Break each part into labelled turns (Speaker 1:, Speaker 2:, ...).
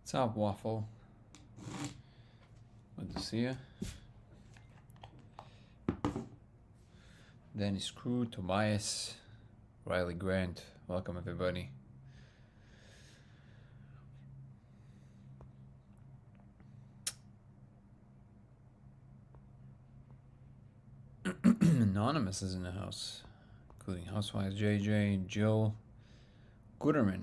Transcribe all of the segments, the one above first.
Speaker 1: What's up, Waffle? Good to see you. Danny Screw, Tobias, Riley Grant. Welcome, everybody. Anonymous is in the house, including Housewives JJ, Jill, Gooderman,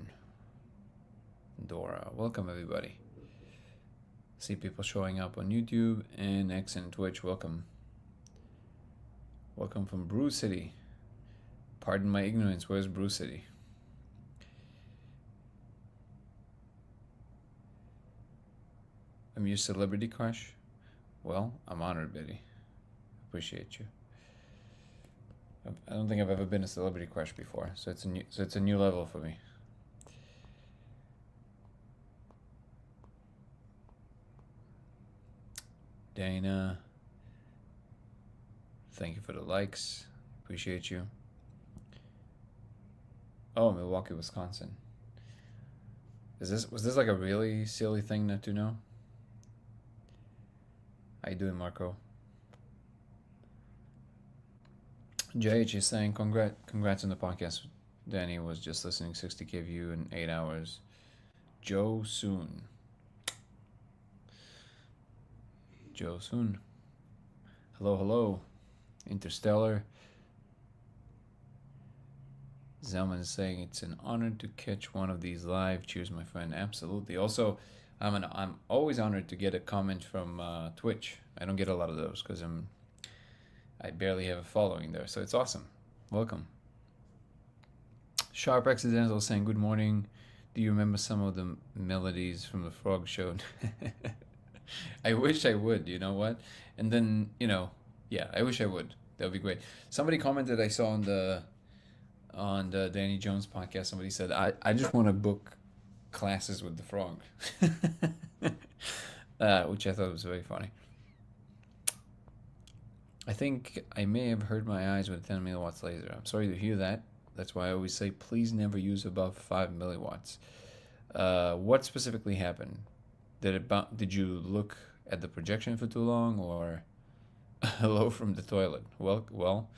Speaker 1: Dora. Welcome, everybody. See people showing up on YouTube and X and Twitch. Welcome. Welcome from Brew City. Pardon my ignorance. Where's Brew City? I'm your celebrity crush. Well, I'm honored, Betty. Appreciate you. I don't think I've ever been a celebrity crush before, so it's a new level for me. Dana, thank you for the likes. Appreciate you. Oh, Milwaukee, Wisconsin. Was this like a really silly thing not to know? How you doing, Marco? JH is saying congrats on the podcast. Danny was just listening 60K view in 8 hours. Joe Soon. Joe Soon. Hello, hello. Interstellar. Zelman is saying it's an honor to catch one of these live. Cheers, my friend. Absolutely. Also, I'm always honored to get a comment from Twitch. I don't get a lot of those because I barely have a following there, so it's awesome. Welcome. Sharp Accidental saying good morning. Do you remember some of the melodies from the Frog Show? I wish I would. You know what? And then yeah, I wish I would. That would be great. Somebody commented I saw on the Danny Jones podcast. Somebody said I just want to book classes with the Frog, which I thought was very funny. I think I may have hurt my eyes with a 10 milliwatts laser. I'm sorry to hear that. That's why I always say please never use above 5 milliwatts. What specifically happened? Did you look at the projection for too long, or hello from the toilet? Well,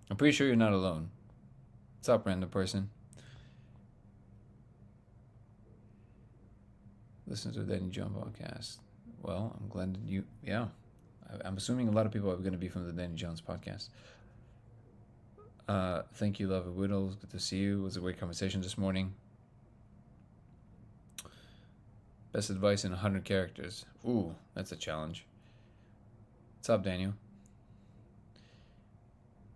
Speaker 1: I'm pretty sure you're not alone. What's up, random person? Listen to the Danny Jones podcast. Well, I'm glad that you. Yeah. I'm assuming a lot of people are going to be from the Danny Jones podcast. Thank you, Love of Whittles. Good to see you. It was a great conversation this morning. Best advice in 100 characters. Ooh, that's a challenge. What's up, Daniel?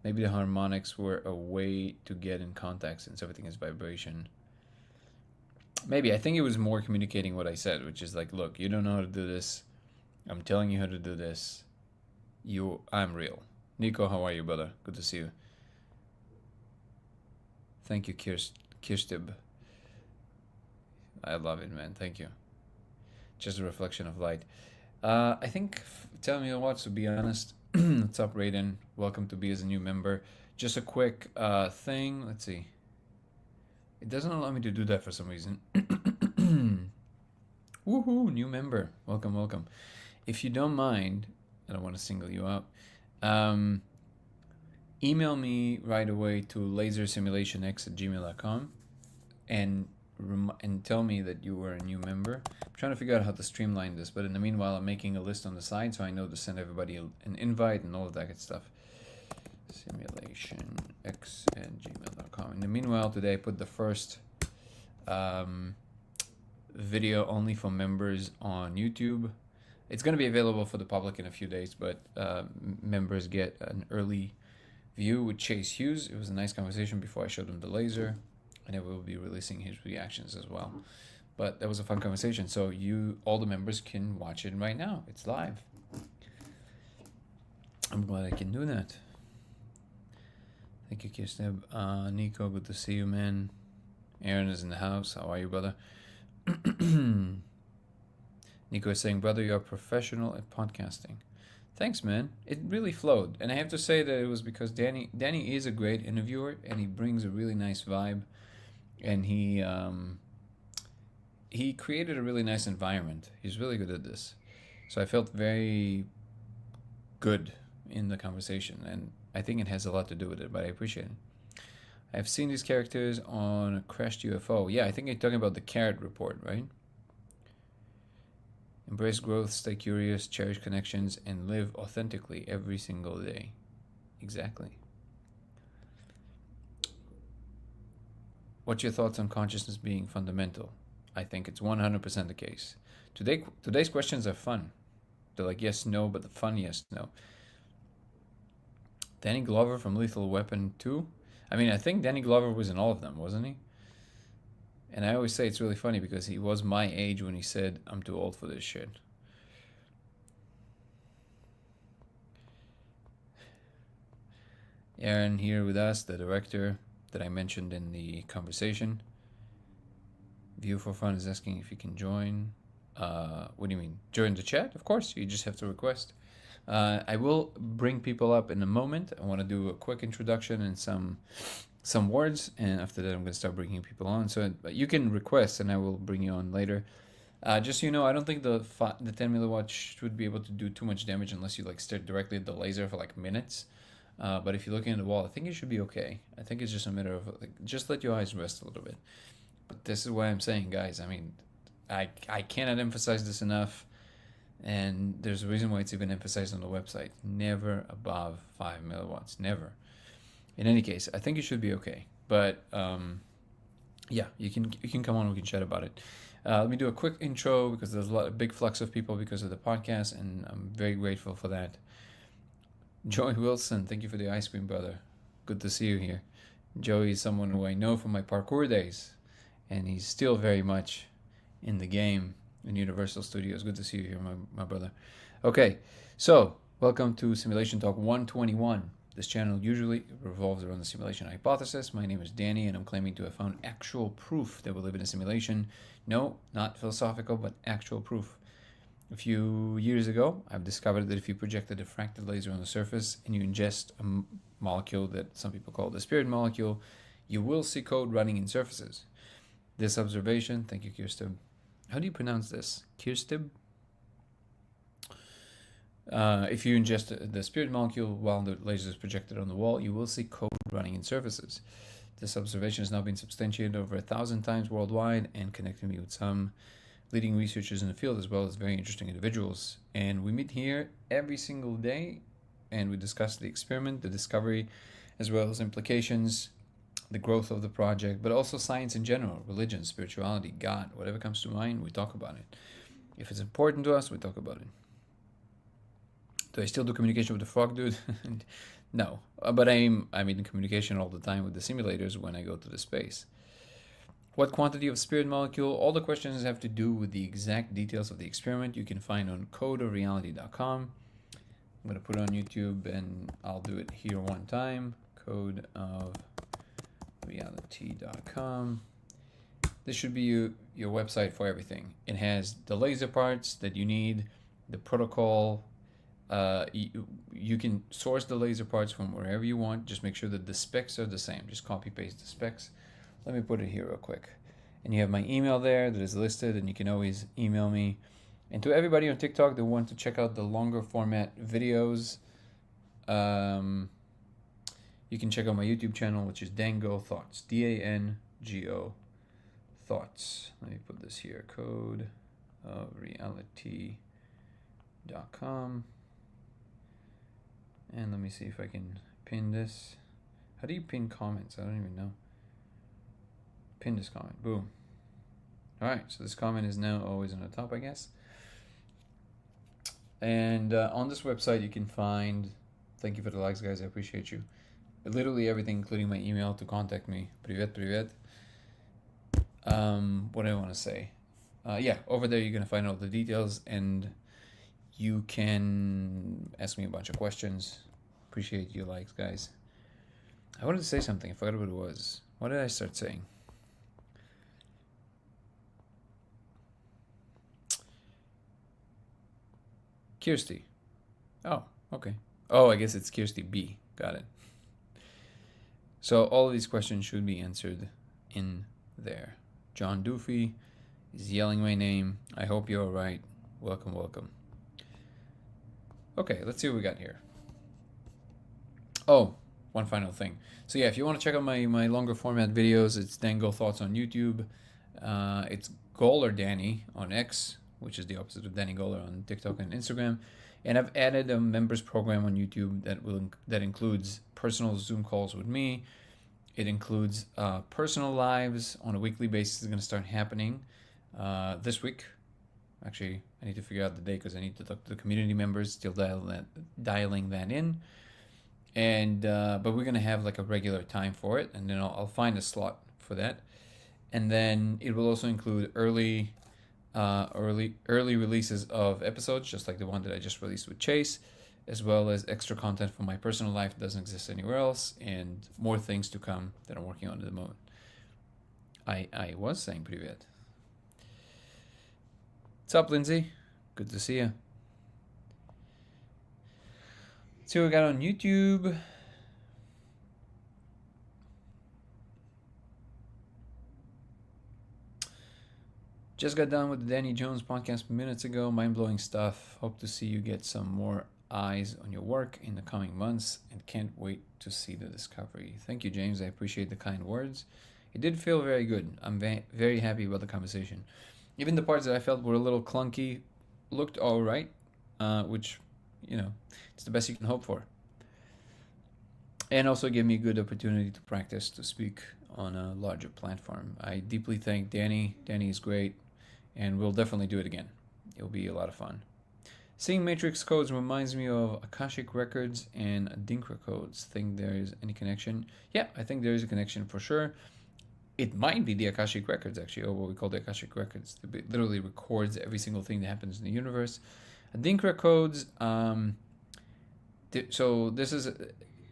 Speaker 1: Maybe the harmonics were a way to get in contact since everything is vibration. Maybe. I think it was more communicating what I said, which is like, look, you don't know how to do this. I'm telling you how to do this. I'm real. Nico, how are you, brother? Good to see you. Thank you, Kirstib. I love it, man. Thank you. Just a reflection of light. I think, tell me what, to be honest. What's up, Raiden? Welcome to be as a new member. Just a quick thing. Let's see. It doesn't allow me to do that for some reason. Woohoo, new member. Welcome, welcome. If you don't mind, I don't want to single you out. Email me right away to lasersimulationx@gmail.com and tell me that you were a new member. I'm trying to figure out how to streamline this, but in the meanwhile, I'm making a list on the side so I know to send everybody an invite and all of that good stuff. Simulationx@gmail.com. In the meanwhile, today I put the first video only for members on YouTube. It's going to be available for the public in a few days, but members get an early view with Chase Hughes. It was a nice conversation before I showed him the laser, and I will be releasing his reactions as well. But that was a fun conversation, so all the members can watch it right now. It's live. I'm glad I can do that. Thank you, Kirsten. Nico, good to see you, man. Aaron is in the house. How are you, brother? Nico is saying, brother, you're a professional at podcasting. Thanks, man. It really flowed. And I have to say that it was because Danny is a great interviewer, and he brings a really nice vibe. And he he created a really nice environment. He's really good at this. So I felt very good in the conversation, and I think it has a lot to do with it, but I appreciate it. I've seen these characters on Crashed UFO. Yeah, I think you're talking about the Carrot Report, right? Embrace growth, stay curious, cherish connections, and live authentically every single day. Exactly. What's your thoughts on consciousness being fundamental? I think it's 100% the case. Today's questions are fun. They're like yes, no, but the fun yes, no. Danny Glover from Lethal Weapon 2. I mean, I think Danny Glover was in all of them, wasn't he? And I always say it's really funny because he was my age when he said, I'm too old for this shit. Aaron here with us, the director that I mentioned in the conversation. View for Fun is asking if you can join. What do you mean? Join the chat? Of course, you just have to request. I will bring people up in a moment. I want to do a quick introduction and some words, and after that I'm going to start bringing people on. So you can request and I will bring you on later. Just so you know, I don't think the 10 milliwatt should be able to do too much damage unless you like stare directly at the laser for like minutes. But if you're looking at the wall, I think you should be okay. I think it's just a matter of like, just let your eyes rest a little bit. But this is what I'm saying, guys. I mean, I cannot emphasize this enough, and there's a reason why it's even emphasized on the website. Never above 5 milliwatts. Never. In any case, I think you should be okay. But yeah, you can come on. We can chat about it. Let me do a quick intro because there's a big flux of people because of the podcast, and I'm very grateful for that. Joey Wilson, thank you for the ice cream, brother. Good to see you here. Joey is someone who I know from my parkour days, and he's still very much in the game in Universal Studios. Good to see you here, my brother. Okay, so welcome to Simulation Talk 121. This channel usually revolves around the simulation hypothesis. My name is Danny, and I'm claiming to have found actual proof that we live in a simulation. No, not philosophical, but actual proof. A few years ago, I've discovered that if you project a diffracted laser on the surface and you ingest a molecule that some people call the spirit molecule, you will see code running in surfaces. This observation, thank you, Kirstib. How do you pronounce this? Kirstib? If you ingest the spirit molecule while the laser is projected on the wall, you will see code running in surfaces. This observation has now been substantiated over 1,000 times worldwide and connected me with some leading researchers in the field as well as very interesting individuals. And we meet here every single day and we discuss the experiment, the discovery, as well as implications, the growth of the project, but also science in general, religion, spirituality, God, whatever comes to mind, we talk about it. If it's important to us, we talk about it. Do I still do communication with the frog dude? No, but I'm in communication all the time with the simulators when I go to the space. What quantity of spirit molecule? All the questions have to do with the exact details of the experiment you can find on codeofreality.com. I'm going to put it on YouTube and I'll do it here one time. Codeofreality.com. This should be your website for everything. It has the laser parts that you need, the protocol. You can source the laser parts from wherever you want. Just make sure that the specs are the same. Just copy paste the specs. Let me put it here real quick. And you have my email there that is listed, and you can always email me. And to everybody on TikTok that want to check out the longer format videos, you can check out my YouTube channel, which is Dango Thoughts. DANGO Thoughts. Let me put this here. Codeofreality.com. And let me see if I can pin this. How do you pin comments? I don't even know. Pin this comment. Boom. Alright, so this comment is now always on the top, I guess. And on this website you can find, thank you for the likes, guys, I appreciate you, literally everything, including my email to contact me. Privet. What do I want to say? Yeah, over there you're going to find all the details, and you can ask me a bunch of questions. Appreciate your likes, guys. I wanted to say something. I forgot what it was. What did I start saying? Kirsty. Oh, okay. Oh, I guess it's Kirsty B. Got it. So all of these questions should be answered in there. John Doofy He's yelling my name. I hope you're all right. Welcome, welcome. Okay, let's see what we got here. Oh, one final thing. So yeah, if you want to check out my longer format videos, it's Dango Thoughts on YouTube. It's Goller Danny on X, which is the opposite of Danny Goller on TikTok and Instagram. And I've added a members program on YouTube that includes personal Zoom calls with me. It includes personal lives on a weekly basis. Is going to start happening this week. Actually, I need to figure out the day because I need to talk to the community members. Still dialing that in. And but we're gonna have like a regular time for it, and then I'll find a slot for that. And then it will also include early releases of episodes, just like the one that I just released with Chase, as well as extra content from my personal life that doesn't exist anywhere else, and more things to come that I'm working on at the moment. I was saying привет. What's up, Lindsay? Good to see you. Let's see what we got on YouTube. Just got done with the Danny Jones podcast minutes ago. Mind-blowing stuff. Hope to see you get some more eyes on your work in the coming months and can't wait to see the discovery. Thank you, James. I appreciate the kind words. It did feel very good. I'm very happy about the conversation. Even the parts that I felt were a little clunky looked all right, which, you know, it's the best you can hope for. And also gave me a good opportunity to practice to speak on a larger platform. I deeply thank Danny. Danny is great, and we'll definitely do it again. It'll be a lot of fun. Seeing matrix codes reminds me of Akashic Records and Adinkra codes. Think there is any connection? Yeah, I think there is a connection for sure. It might be the Akashic Records, actually, or what we call the Akashic Records. It literally records every single thing that happens in the universe. Adinkra codes, so this is,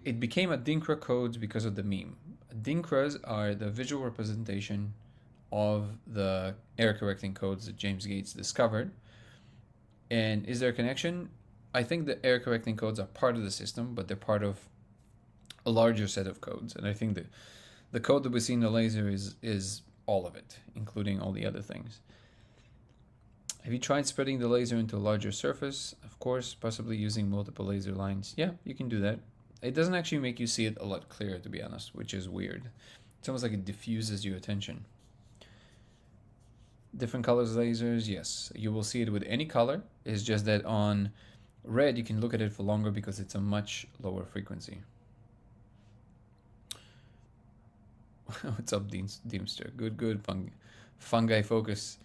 Speaker 1: it became Adinkra codes because of the meme. Adinkras are the visual representation of the error correcting codes that James Gates discovered. And is there a connection? I think the error correcting codes are part of the system, but they're part of a larger set of codes. And I think that the code that we see in the laser is all of it, including all the other things. Have you tried spreading the laser into a larger surface? Of course, possibly using multiple laser lines. Yeah, you can do that. It doesn't actually make you see it a lot clearer, to be honest, which is weird. It's almost like it diffuses your attention. Different colors lasers, yes. You will see it with any color. It's just that on red, you can look at it for longer because it's a much lower frequency. What's up, Deemster? Good. Fungi focus.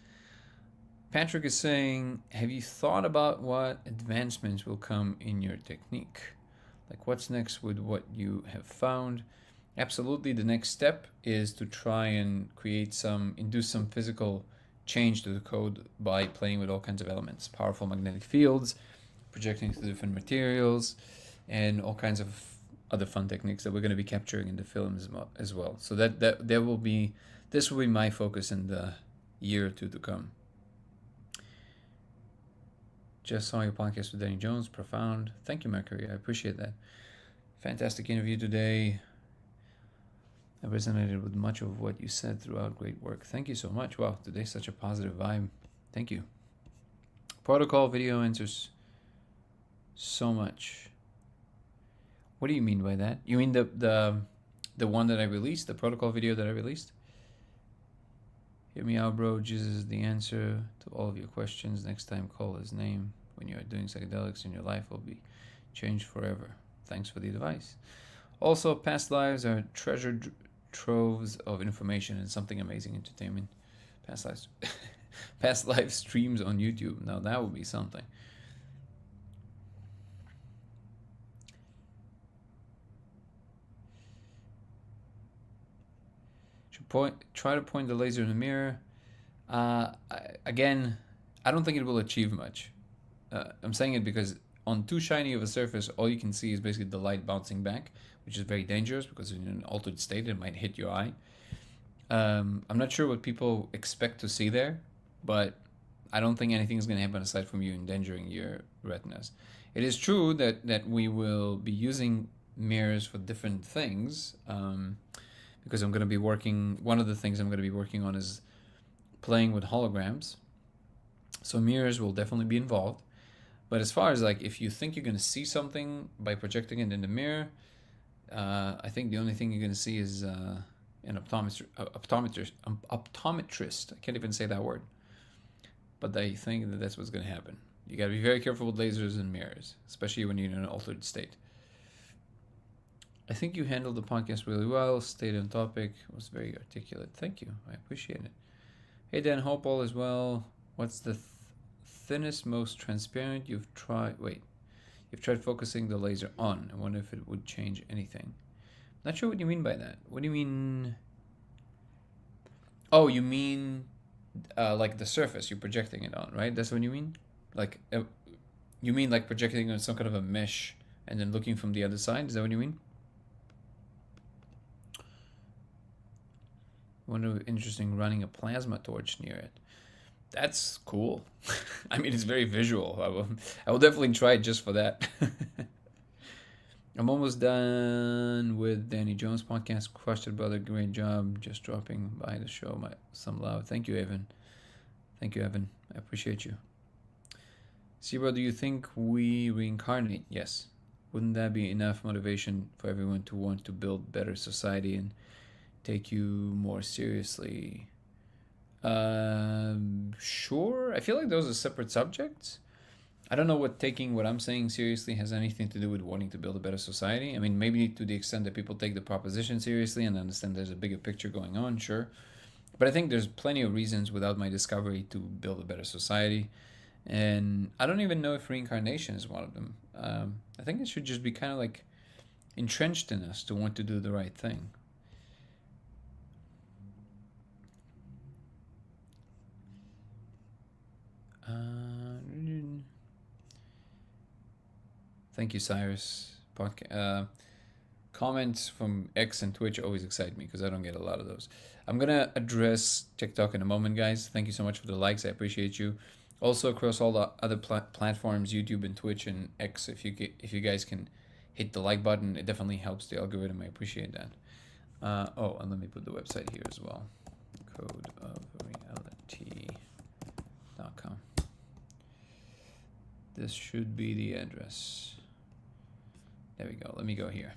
Speaker 1: Patrick is saying, have you thought about what advancements will come in your technique? Like what's next with what you have found? Absolutely, the next step is to try and induce some physical change to the code by playing with all kinds of elements, powerful magnetic fields, projecting to different materials, and all kinds of other fun techniques that we're going to be capturing in the films as well. So this will be my focus in the year or two to come. Just saw your podcast with Danny Jones. Profound. Thank you, Mercury. I appreciate that. Fantastic interview today. I resonated with much of what you said throughout. Great work. Thank you so much. Wow, today's such a positive vibe. Thank you. Protocol video answers so much. What do you mean by that? You mean the one that I released, the protocol video that I released? Hear me out, bro. Jesus is the answer to all of your questions. Next time, call his name. When you are doing psychedelics, and your life will be changed forever. Thanks for the advice. Also, past lives are treasure troves of information and something amazing entertainment. Past live streams on YouTube. Now that would be something. Try to point the laser in the mirror. Again, I don't think it will achieve much. I'm saying it because on too shiny of a surface, all you can see is basically the light bouncing back, which is very dangerous because in an altered state, it might hit your eye. I'm not sure what people expect to see there, but I don't think anything is going to happen aside from you endangering your retinas. It is true that we will be using mirrors for different things, because I'm going to be working, one of the things I'm going to be working on is playing with holograms. So mirrors will definitely be involved. But as far as like if you think you're going to see something by projecting it in the mirror, I think the only thing you're going to see is an optometrist. I can't even say that word. But I think that that's what's going to happen. You got to be very careful with lasers and mirrors, especially when you're in an altered state. I think you handled the podcast really well. Stayed on topic. Was very articulate. Thank you. I appreciate it. Hey, Dan, hope all is well. What's the thinnest, most transparent you've tried? Wait. You've tried focusing the laser on. I wonder if it would change anything. Not sure what you mean by that. What do you mean? Oh, you mean like the surface you're projecting it on, right? That's what you mean? Like, you mean like projecting on some kind of a mesh and then looking from the other side? Is that what you mean? Wonder interesting running a plasma torch near it. That's cool. I mean, it's very visual. I will definitely try it just for that. I'm almost done with Danny Jones' podcast. Crushed it, brother. Great job. Just dropping by the show. Some love. Thank you, Evan. Thank you, Evan. I appreciate you. Zero, do you think we reincarnate? Yes. Wouldn't that be enough motivation for everyone to want to build better society and take you more seriously? Sure. I feel like those are separate subjects. I don't know what taking what I'm saying seriously has anything to do with wanting to build a better society. I mean, maybe to the extent that people take the proposition seriously and understand there's a bigger picture going on, sure. But I think there's plenty of reasons without my discovery to build a better society. And I don't even know if reincarnation is one of them. I think it should just be kind of like entrenched in us to want to do the right thing. Thank you, Cyrus. Comments from X and Twitch always excite me because I don't get a lot of those. I'm gonna address TikTok in a moment, guys. Thank you so much for the likes. I appreciate you. Also across all the other platforms, YouTube and Twitch and X, if you guys can hit the like button, it definitely helps the algorithm. I appreciate that. And let me put the website here as well. codeofreality.com. This should be the address. There we go. Let me go here.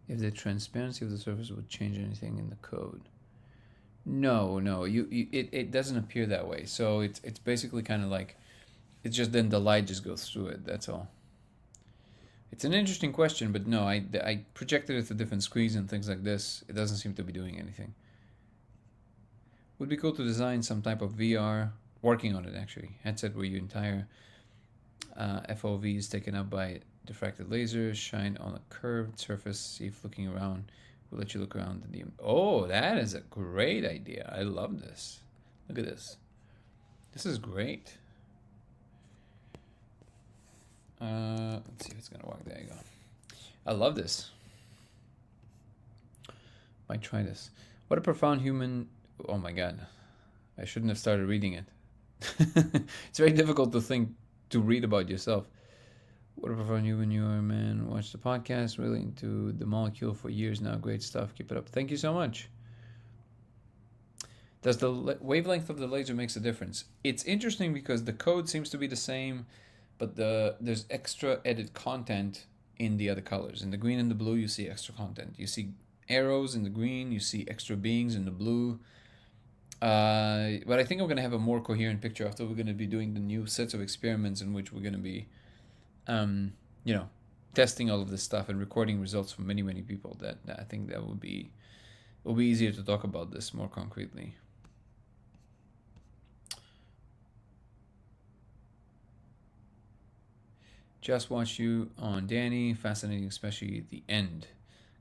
Speaker 1: If the transparency of the surface would change anything in the code. No, it doesn't appear that way. So it's basically kind of like, it's just then the light just goes through it. That's all. It's an interesting question, but no, I projected it to different screens and things like this. It doesn't seem to be doing anything. Would be cool to design some type of VR, working on it actually, headset where your entire FOV is taken up by diffracted lasers, shine on a curved surface, see if looking around will let you look around the Oh, that is a great idea. I love this. Look at this. This is great. Let's see if it's gonna work. There you go. I love this. Might try this. What a profound human. Oh my god. I shouldn't have started reading it. It's very difficult to read about yourself. What a profound human you are, man. Watch the podcast. Really into the molecule for years now. Great stuff. Keep it up. Thank you so much. Does the wavelength of the laser makes a difference? It's interesting because the code seems to be the same, but there's extra added content in the other colors. In the green and the blue, you see extra content. You see arrows in the green. You see extra beings in the blue. But I think we're going to have a more coherent picture after we're going to be doing the new sets of experiments in which we're going to be testing all of this stuff and recording results from many, many people. That I think that will be easier to talk about this more concretely. Just watched you on Danny. Fascinating, especially at the end.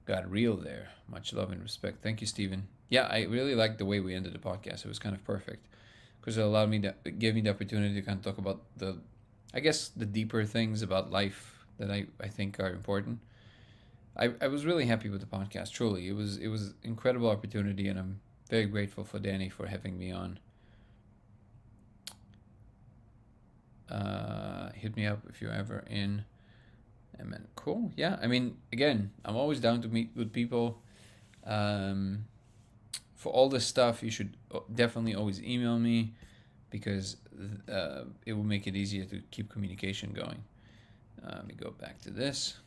Speaker 1: Got real there. Much love and respect. Thank you, Stephen. Yeah, I really liked the way we ended the podcast. It was kind of perfect because it gave me the opportunity to kind of talk about the deeper things about life that I think are important. I was really happy with the podcast. Truly, it was incredible opportunity, and I'm very grateful for Danny for having me on. Hit me up if you're ever in. Amen. Cool. Yeah. I mean, again, I'm always down to meet with people. Um, for all this stuff, you should definitely always email me because it will make it easier to keep communication going. Let me go back to this.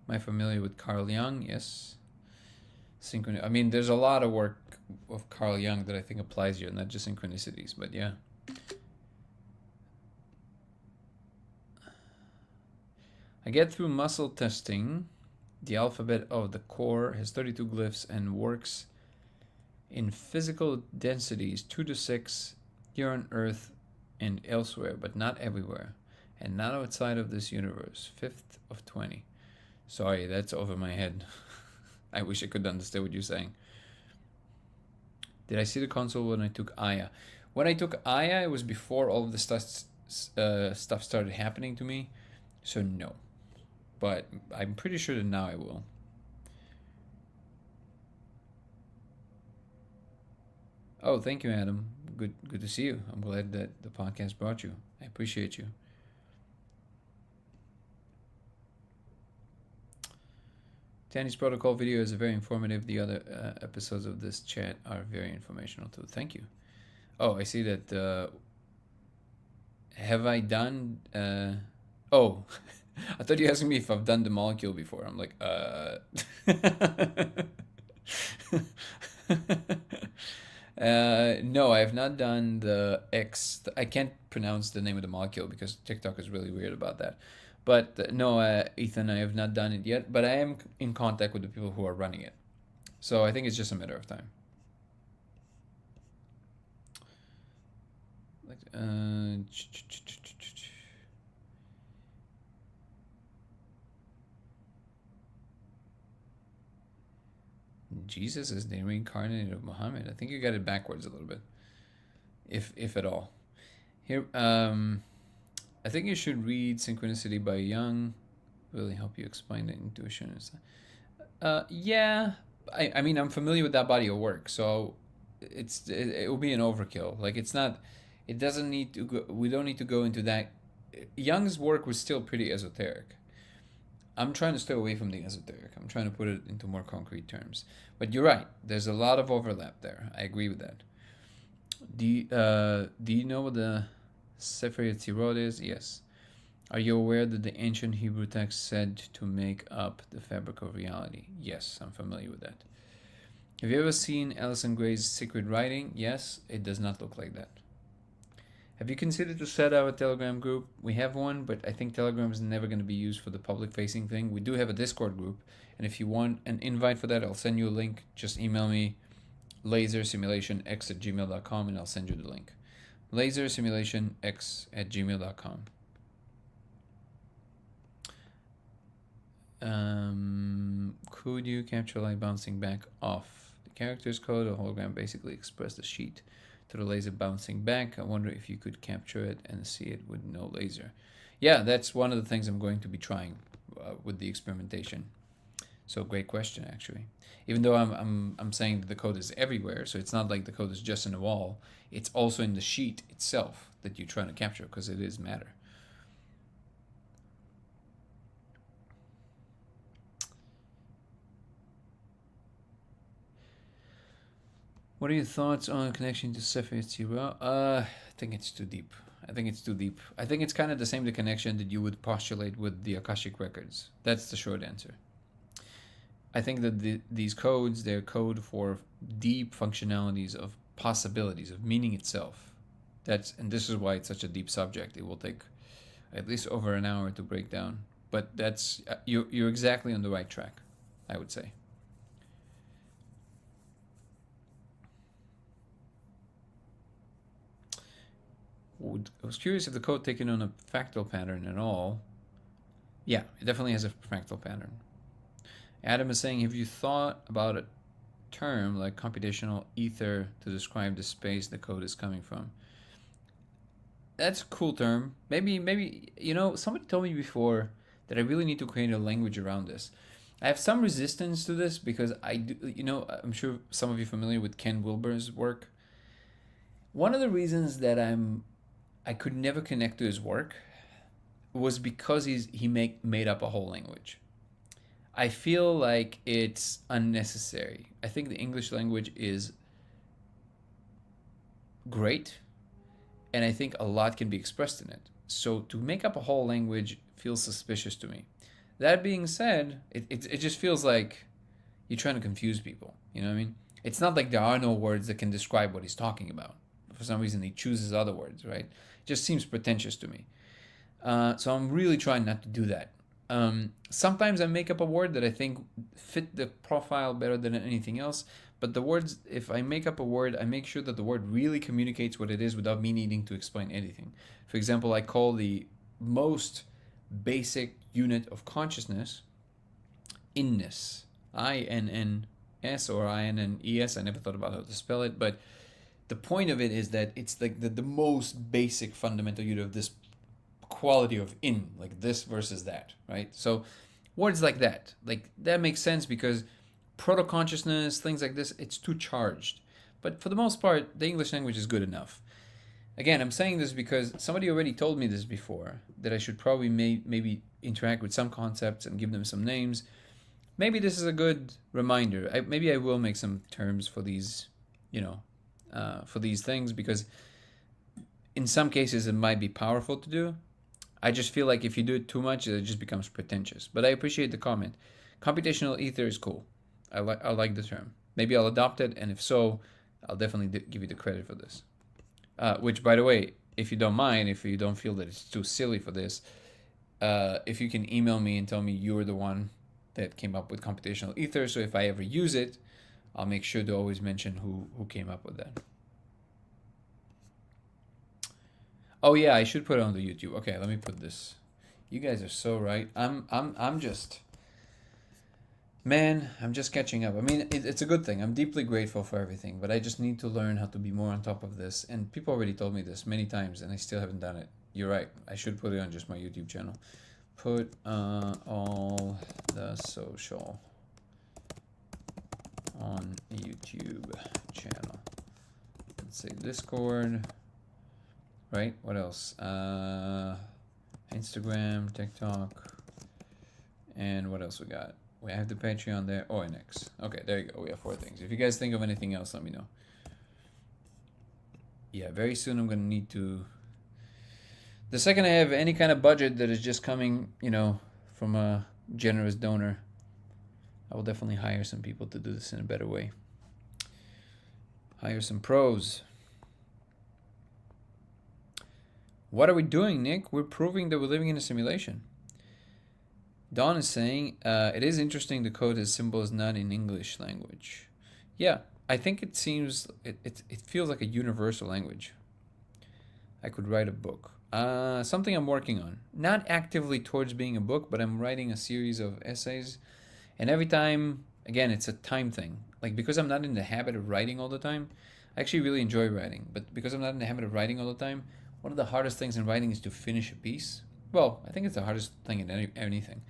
Speaker 1: Am I familiar with Carl Jung? Yes. I mean, there's a lot of work of Carl Jung that I think applies here, not just synchronicities, but yeah. I get through muscle testing. The alphabet of the core has 32 glyphs and works in physical densities 2 to 6 here on Earth and elsewhere, but not everywhere, and not outside of this universe. 5th of 20. Sorry, that's over my head. I wish I could understand what you're saying. Did I see the console when I took Aya? When I took Aya, it was before all of the stuff started happening to me, so no. But I'm pretty sure that now I will. Oh, thank you, Adam. Good to see you. I'm glad that the podcast brought you. I appreciate you. Danny's protocol video is very informative. The other episodes of this chat are very informational too. Thank you. Oh, I see that. Have I done? Oh, I thought you were asking me if I've done the molecule before. I'm like, no, I have not done the X. I can't pronounce the name of the molecule because TikTok is really weird about that. But no, Ethan, I have not done it yet. But I am in contact with the people who are running it. So I think it's just a matter of time. Like, Jesus is the reincarnate of Muhammad. I think you got it backwards a little bit, if at all. Here, I think you should read Synchronicity by Jung. Really help you explain the intuition and stuff. Yeah, I mean I'm familiar with that body of work, so it will be an overkill. Like it's not, it doesn't need to go. We don't need to go into that. Jung's work was still pretty esoteric. I'm trying to stay away from the esoteric. I'm trying to put it into more concrete terms. But you're right. There's a lot of overlap there. I agree with that. Do you know what the Sefer Yetzirot is? Yes. Are you aware that the ancient Hebrew text said to make up the fabric of reality? Yes, I'm familiar with that. Have you ever seen Alison Gray's Secret Writing? Yes, it does not look like that. Have you considered to set up a Telegram group? We have one, but I think Telegram is never going to be used for the public-facing thing. We do have a Discord group, and if you want an invite for that, I'll send you a link. Just email me lasersimulationx@gmail.com, and I'll send you the link. lasersimulationx@gmail.com. Could you capture light bouncing back off the character's code? A hologram basically express the sheet to the laser bouncing back. I wonder if you could capture it and see it with no laser. Yeah, that's one of the things I'm going to be trying with the experimentation. So great question, actually. Even though I'm saying that the code is everywhere, so it's not like the code is just in the wall. It's also in the sheet itself that you're trying to capture because it is matter. What are your thoughts on connection to Sefer Yetzirah? I think it's too deep. I think it's kind of the same the connection that you would postulate with the Akashic records. That's the short answer. I think that these codes, they're code for deep functionalities of possibilities, of meaning itself. And this is why it's such a deep subject. It will take at least over an hour to break down. But you're exactly on the right track, I would say. I was curious if the code taken on a fractal pattern at all. Yeah, it definitely has a fractal pattern. Adam is saying, have you thought about a term like computational ether to describe the space the code is coming from? That's a cool term. Maybe somebody told me before that I really need to create a language around this. I have some resistance to this because I do, I'm sure some of you are familiar with Ken Wilber's work. One of the reasons that I could never connect to his work was because he made up a whole language. I feel like it's unnecessary. I think the English language is great, and I think a lot can be expressed in it. So to make up a whole language feels suspicious to me. That being said, it just feels like you're trying to confuse people. You know what I mean? It's not like there are no words that can describe what he's talking about. For some reason, he chooses other words, right? It just seems pretentious to me. So I'm really trying not to do that. Sometimes I make up a word that I think fit the profile better than anything else. But the words, if I make up a word, I make sure that the word really communicates what it is without me needing to explain anything. For example, I call the most basic unit of consciousness inness. INNS or INNES. I never thought about how to spell it, but the point of it is that it's like the most basic fundamental unit of this quality of in, like this versus that, right? So words like that makes sense because proto-consciousness, things like this, it's too charged. But for the most part, the English language is good enough. Again, I'm saying this because somebody already told me this before, that I should probably maybe interact with some concepts and give them some names. Maybe this is a good reminder. Maybe I will make some terms for these, for these things, because in some cases it might be powerful to do. I just feel like if you do it too much, it just becomes pretentious. But I appreciate the comment. Computational ether is cool. I like the term. Maybe I'll adopt it, and if so, I'll definitely give you the credit for this. Which, by the way, if you don't mind, if you don't feel that it's too silly for this, if you can email me and tell me you were the one that came up with computational ether, so if I ever use it, I'll make sure to always mention who came up with that. Oh yeah, I should put it on the YouTube. Okay, let me put this. You guys are so right. I'm just, man, I'm just catching up. I mean, it's a good thing. I'm deeply grateful for everything, but I just need to learn how to be more on top of this. And people already told me this many times, and I still haven't done it. You're right. I should put it on just my YouTube channel. Put all the social on YouTube channel. Let's say Discord. Right? What else? Instagram, TikTok, and what else we got? We have the Patreon there. Oh, and X. Okay, there you go. We have 4 things. If you guys think of anything else, let me know. Yeah, very soon I'm gonna need to. The second I have any kind of budget that is just coming, from a generous donor, I will definitely hire some people to do this in a better way. Hire some pros. What are we doing, Nick? We're proving that we're living in a simulation. Don is saying, it is interesting the code has symbols not in English language. Yeah, I think it seems, it feels like a universal language. I could write a book. Something I'm working on. Not actively towards being a book, but I'm writing a series of essays. And every time, again, it's a time thing. Like, because I'm not in the habit of writing all the time, I actually really enjoy writing. But because I'm not in the habit of writing all the time, one of the hardest things in writing is to finish a piece. Well, I think it's the hardest thing in anything.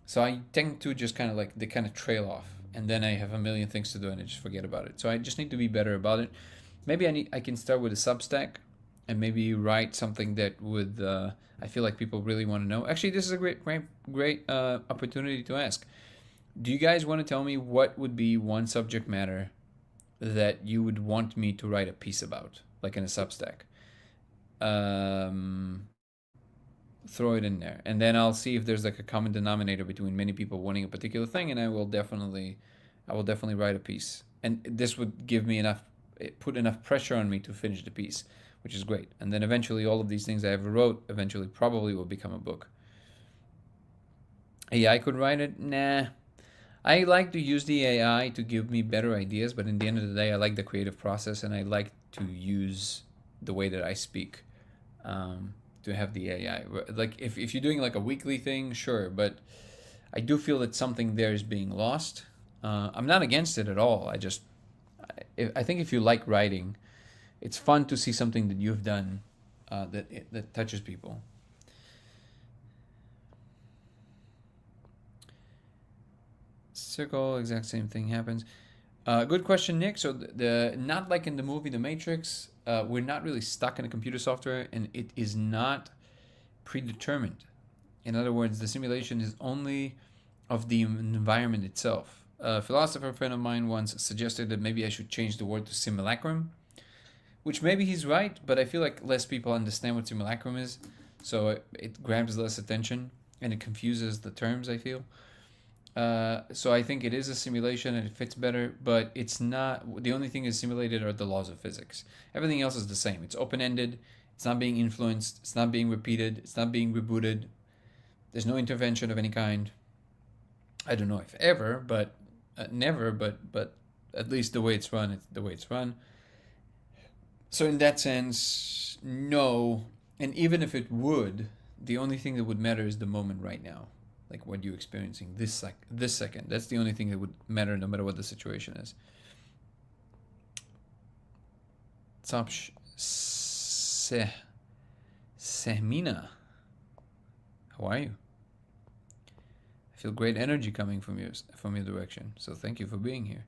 Speaker 1: So I tend to just kind of like, they kind of trail off. And then I have a million things to do and I just forget about it. So I just need to be better about it. Maybe I can start with a Substack and maybe write something that would, I feel like people really want to know. Actually, this is a great opportunity to ask. Do you guys want to tell me what would be one subject matter that you would want me to write a piece about, like in a Substack? Throw it in there, and then I'll see if there's like a common denominator between many people wanting a particular thing, and I will definitely write a piece, and this would give me put enough pressure on me to finish the piece, which is great. And then eventually all of these things I ever wrote eventually probably will become a book. AI could write it? Nah. I like to use the AI to give me better ideas, but in the end of the day, I like the creative process, and I like to use the way that I speak to have the AI. Like if you're doing like a weekly thing, sure, but I do feel that something there is being lost. I'm not against it at all. I think if you like writing, it's fun to see something that you've done that touches people. Circle, exact same thing happens. Good question, Nick. So the not like in the movie The Matrix, we're not really stuck in a computer software, and it is not predetermined. In other words, the simulation is only of the environment itself. A philosopher friend of mine once suggested that maybe I should change the word to simulacrum, which maybe he's right, but I feel like less people understand what simulacrum is, so it grabs less attention and it confuses the terms, I feel. So I think it is a simulation and it fits better, but it's not. The only thing is simulated are the laws of physics. Everything else is the same. It's open-ended. It's not being influenced. It's not being repeated. It's not being rebooted. There's no intervention of any kind. I don't know if ever, but never. But at least the way it's run, it's the way it's run. So in that sense, no. And even if it would, the only thing that would matter is the moment right now, like what you're experiencing this second. That's the only thing that would matter, no matter what the situation is. Sehmina, how are you? I feel great energy coming from your direction. So thank you for being here.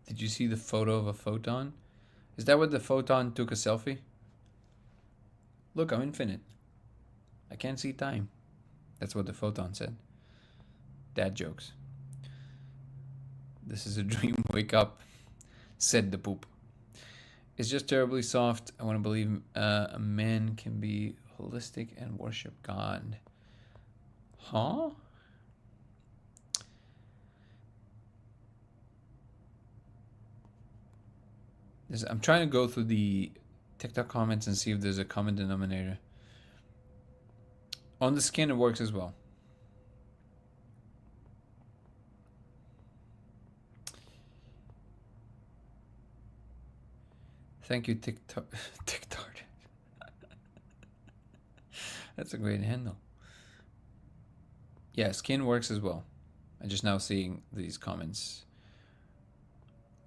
Speaker 1: Did you see the photo of a photon? Is that what the photon took a selfie? Look, I'm infinite. I can't see time. That's what the photon said. Dad jokes. This is a dream. Wake up, said the poop. It's just terribly soft. I want to believe a man can be holistic and worship God. Huh? I'm trying to go through the TikTok comments and see if there's a common denominator. On the skin, it works as well. Thank you, TikTok. TikTok. That's a great handle. Yeah, skin works as well. I'm just now seeing these comments.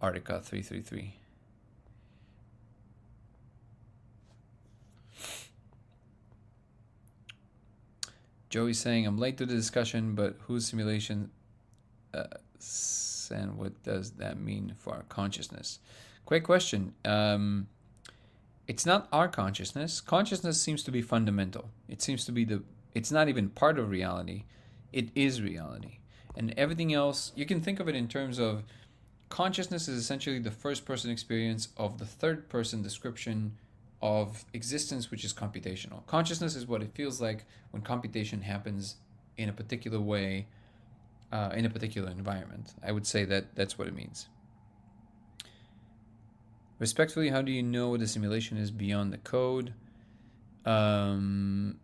Speaker 1: Artica 333. Joey's saying, I'm late to the discussion, but whose simulation and what does that mean for our consciousness? Great question. It's not our consciousness. Consciousness seems to be fundamental. It seems to be it's not even part of reality. It is reality. And everything else, you can think of it in terms of consciousness is essentially the first person experience of the third person description of existence, which is computational. Consciousness is what it feels like when computation happens in a particular way, in a particular environment. I would say that that's what it means. Respectfully, how do you know what the simulation is beyond the code? I'm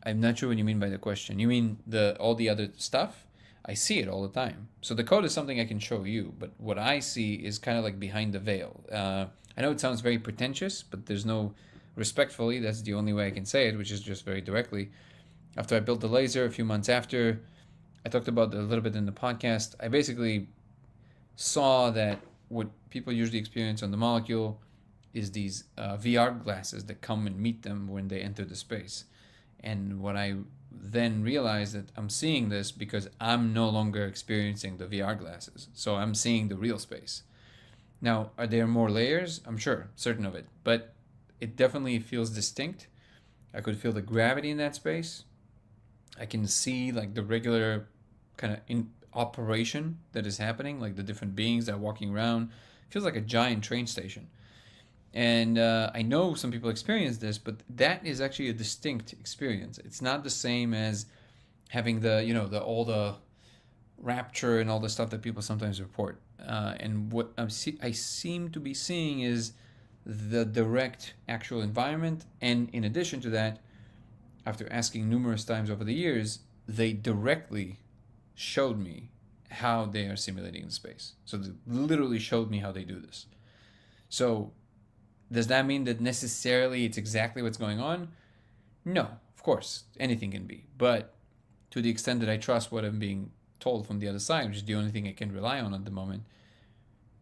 Speaker 1: not sure what you mean by the question. You mean all the other stuff? I see it all the time. So the code is something I can show you, but what I see is kind of like behind the veil. I know it sounds very pretentious, but there's no, respectfully, that's the only way I can say it, which is just very directly. After I built the laser, a few months after, I talked about it a little bit in the podcast. I basically saw that what people usually experience on the molecule is these VR glasses that come and meet them when they enter the space. And what I then realized that I'm seeing this because I'm no longer experiencing the VR glasses. So I'm seeing the real space. Now, are there more layers? I'm sure, certain of it. But it definitely feels distinct. I could feel the gravity in that space. I can see like the regular kind of in operation that is happening, like the different beings that are walking around. It feels like a giant train station. And I know some people experience this, but that is actually a distinct experience. It's not the same as having all the rapture and all the stuff that people sometimes report. And what I seem to be seeing is the direct actual environment. And in addition to that, after asking numerous times over the years, they directly showed me how they are simulating the space. So they literally showed me how they do this. So does that mean that necessarily it's exactly what's going on? No, of course, anything can be. But to the extent that I trust what I'm being told from the other side, which is the only thing I can rely on at the moment,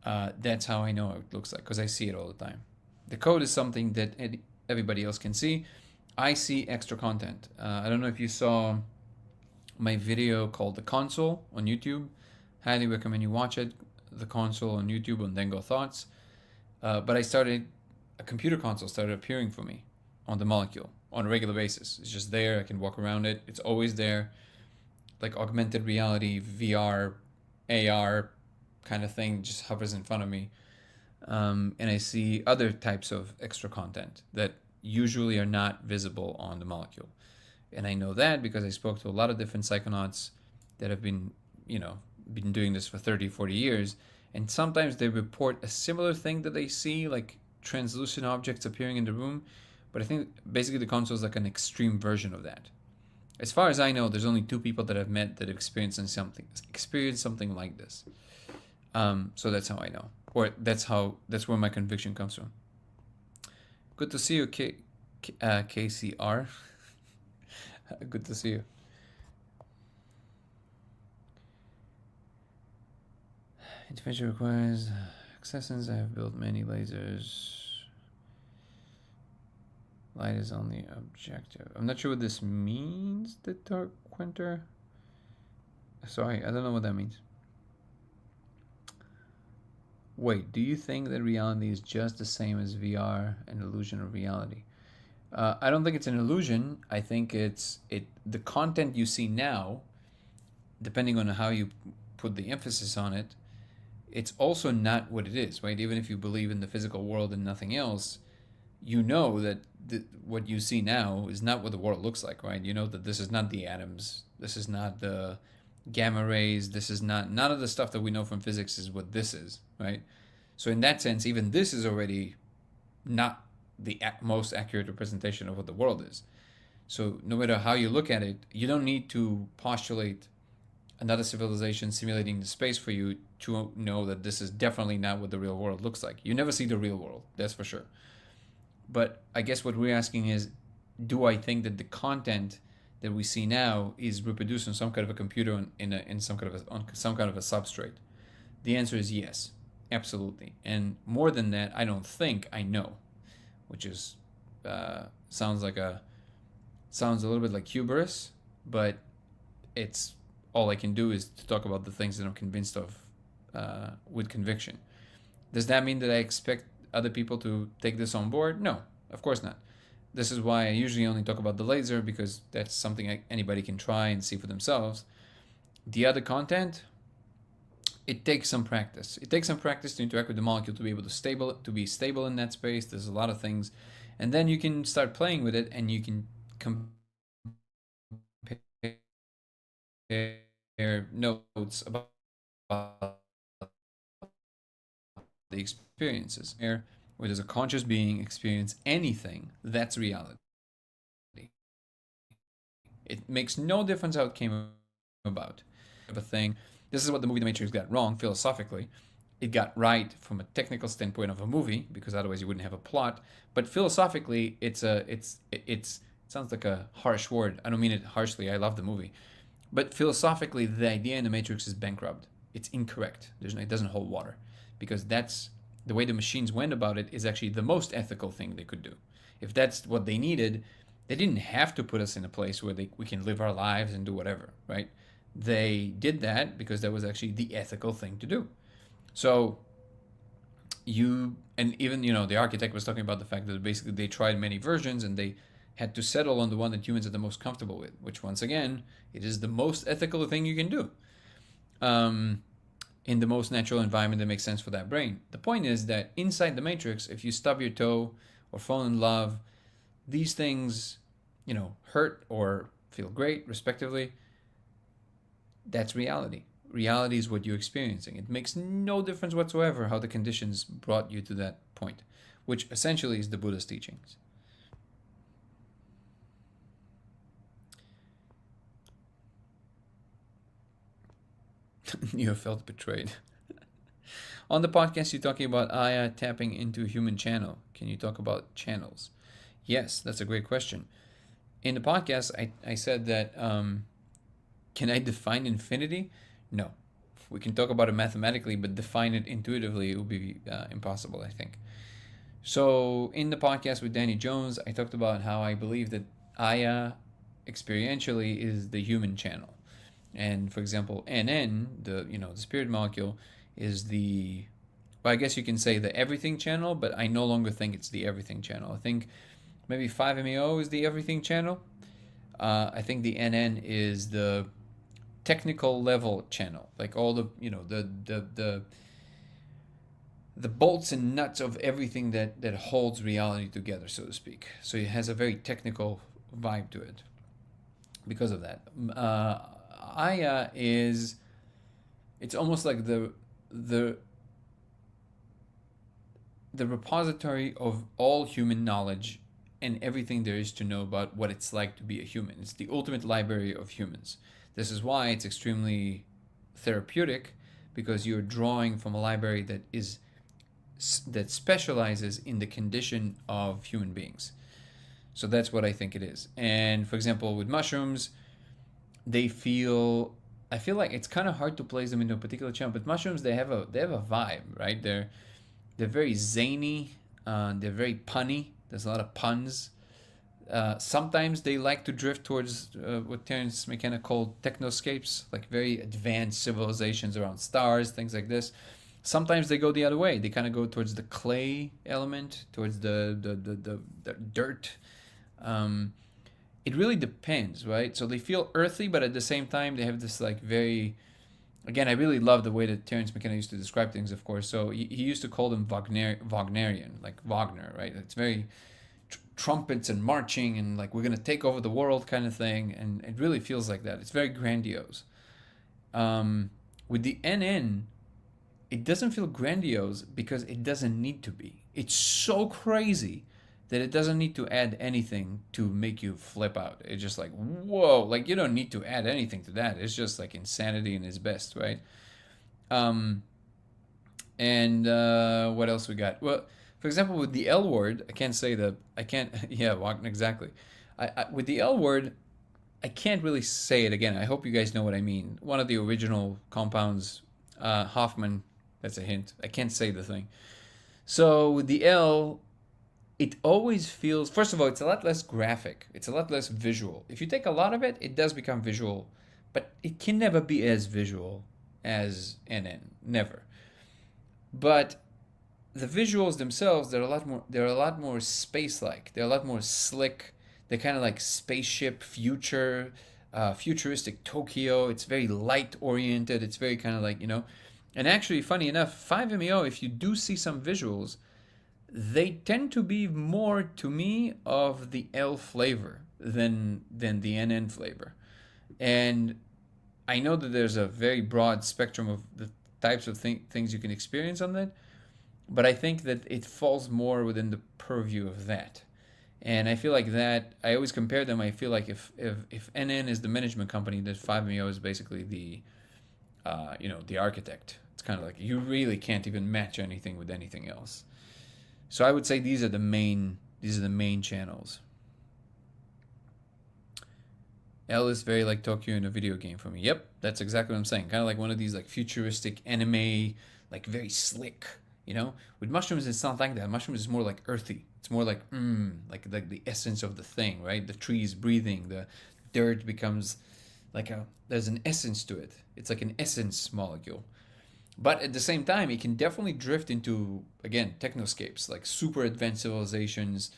Speaker 1: That's how I know it looks like, because I see it all the time. The code is something that everybody else can see. I see extra content. I don't know if you saw my video called The Console on YouTube. Highly recommend you watch it. The Console on YouTube on Dengo Thoughts. But a computer console started appearing for me on the molecule on a regular basis. It's just there. I can walk around it. It's always there. Like augmented reality, VR, AR kind of thing just hovers in front of me. And I see other types of extra content that usually are not visible on the molecule. And I know that because I spoke to a lot of different psychonauts that have been doing this for 30, 40 years. And sometimes they report a similar thing that they see, like translucent objects appearing in the room. But I think basically the console is like an extreme version of that. As far as I know, there's only 2 people that I've met that have experienced something like this. So that's how I know, or that's where my conviction comes from. Good to see you, KCR. Good to see you. Intervention requires accessance. I have built many lasers. Light is only objective. I'm not sure what this means, the Dark Quinter. Sorry, I don't know what that means. Wait, do you think that reality is just the same as VR, an illusion of reality? I don't think it's an illusion. I think the content you see now, depending on how you put the emphasis on it, it's also not what it is, right? Even if you believe in the physical world and nothing else, you know that what you see now is not what the world looks like, right? You know that this is not the atoms, this is not the gamma rays, this is not, none of the stuff that we know from physics is what this is, right? So in that sense, even this is already not the most accurate representation of what the world is. So no matter how you look at it, you don't need to postulate another civilization simulating the space for you to know that this is definitely not what the real world looks like. You never see the real world, that's for sure. But I guess what we're asking is, do I think that the content that we see now is reproduced on some kind of a computer on some kind of a substrate? The answer is yes, absolutely. And more than that, I don't think, I know, which is sounds a little bit like hubris, but it's all I can do is to talk about the things that I'm convinced of with conviction. Does that mean that I expect other people to take this on board? No, of course not. This is why I usually only talk about the laser, because that's something anybody can try and see for themselves. The other content, it takes some practice. It takes some practice to interact with the molecule to be able to be stable in that space. There's a lot of things, and then you can start playing with it, and you can compare notes about the experiences. Where does a conscious being experience anything, that's reality. It makes no difference how it came about. A thing. This is what the movie The Matrix got wrong philosophically. It got right from a technical standpoint of a movie, because otherwise you wouldn't have a plot. But philosophically, it sounds like a harsh word. I don't mean it harshly. I love the movie. But philosophically, the idea in The Matrix is bankrupt. It's incorrect. It doesn't hold water, because that's the way the machines went about it is actually the most ethical thing they could do. If that's what they needed, they didn't have to put us in a place where we can live our lives and do whatever, right? They did that because that was actually the ethical thing to do. So the architect was talking about the fact that basically they tried many versions and they had to settle on the one that humans are the most comfortable with, which once again, it is the most ethical thing you can do. In the most natural environment that makes sense for that brain. The point is that inside the Matrix, if you stub your toe or fall in love, these things, hurt or feel great, respectively. That's reality. Reality is what you're experiencing. It makes no difference whatsoever how the conditions brought you to that point, which essentially is the Buddha's teachings. You have felt betrayed. On the podcast, you're talking about Aya tapping into human channel. Can you talk about channels? Yes, that's a great question. In the podcast, I said that, can I define infinity? No. we can talk about it mathematically, but define it intuitively, it would be impossible, I think. So in the podcast with Danny Jones, I talked about how I believe that Aya experientially is the human channel. And for example, NN, the spirit molecule, is the, well, I guess you can say the everything channel, but I no longer think it's the everything channel. I think maybe 5-MeO is the everything channel. I think the NN is the technical level channel, like all the the bolts and nuts of everything that holds reality together, so to speak. So it has a very technical vibe to it because of that. Aya is, it's almost like the repository of all human knowledge and everything there is to know about what it's like to be a human. It's the ultimate library of humans. This is why it's extremely therapeutic, because you're drawing from a library that specializes in the condition of human beings. So that's what I think it is. And for example, with mushrooms, I feel like it's kind of hard to place them into a particular channel, but mushrooms, they have a vibe, right? They're very zany, they're very punny. There's a lot of puns. Sometimes they like to drift towards what Terence McKenna called technoscapes, like very advanced civilizations around stars, things like this. Sometimes they go the other way. They kind of go towards the clay element, towards the dirt. It really depends, right? So they feel earthy, but at the same time they have this like very, again, I really love the way that Terence McKenna used to describe things, of course. So he used to call them Wagnerian, like Wagner, right? It's very trumpets and marching and like we're going to take over the world kind of thing. And it really feels like that. It's very grandiose. With the NN, it doesn't feel grandiose because it doesn't need to be. It's so crazy that it doesn't need to add anything to make you flip out. It's just like, whoa, like you don't need to add anything to that. It's just like insanity in its best, right? And what else we got? Well, for example, with the L word, yeah, Wagner, exactly. With the L word, I can't really say it again. I hope you guys know what I mean. One of the original compounds, Hoffman, that's a hint. I can't say the thing. So with the L, it always feels, first of all, it's a lot less graphic. It's a lot less visual. If you take a lot of it, it does become visual, but it can never be as visual as NN, never. But the visuals themselves, they're a lot more space-like. They're a lot more slick. They're kind of like spaceship future, futuristic Tokyo. It's very light-oriented. It's very kind of like, and actually, funny enough, 5-MeO, if you do see some visuals, they tend to be more, to me, of the L flavor than the NN flavor. And I know that there's a very broad spectrum of the types of things you can experience on that, but I think that it falls more within the purview of that. And I feel like that, I always compare them. I feel like if NN is the management company, that 5-MeO is basically the architect. It's kind of like you really can't even match anything with anything else. So I would say these are the main channels. L is very like Tokyo in a video game for me. Yep, that's exactly what I'm saying. Kind of like one of these like futuristic anime, like very slick. With mushrooms, it's not like that. Mushrooms is more like earthy. It's more like like the essence of the thing, right? The trees breathing, the dirt becomes like there's an essence to it. It's like an essence molecule. But at the same time, it can definitely drift into, again, technoscapes, like super advanced civilizations,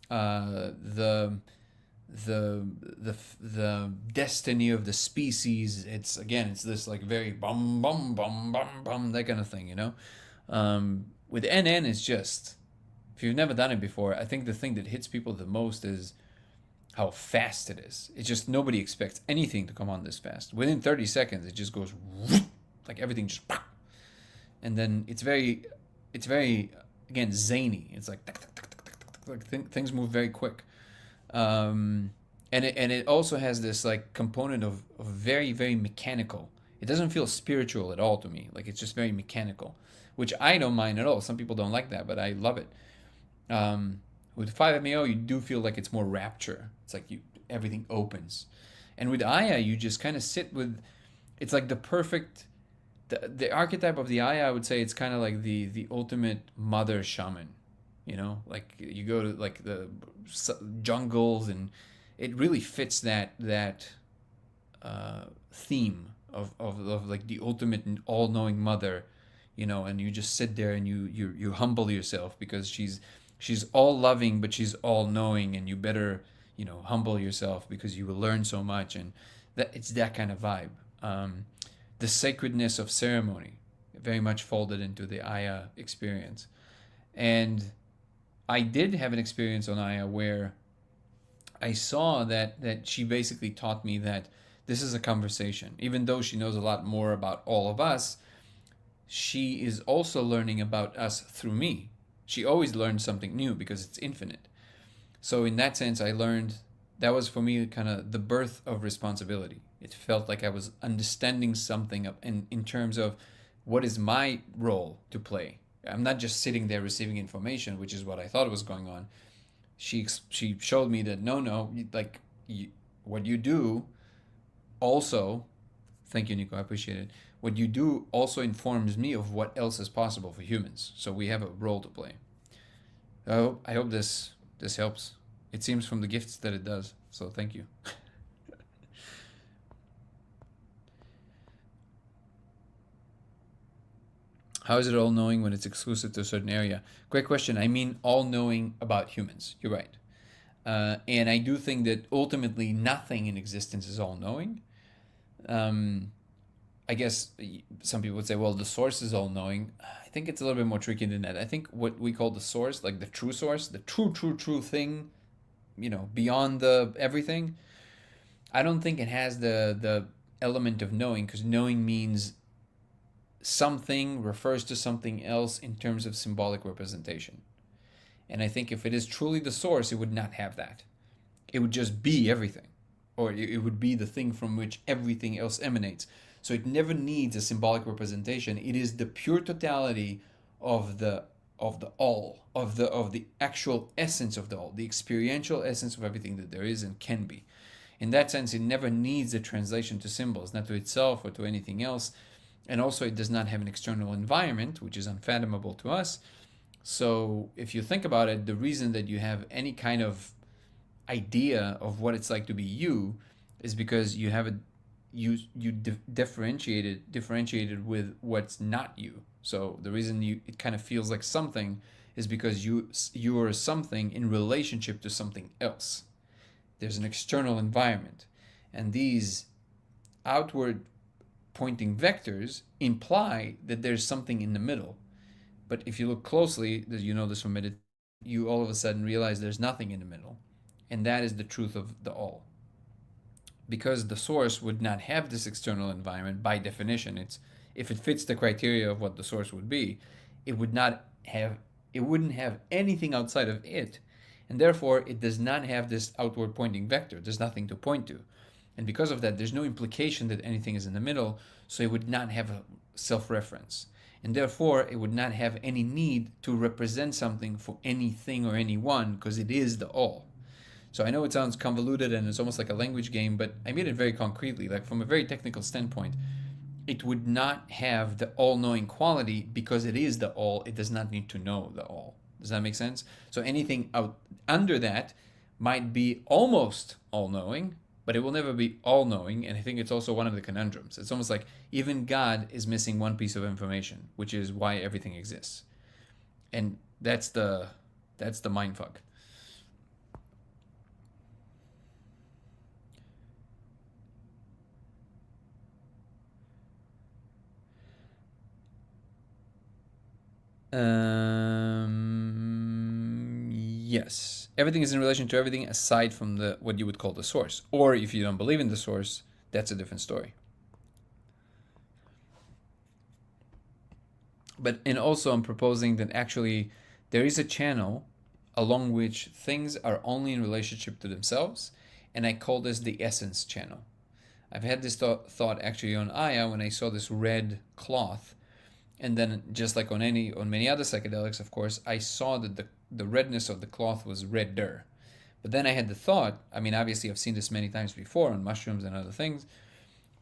Speaker 1: the destiny of the species. It's this like very bum bum bum bum bum, that kind of thing, With NN, it's just, if you've never done it before, I think the thing that hits people the most is how fast it is. It's just nobody expects anything to come on this fast. Within 30 seconds, it just goes like everything just. And then it's very again zany. It's like things move very quick, and it also has this like component of very, very mechanical. It doesn't feel spiritual at all to me. Like it's just very mechanical, which I don't mind at all. Some people don't like that, but I love it. With 5-MeO, you do feel like it's more rapture. It's like everything opens, and with Aya, you just kind of sit with. It's like the perfect the archetype of the Aya, I would say it's kind of like the ultimate mother shaman. You know, like you go to like the jungles, and it really fits that theme of like the ultimate and all-knowing mother, you know. And you just sit there and you humble yourself because she's all loving, but she's all knowing, and you better, you know, humble yourself because you will learn so much. And that it's that kind of vibe. The sacredness of ceremony very much folded into the Aya experience. And I did have an experience on Aya where I saw that she basically taught me that this is a conversation. Even though she knows a lot more about all of us, she is also learning about us through me. She always learns something new because it's infinite. So in that sense, I learned that was for me kind of the birth of responsibility. It felt like I was understanding something in terms of what is my role to play. I'm not just sitting there receiving information, which is what I thought was going on. She showed me that no, like what you do also, thank you, Nico, I appreciate it. What you do also informs me of what else is possible for humans. So we have a role to play. I hope this helps. It seems from the gifts that it does. So thank you. How is it all knowing when it's exclusive to a certain area? Great question. I mean, all knowing about humans. You're right. And I do think that ultimately nothing in existence is all knowing. I guess some people would say, well, the source is all knowing. I think it's a little bit more tricky than that. I think what we call the source, like the true source, the true thing, you know, beyond the everything, I don't think it has the element of knowing, because knowing means something refers to something else in terms of symbolic representation. And I think if it is truly the source, it would not have that. It would just be everything, or it would be the thing from which everything else emanates. So it never needs a symbolic representation. It is the pure totality of the all, of the actual essence of the all, the experiential essence of everything that there is and can be. In that sense, it never needs a translation to symbols, not to itself or to anything else. And also, it does not have an external environment, which is unfathomable to us. So if you think about it, the reason that you have any kind of idea of what it's like to be you is because you have differentiated with what's not you. So the reason it kind of feels like something is because you are something in relationship to something else. There's an external environment, and these outward pointing vectors imply that there's something in the middle. But if you look closely, you know this from meditation, you all of a sudden realize there's nothing in the middle. And that is the truth of the all. Because the source would not have this external environment by definition. If it fits the criteria of what the source would be, it wouldn't have anything outside of it. And therefore, it does not have this outward pointing vector. There's nothing to point to. And because of that, there's no implication that anything is in the middle, so it would not have a self-reference. And therefore, it would not have any need to represent something for anything or anyone, because it is the all. So I know it sounds convoluted and it's almost like a language game, but I made it very concretely. Like from a very technical standpoint, it would not have the all-knowing quality because it is the all. It does not need to know the all. Does that make sense? So anything out under that might be almost all-knowing, but it will never be all-knowing. And I think it's also one of the conundrums. It's almost like even God is missing one piece of information, which is why everything exists. And that's the mindfuck. Yes. Everything is in relation to everything aside from what you would call the source. Or if you don't believe in the source, that's a different story. And also I'm proposing that actually there is a channel along which things are only in relationship to themselves, and I call this the essence channel. I've had this thought actually on Aya when I saw this red cloth. And then, just like on many other psychedelics, of course, I saw that the redness of the cloth was redder. But then I had the thought, I mean, obviously I've seen this many times before on mushrooms and other things,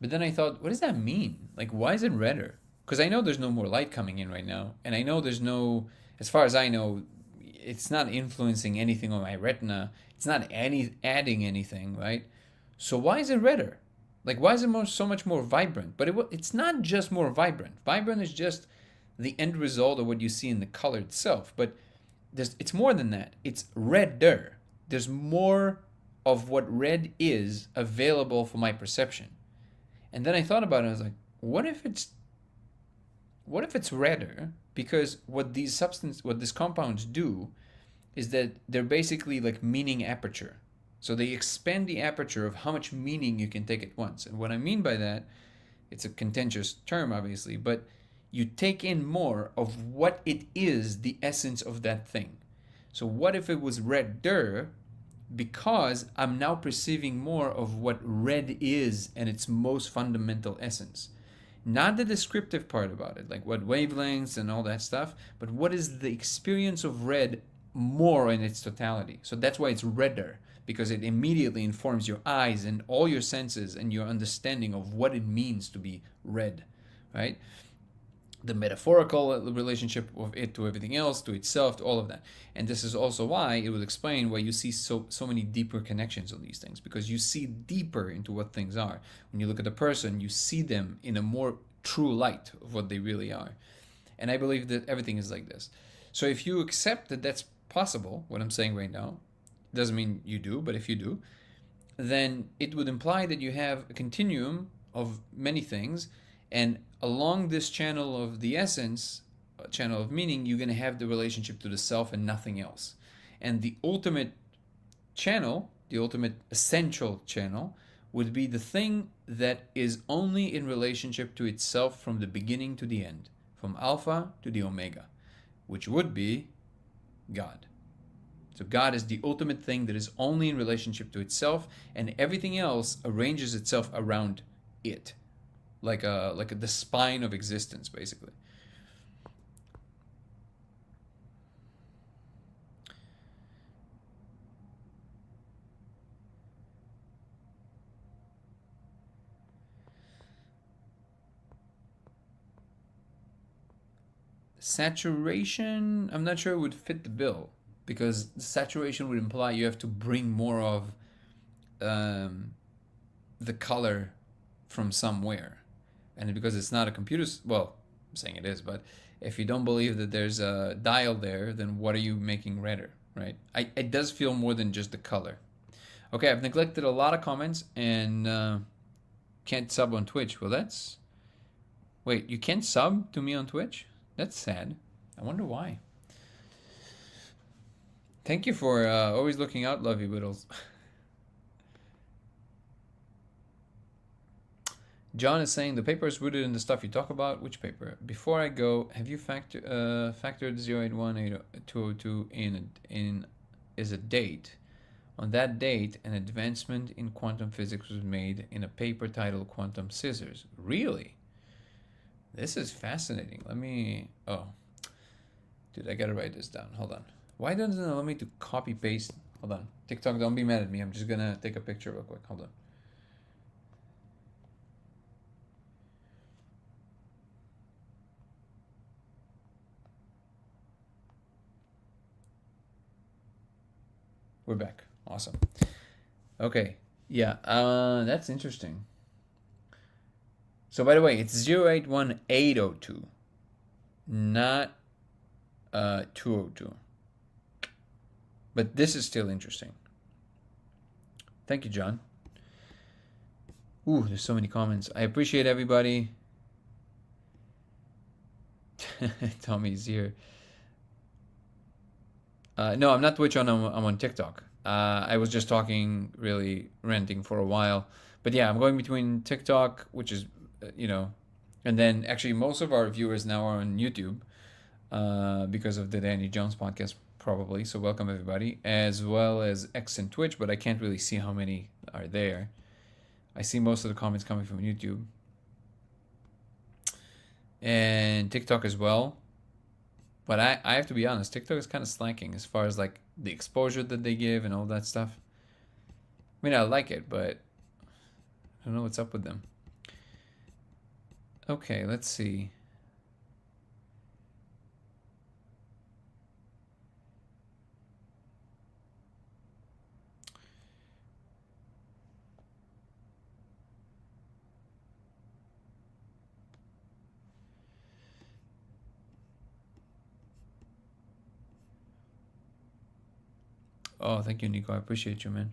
Speaker 1: but then I thought, what does that mean? Like, why is it redder? because I know there's no more light coming in right now, and I know there's no, as far as I know, it's not influencing anything on my retina. It's not adding anything, right? So why is it redder? Like, why is it so much more vibrant? But it's not just more vibrant. Vibrant is just the end result of what you see in the color itself. But it's more than that. It's redder. There's more of what red is available for my perception. And then I thought about it. I was like, what if it's redder? Because what these compounds do is that they're basically like meaning aperture. So they expand the aperture of how much meaning you can take at once. And what I mean by that, it's a contentious term, obviously, but you take in more of what it is, the essence of that thing. So what if it was redder? Because I'm now perceiving more of what red is and its most fundamental essence. Not the descriptive part about it, like what wavelengths and all that stuff, but what is the experience of red more in its totality. So that's why it's redder, because it immediately informs your eyes and all your senses and your understanding of what it means to be red, right? The metaphorical relationship of it to everything else, to itself, to all of that. And this is also why it will explain why you see so many deeper connections on these things, because you see deeper into what things are. When you look at a person, you see them in a more true light of what they really are. And I believe that everything is like this. So if you accept that that's possible, what I'm saying right now, doesn't mean you do, but if you do, then it would imply that you have a continuum of many things, and along this channel of the essence, channel of meaning, you're going to have the relationship to the self and nothing else. And the ultimate channel, the ultimate essential channel, would be the thing that is only in relationship to itself from the beginning to the end, from alpha to the omega, which would be God. So God is the ultimate thing that is only in relationship to itself, and everything else arranges itself around it, like the spine of existence, basically. Saturation, I'm not sure it would fit the bill, because saturation would imply you have to bring more of the color from somewhere. And because it's not a computer, well, I'm saying it is, but if you don't believe that there's a dial there, then what are you making redder, right? It does feel more than just the color. Okay, I've neglected a lot of comments and can't sub on Twitch. Well, that's... Wait, you can't sub to me on Twitch? That's sad. I wonder why. Thank you for always looking out, Lovey Whittles. John is saying the paper is rooted in the stuff you talk about. Which paper? Before I go, have you factored 08180202 in is a date? On that date, an advancement in quantum physics was made in a paper titled Quantum Scissors. Really? This is fascinating. Let me... Oh. Dude, I gotta write this down. Hold on. Why doesn't it allow me to copy paste? Hold on. TikTok, don't be mad at me. I'm just gonna take a picture real quick. Hold on. We're back. Awesome. Okay. Yeah, that's interesting. So, by the way, it's 081802, not 202. But this is still interesting. Thank you, John. Ooh, there's so many comments. I appreciate everybody. Tommy's here. No, I'm not Twitch. I'm on TikTok. I was just talking, really ranting for a while. But yeah, I'm going between TikTok, which is, and then actually most of our viewers now are on YouTube because of the Danny Jones podcast, probably. So welcome, everybody, as well as X and Twitch, but I can't really see how many are there. I see most of the comments coming from YouTube. And TikTok as well. But I have to be honest, TikTok is kind of slacking as far as like the exposure that they give and all that stuff. I mean, I like it, but I don't know what's up with them. Okay, let's see. Oh, thank you, Nico. I appreciate you, man.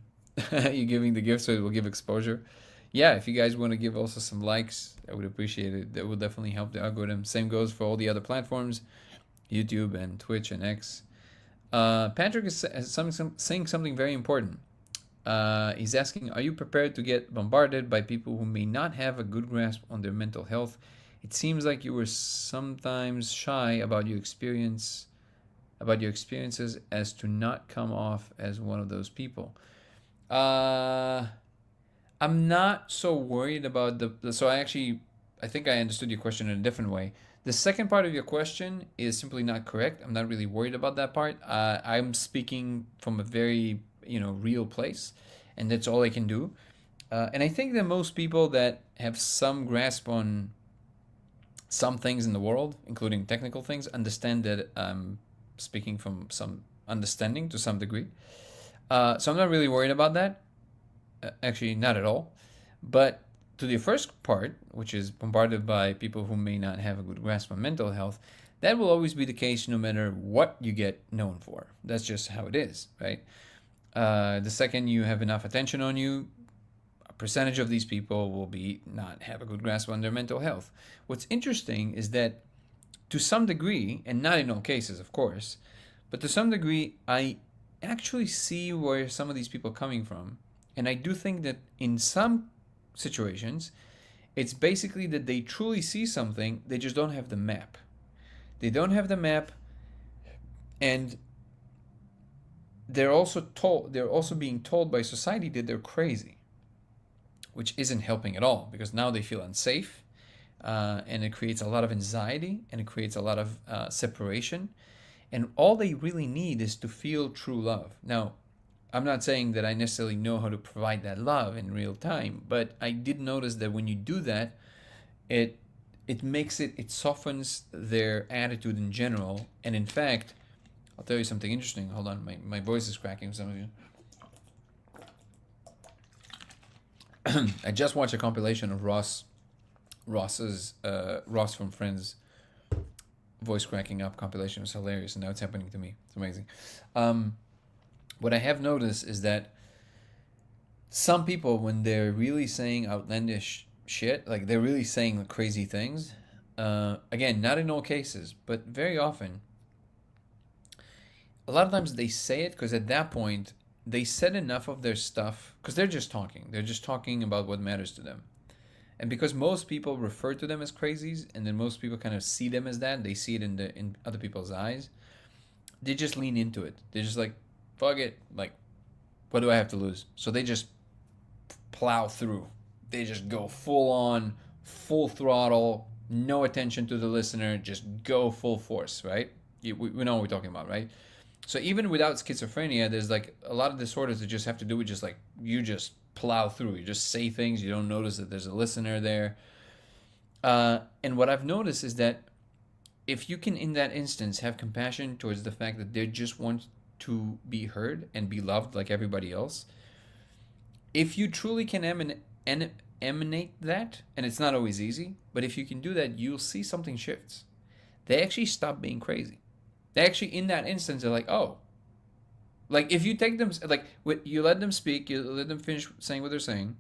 Speaker 1: You giving the gift so it will give exposure. Yeah, if you guys want to give also some likes, I would appreciate it. That will definitely help the algorithm. Same goes for all the other platforms, YouTube and Twitch and X. Patrick is saying something very important. He's asking, are you prepared to get bombarded by people who may not have a good grasp on their mental health? It seems like you were sometimes shy about your experiences as to not come off as one of those people. I'm not so worried about so I think I understood your question in a different way. The second part of your question is simply not correct. I'm not really worried about that part. I'm speaking from a very, real place, and that's all I can do. And I think that most people that have some grasp on some things in the world, including technical things, understand that I'm speaking from some understanding to some degree. So I'm not really worried about that. Actually, not at all. But to the first part, which is bombarded by people who may not have a good grasp on mental health, that will always be the case no matter what you get known for. That's just how it is, right? The second you have enough attention on you, a percentage of these people will be not have a good grasp on their mental health. What's interesting is that to some degree, and not in all cases, of course, but to some degree, I actually see where some of these people are coming from. And I do think that in some situations, it's basically that they truly see something, they just don't have the map. They don't have the map, and they're also being told by society that they're crazy, which isn't helping at all, because now they feel unsafe, and it creates a lot of anxiety, and it creates a lot of separation. And all they really need is to feel true love. Now, I'm not saying that I necessarily know how to provide that love in real time, but I did notice that when you do that, it softens their attitude in general. And in fact, I'll tell you something interesting. Hold on, my voice is cracking, some of you. I just watched a compilation of Ross from Friends voice cracking up compilation. It was hilarious, and now it's happening to me. It's amazing. What I have noticed is that some people, when they're really saying outlandish shit, like they're really saying crazy things, again, not in all cases, but very often, a lot of times they say it because at that point, they said enough of their stuff, because they're just talking. They're just talking about what matters to them. And because most people refer to them as crazies, and then most people kind of see them as that, they see it in other people's eyes, they just lean into it. They're just like, fuck it, like, what do I have to lose? So they just plow through. They just go full on, full throttle, no attention to the listener, just go full force, right? We know what we're talking about, right? So even without schizophrenia, there's like a lot of disorders that just have to do with just like, you just plow through. You just say things, you don't notice that there's a listener there. And what I've noticed is that if you can, in that instance, have compassion towards the fact that they just want to be heard and be loved like everybody else, if you truly can emanate that, and it's not always easy, but if you can do that, you'll see something shifts. They actually stop being crazy. They actually, in that instance, they're like, oh, like if you take them, like you let them speak, you let them finish saying what they're saying.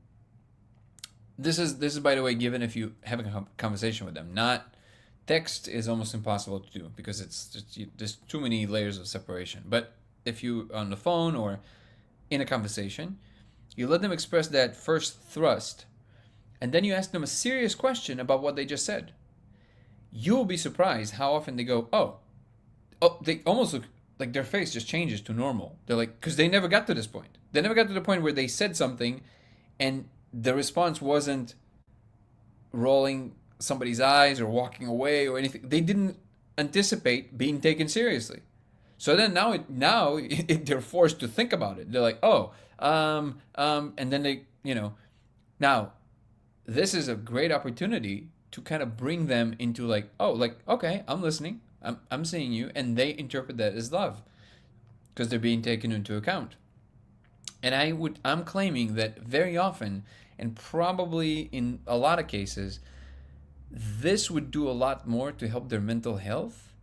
Speaker 1: This is by the way given if you have a conversation with them. Not text is almost impossible to do because it's just there's too many layers of separation. But if you on the phone or in a conversation, you let them express that first thrust, and then you ask them a serious question about what they just said. You'll be surprised how often they go, oh, they almost look like their face just changes to normal. They're like, because they never got to this point. They never got to the point where they said something and the response wasn't rolling somebody's eyes or walking away or anything. They didn't anticipate being taken seriously. So then now they're forced to think about it. They're like, oh, and then they, now this is a great opportunity to kind of bring them into like, oh, like, okay, I'm listening. I'm seeing you, and they interpret that as love because they're being taken into account. And I'm claiming that very often, and probably in a lot of cases, this would do a lot more to help their mental health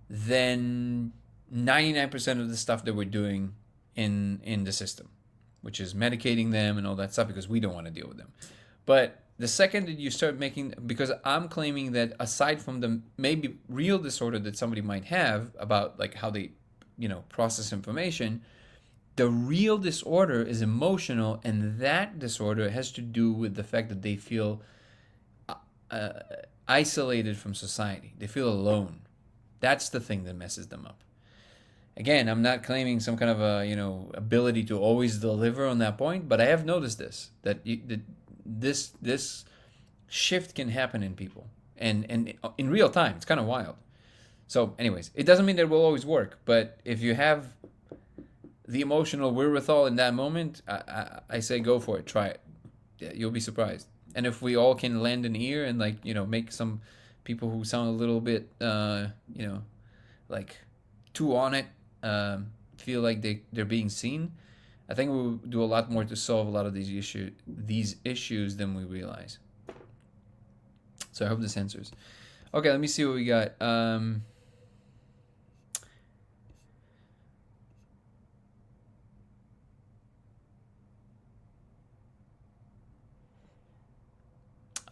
Speaker 1: than 99% of the stuff that we're doing in the system, which is medicating them and all that stuff because we don't want to deal with them. But the second that you start making, because I'm claiming that aside from the maybe real disorder that somebody might have about like how they, process information, the real disorder is emotional, and that disorder has to do with the fact that they feel uh, isolated from society. They feel alone. That's the thing that messes them up. Again, I'm not claiming some kind of a ability to always deliver on that point, but I have noticed that this shift can happen in people, and in real time. It's kind of wild. So, anyways, it doesn't mean that it will always work, but if you have the emotional wherewithal in that moment, I say go for it. Try it. Yeah, you'll be surprised. And if we all can lend an ear and make some people who sound a little bit like too on it feel like they're being seen, I think we'll do a lot more to solve a lot of these issues than we realize. So I hope this answers. Okay, let me see what we got.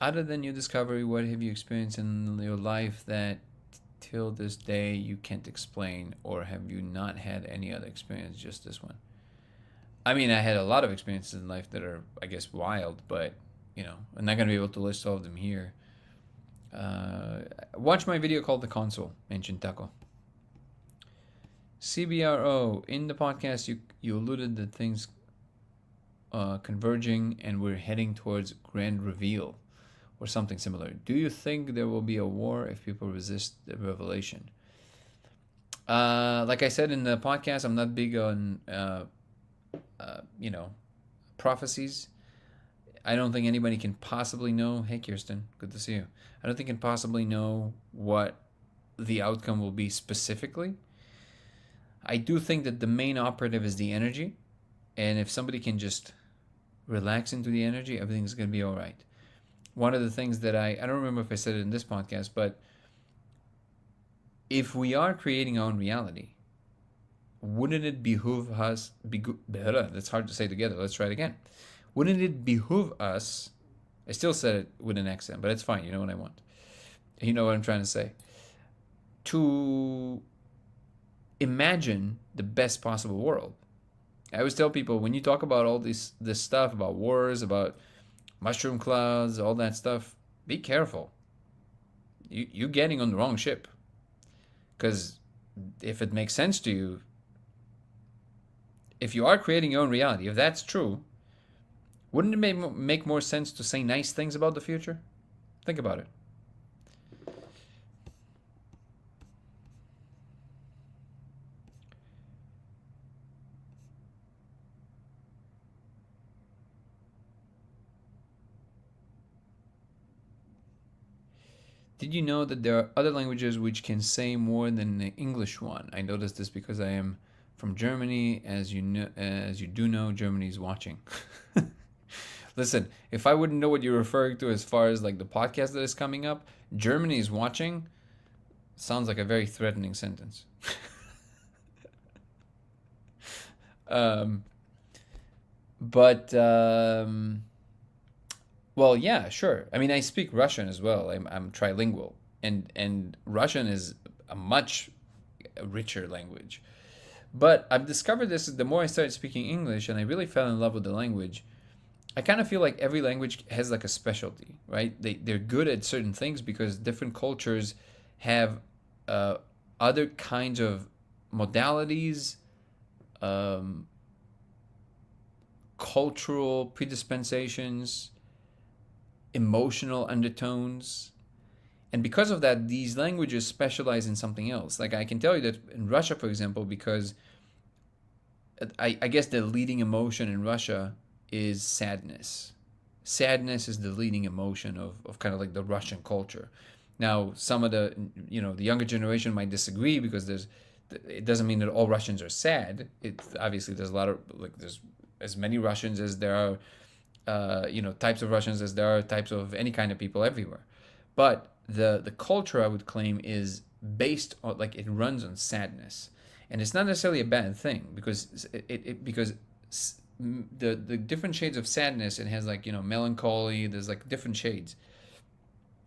Speaker 1: Other than your discovery, what have you experienced in your life that till this day you can't explain, or have you not had any other experience, just this one? I mean, I had a lot of experiences in life that are, I guess, wild, but I'm not gonna be able to list all of them here. Watch my video called "The Console" in Taco. CBRO, in the podcast, you alluded that things converging and we're heading towards grand reveal or something similar. Do you think there will be a war if people resist the revelation? Like I said in the podcast, I'm not big on prophecies. I don't think anybody can possibly know. Hey, Kirsten, good to see you. I don't think can possibly know what the outcome will be specifically. I do think that the main operative is the energy, and if somebody can just relax into the energy, everything's going to be all right. One of the things that I don't remember if I said it in this podcast, but if we are creating our own reality, wouldn't it behoove us, that's hard to say together, let's try it again. Wouldn't it behoove us, I still said it with an accent, but it's fine, you know what I want. You know what I'm trying to say. To imagine the best possible world. I always tell people, when you talk about all this stuff, about wars, about mushroom clouds, all that stuff, be careful. You're getting on the wrong ship. Because if it makes sense to you, if you are creating your own reality, if that's true, wouldn't it make more sense to say nice things about the future? Think about it. Did you know that there are other languages which can say more than the English one? I noticed this because I am from Germany. As you do know, Germany is watching. Listen, if I wouldn't know what you're referring to as far as like the podcast that is coming up, Germany is watching, sounds like a very threatening sentence. um, but well, yeah, sure. I mean, I speak Russian as well. I'm trilingual, and Russian is a much richer language. But I've discovered this the more I started speaking English, and I really fell in love with the language. I kind of feel like every language has like a specialty, right? They're good at certain things because different cultures have uh, other kinds of modalities, um, cultural predispensations, emotional undertones. And because of that, these languages specialize in something else. Like I can tell you that in Russia, for example, because I guess the leading emotion in Russia is sadness. Sadness is the leading emotion of kind of like the Russian culture. Now, some of the younger generation might disagree because it doesn't mean that all Russians are sad. It obviously there's a lot of there's as many Russians as there are types of Russians as there are types of any kind of people everywhere. But the culture I would claim is based on it runs on sadness. and it's not necessarily a bad thing because because the different shades of sadness, it has like, melancholy, there's like different shades,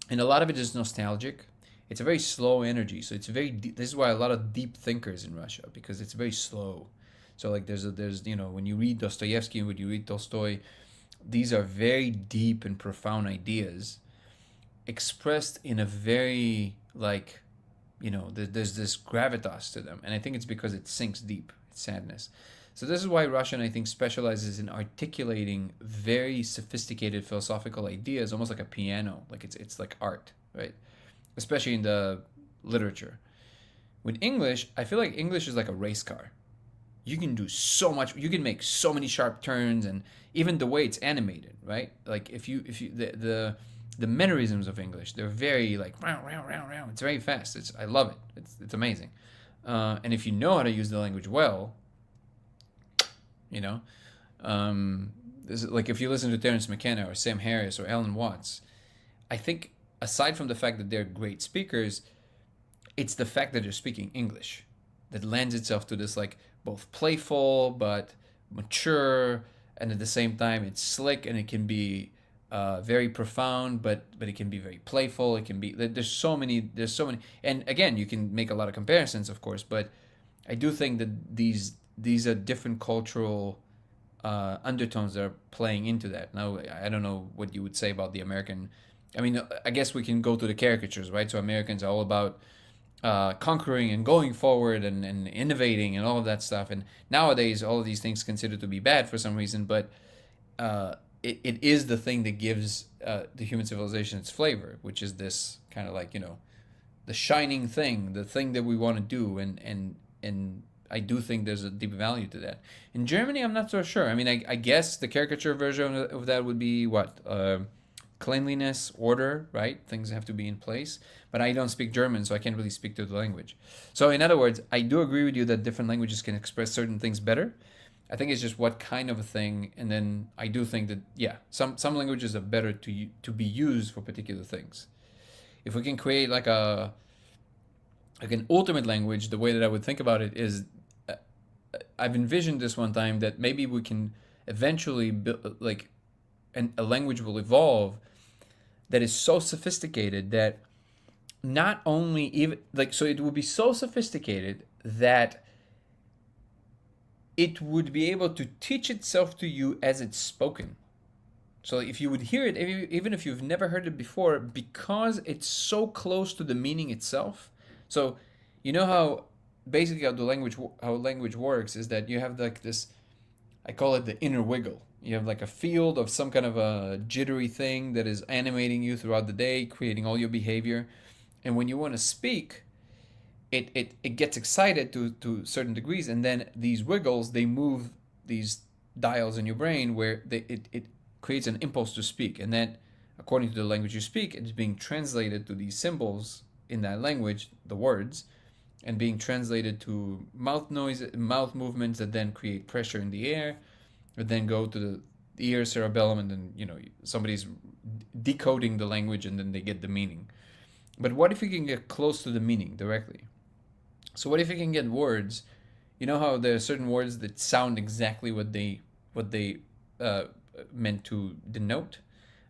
Speaker 1: and a lot of it is nostalgic. It's a very slow energy, so it's very deep. This is why a lot of deep thinkers in Russia, because it's very slow. So like there's when you read Dostoevsky and when you read Tolstoy, these are very deep and profound ideas expressed in a very like, there's this gravitas to them, and I think it's because it sinks deep. It's sadness. So this is why Russian, I think, specializes in articulating very sophisticated philosophical ideas, almost like a piano, like it's like art, right? Especially in the literature. With English, I feel like English is like a race car. You can do so much. You can make so many sharp turns, and even the way it's animated, right? Like if you the mannerisms of English, they're very like round round round round. It's very fast. I love it. It's amazing. And if you know how to use the language well, you know, this is, like if you listen to Terence McKenna or Sam Harris or Alan Watts, I think aside from the fact that they're great speakers, it's the fact that they're speaking English that lends itself to this like both playful but mature, and at the same time it's slick, and it can be very profound, but it can be very playful. It can be there's so many, and again you can make a lot of comparisons, of course, but I do think that these are different cultural undertones that are playing into that. Now I don't know what you would say about the American. I mean, I guess we can go to the caricatures, right? So Americans are all about conquering and going forward and innovating and all of that stuff. And nowadays, all of these things considered to be bad for some reason, but it is the thing that gives the human civilization its flavor, which is this kind of like, the shining thing, the thing that we want to do. And I do think there's a deep value to that. In Germany, I'm not so sure. I mean, I guess the caricature version of that would be what? Cleanliness, order, right? Things have to be in place. But I don't speak German, so I can't really speak to the language. So, in other words, I do agree with you that different languages can express certain things better. I think it's just what kind of a thing, and then I do think that yeah, some languages are better to be used for particular things. If we can create like an ultimate language, the way that I would think about it is, uh, I've envisioned this one time that maybe we can eventually build like, a language will evolve that is so sophisticated that not only even like, so it will be so sophisticated that it would be able to teach itself to you as it's spoken. So if you would hear it, even if you've never heard it before, because it's so close to the meaning itself. So you know how basically how language works is that you have like this, I call it the inner wiggle. You have like a field of some kind of a jittery thing that is animating you throughout the day, creating all your behavior. And when you want to speak, it gets excited to certain degrees, and then these wiggles, they move these dials in your brain where it creates an impulse to speak. And then according to the language you speak, it's being translated to these symbols in that language, the words, and being translated to mouth noise, mouth movements that then create pressure in the air, but then go to the ear cerebellum, and then somebody's decoding the language, and then they get the meaning. But what if you can get close to the meaning directly? So what if you can get words? You know how there are certain words that sound exactly what they meant to denote.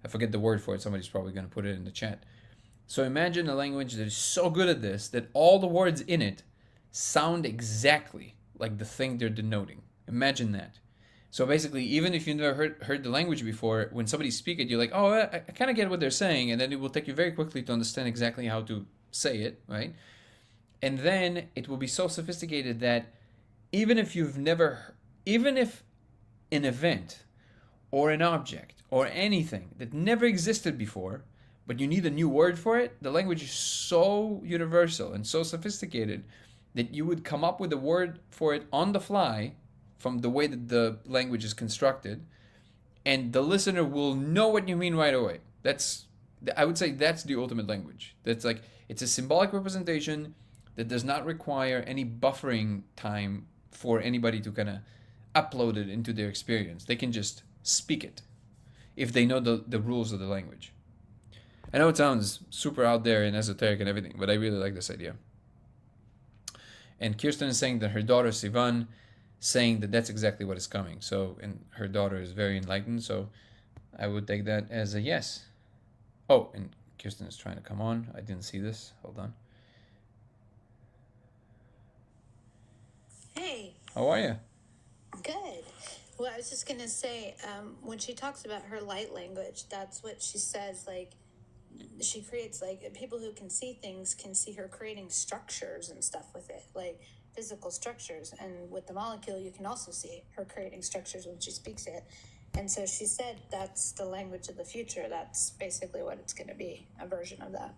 Speaker 1: I forget the word for it. Somebody's probably going to put it in the chat. So imagine a language that is so good at this that all the words in it sound exactly like the thing they're denoting. Imagine that. So basically, even if you never heard the language before, when somebody speaks it, you're like, oh, I kind of get what they're saying, and then it will take you very quickly to understand exactly how to say it, right? And then it will be so sophisticated that even if even if an event or an object or anything that never existed before, but you need a new word for it, the language is so universal and so sophisticated that you would come up with a word for it on the fly from the way that the language is constructed, and the listener will know what you mean right away. I would say that's the ultimate language. That's like, it's a symbolic representation that does not require any buffering time for anybody to kind of upload it into their experience. They can just speak it if they know the rules of the language. I know it sounds super out there and esoteric and everything, but I really like this idea. And Kirsten is saying that her daughter Sivan saying that that's exactly what is coming. So, and her daughter is very enlightened. So, I would take that as a yes. Oh, and Kirsten is trying to come on. I didn't see this. Hold on.
Speaker 2: Hey,
Speaker 1: How are you?
Speaker 2: good. Well, I was just gonna say, when she talks about her light language, that's what she says. Like, she creates people who can see things can see her creating structures and stuff with it, like physical structures. And with the molecule, you can also see her creating structures when she speaks it. And so she said that's the language of the future. That's basically what it's going to be, a version of that.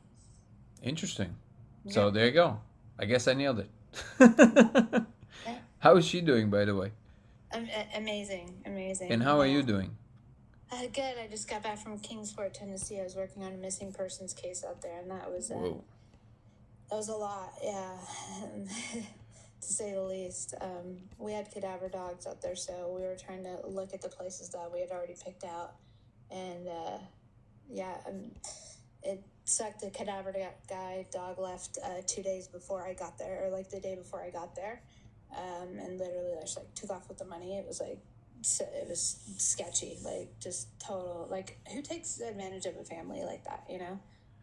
Speaker 1: Interesting. So
Speaker 2: Yeah.
Speaker 1: there you go. I guess I nailed it.
Speaker 2: Yeah.
Speaker 1: How is she doing, by the way?
Speaker 2: Amazing, amazing.
Speaker 1: And how are you
Speaker 2: Yeah.
Speaker 1: doing?
Speaker 2: Good. I just got back from Kingsport, Tennessee. I was working on a missing persons case out there, and
Speaker 1: Whoa.
Speaker 2: that was a lot, yeah, to say the least. We had cadaver dogs out there, so we were trying to look at the places that we had already picked out, and yeah, it sucked. The cadaver dog left 2 days before I got there, or like the day before I got there, and literally just like took off with the money. It was like it was sketchy, like just total. Like, who takes advantage of a family like that, you know?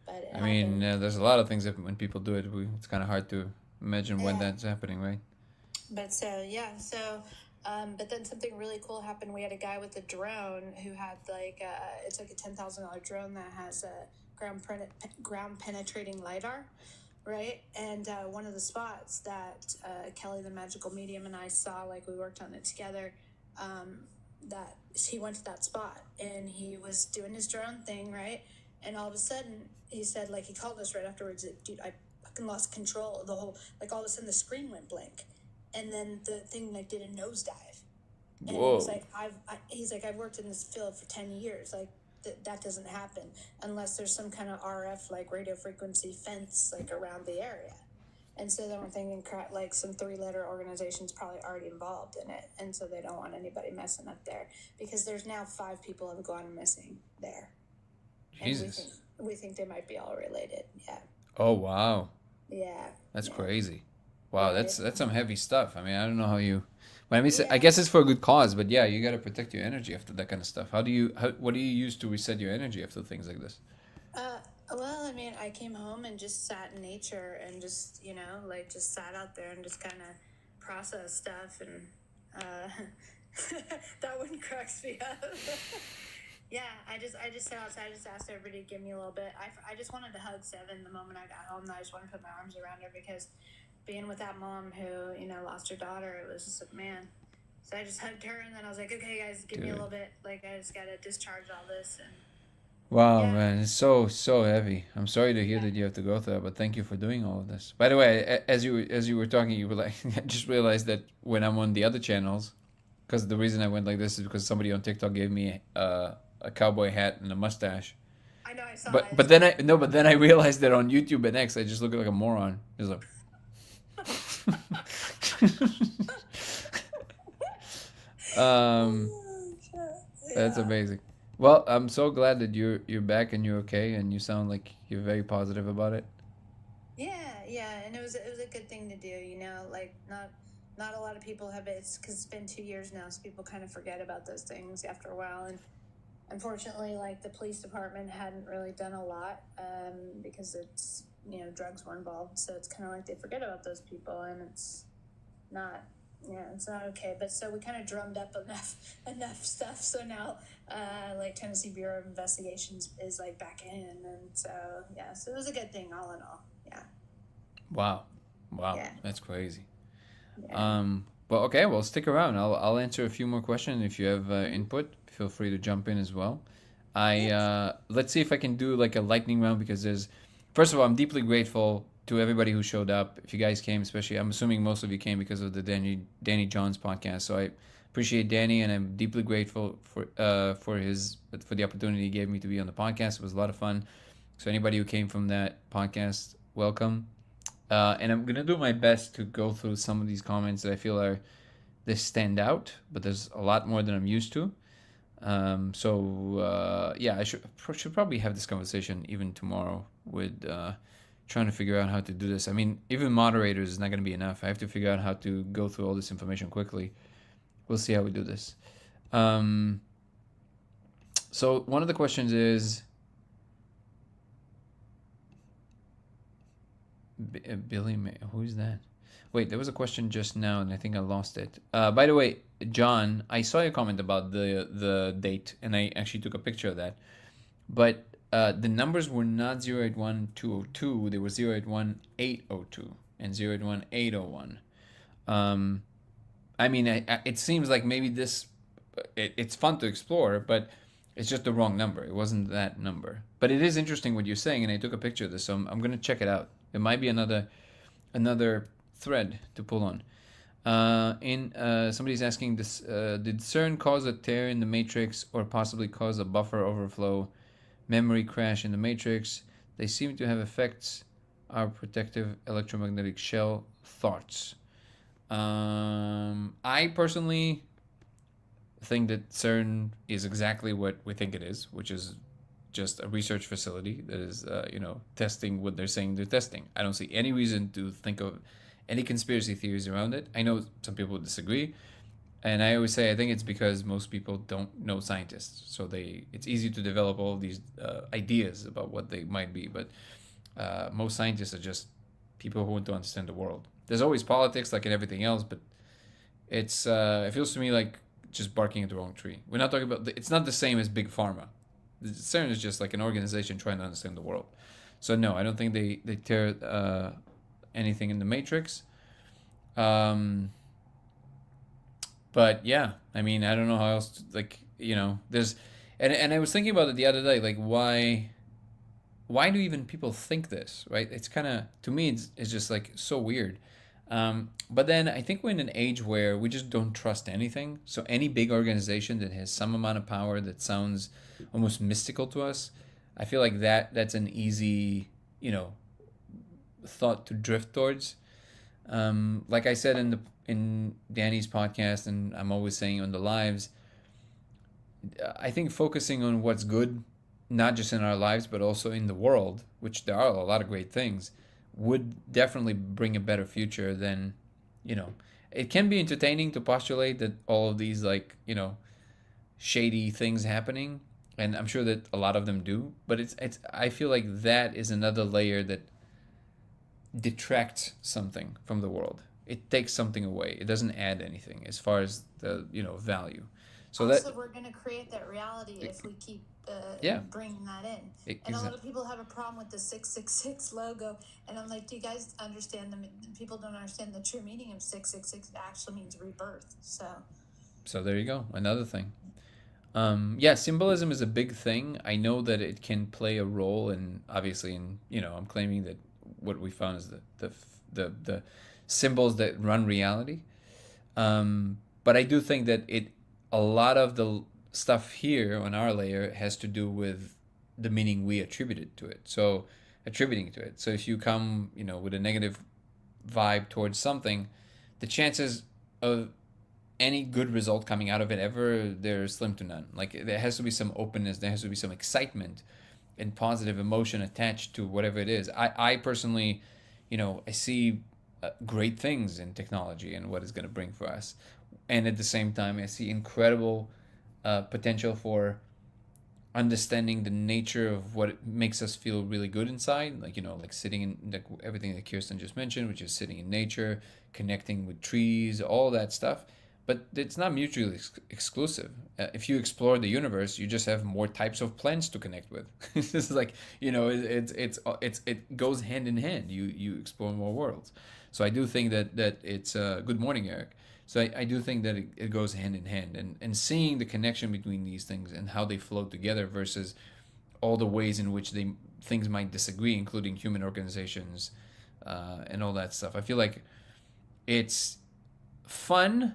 Speaker 2: But it
Speaker 1: I mean,
Speaker 2: happened.
Speaker 1: there's a lot of things that when people do it, it's kind of hard to imagine when
Speaker 2: Yeah.
Speaker 1: that's happening, right?
Speaker 2: But so yeah, so but then something really cool happened. We had a guy with a drone who had it's like a $10,000 drone that has a ground penetrating lidar, right? And one of the spots that Kelly, the magical medium, and I saw, like we worked on it together. That he went to that spot and he was doing his drone thing, right? And all of a sudden, he said, like, he called us right afterwards. Dude, I fucking lost control of the whole. Like, all of a sudden, the screen went blank, and then the thing like did a nosedive. And he was
Speaker 1: Whoa.
Speaker 2: like, he's like, I've worked in this field for 10 years. Like, that doesn't happen unless there's some kind of RF, like radio frequency fence, like around the area. And so then we're thinking, like, some 3-letter organization's probably already involved in it, and so they don't want anybody messing up there, because there's now 5 people have gone missing there, and
Speaker 1: Jesus.
Speaker 2: we think they might be all related. Yeah,
Speaker 1: Oh, wow.
Speaker 2: yeah,
Speaker 1: That's
Speaker 2: yeah.
Speaker 1: crazy. Wow,
Speaker 2: Yeah,
Speaker 1: that's some heavy stuff. I mean, I don't know how you. But I mean, I
Speaker 2: yeah.
Speaker 1: guess it's for a good cause. But yeah, you got to protect your energy after that kind of stuff. What do you use to reset your energy after things like this?
Speaker 2: Well, I mean, I came home and just sat in nature and just, like, just sat out there and just kind of processed stuff, and that one cracks me up. Yeah, I just sat outside. I just asked everybody to give me a little bit. I just wanted to hug Seven the moment I got home. I just wanted to put my arms around her, because being with that mom who, lost her daughter, it was just, man. So I just hugged her, and then I was like, okay, guys, give me a
Speaker 1: Dude.
Speaker 2: little bit. Like, I just got to discharge all this. And
Speaker 1: Wow,
Speaker 2: yeah,
Speaker 1: man, it's so heavy. I'm sorry to hear
Speaker 2: yeah.
Speaker 1: that you have to go through that, but thank you for doing all of this. By the way, as you were talking, you were like, I just realized that when I'm on the other channels, because the reason I went like this is because somebody on TikTok gave me a cowboy hat and a mustache.
Speaker 2: I know, I saw
Speaker 1: But
Speaker 2: it.
Speaker 1: but then I no, but then I realized that on YouTube and X, I just look like a moron. It's like. um, that's
Speaker 2: Yeah.
Speaker 1: amazing. Well, I'm so glad that you're back and you're okay, and you sound like you're very positive about it.
Speaker 2: Yeah, and it was a good thing to do, like, not a lot of people have it. It's because it's been 2 years now, so people kind of forget about those things after a while. And unfortunately, like, the police department hadn't really done a lot, because it's, drugs were involved, so it's kind of like they forget about those people, and it's not, yeah, it's not okay. But so we kind of drummed up enough stuff, so now like Tennessee Bureau of Investigations is like back in, and so yeah, so it was a good thing all in all. Yeah.
Speaker 1: Wow, wow,
Speaker 2: Yeah.
Speaker 1: that's crazy.
Speaker 2: Yeah.
Speaker 1: Well, okay, well, stick around. I'll answer a few more questions. If you have input, feel free to jump in as well.
Speaker 2: Yes.
Speaker 1: Let's see if I can do like a lightning round, because there's first of all, I'm deeply grateful to everybody who showed up. If you guys came, especially, I'm assuming most of you came because of the Danny Johns podcast. So I appreciate Danny, and I'm deeply grateful for the opportunity he gave me to be on the podcast. It was a lot of fun. So anybody who came from that podcast, welcome. And I'm gonna do my best to go through some of these comments that I feel are they stand out, but there's a lot more than I'm used to. Yeah, I should probably have this conversation even tomorrow with trying to figure out how to do this. I mean, even moderators is not going to be enough. I have to figure out how to go through all this information quickly. We'll see how we do this. So one of the questions is, Billy, who's that? Wait, there was a question just now, and I think I lost it. By the way, John, I saw your comment about the date, and I actually took a picture of that. But the numbers were not 081202, they were 081802 and 081801. I mean, it seems like maybe it's fun to explore, but it's just the wrong number. It wasn't that number. But it is interesting what you're saying, and I took a picture of this, so I'm going to check it out. It might be another thread to pull on. Somebody's asking this: did CERN cause a tear in the matrix, or possibly cause a buffer overflow, memory crash in the matrix? They seem to have effects. Our protective electromagnetic shell. Thoughts? I personally think that CERN is exactly what we think it is, which is just a research facility that is, testing what they're saying they're testing. I don't see any reason to think of any conspiracy theories around it. I know some people disagree, and I always say I think it's because most people don't know scientists, so it's easy to develop all these ideas about what they might be. But most scientists are just people who want to understand the world. There's always politics, like in everything else, but it feels to me like just barking at the wrong tree. We're not talking about. It's not the same as big pharma. CERN is just like an organization trying to understand the world. So no, I don't think they tear anything in the matrix. But yeah, I mean, I don't know how else to, there's and I was thinking about it the other day, like why do even people think this, right? It's kind of, to me, it's just like so weird. But then I think we're in an age where we just don't trust anything. So any big organization that has some amount of power that sounds almost mystical to us, I feel like that's an easy, thought to drift towards. Like I said in Danny's podcast, and I'm always saying on the lives, I think focusing on what's good, not just in our lives, but also in the world, which there are a lot of great things, would definitely bring a better future than, it can be entertaining to postulate that all of these shady things happening, and I'm sure that a lot of them do, but I feel like that is another layer that detracts something from the world. It takes something away. It doesn't add anything as far as the value.
Speaker 2: So also, we're going to create that reality if we keep bringing that in. And a lot of people have a problem with the 666 logo. And I'm like, do you guys understand? People don't understand the true meaning of 666. It actually means rebirth. So
Speaker 1: there you go. Another thing. Symbolism is a big thing. I know that it can play a role obviously I'm claiming that what we found is the symbols that run reality. But I do think that a lot of the stuff here on our layer has to do with the meaning we attributing to it. So if you come, with a negative vibe towards something, the chances of any good result coming out of it ever, they're slim to none. Like there has to be some openness, there has to be some excitement and positive emotion attached to whatever it is. I personally, I see great things in technology and what it's going to bring for us. And at the same time, I see incredible potential for understanding the nature of what it makes us feel really good inside. Like sitting in everything that Kirsten just mentioned, which is sitting in nature, connecting with trees, all that stuff. But it's not mutually exclusive. If you explore the universe, you just have more types of plants to connect with. This is like, it goes hand in hand. You explore more worlds. So I do think that it's good morning, Eric. So I do think that it goes hand in hand, and seeing the connection between these things and how they flow together versus all the ways in which things might disagree, including human organizations and all that stuff. I feel like it's fun.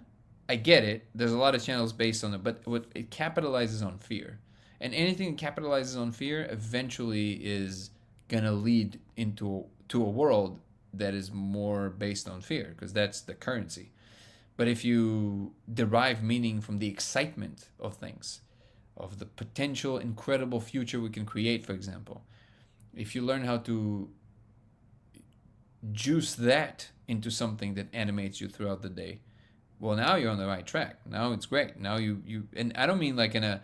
Speaker 1: I get it. There's a lot of channels based on it, but it capitalizes on fear. And anything that capitalizes on fear eventually is going to lead to a world that is more based on fear, because that's the currency. But if you derive meaning from the excitement of things, of the potential incredible future we can create, for example, if you learn how to juice that into something that animates you throughout the day, well, now you're on the right track. Now it's great. Now you and I don't mean like in a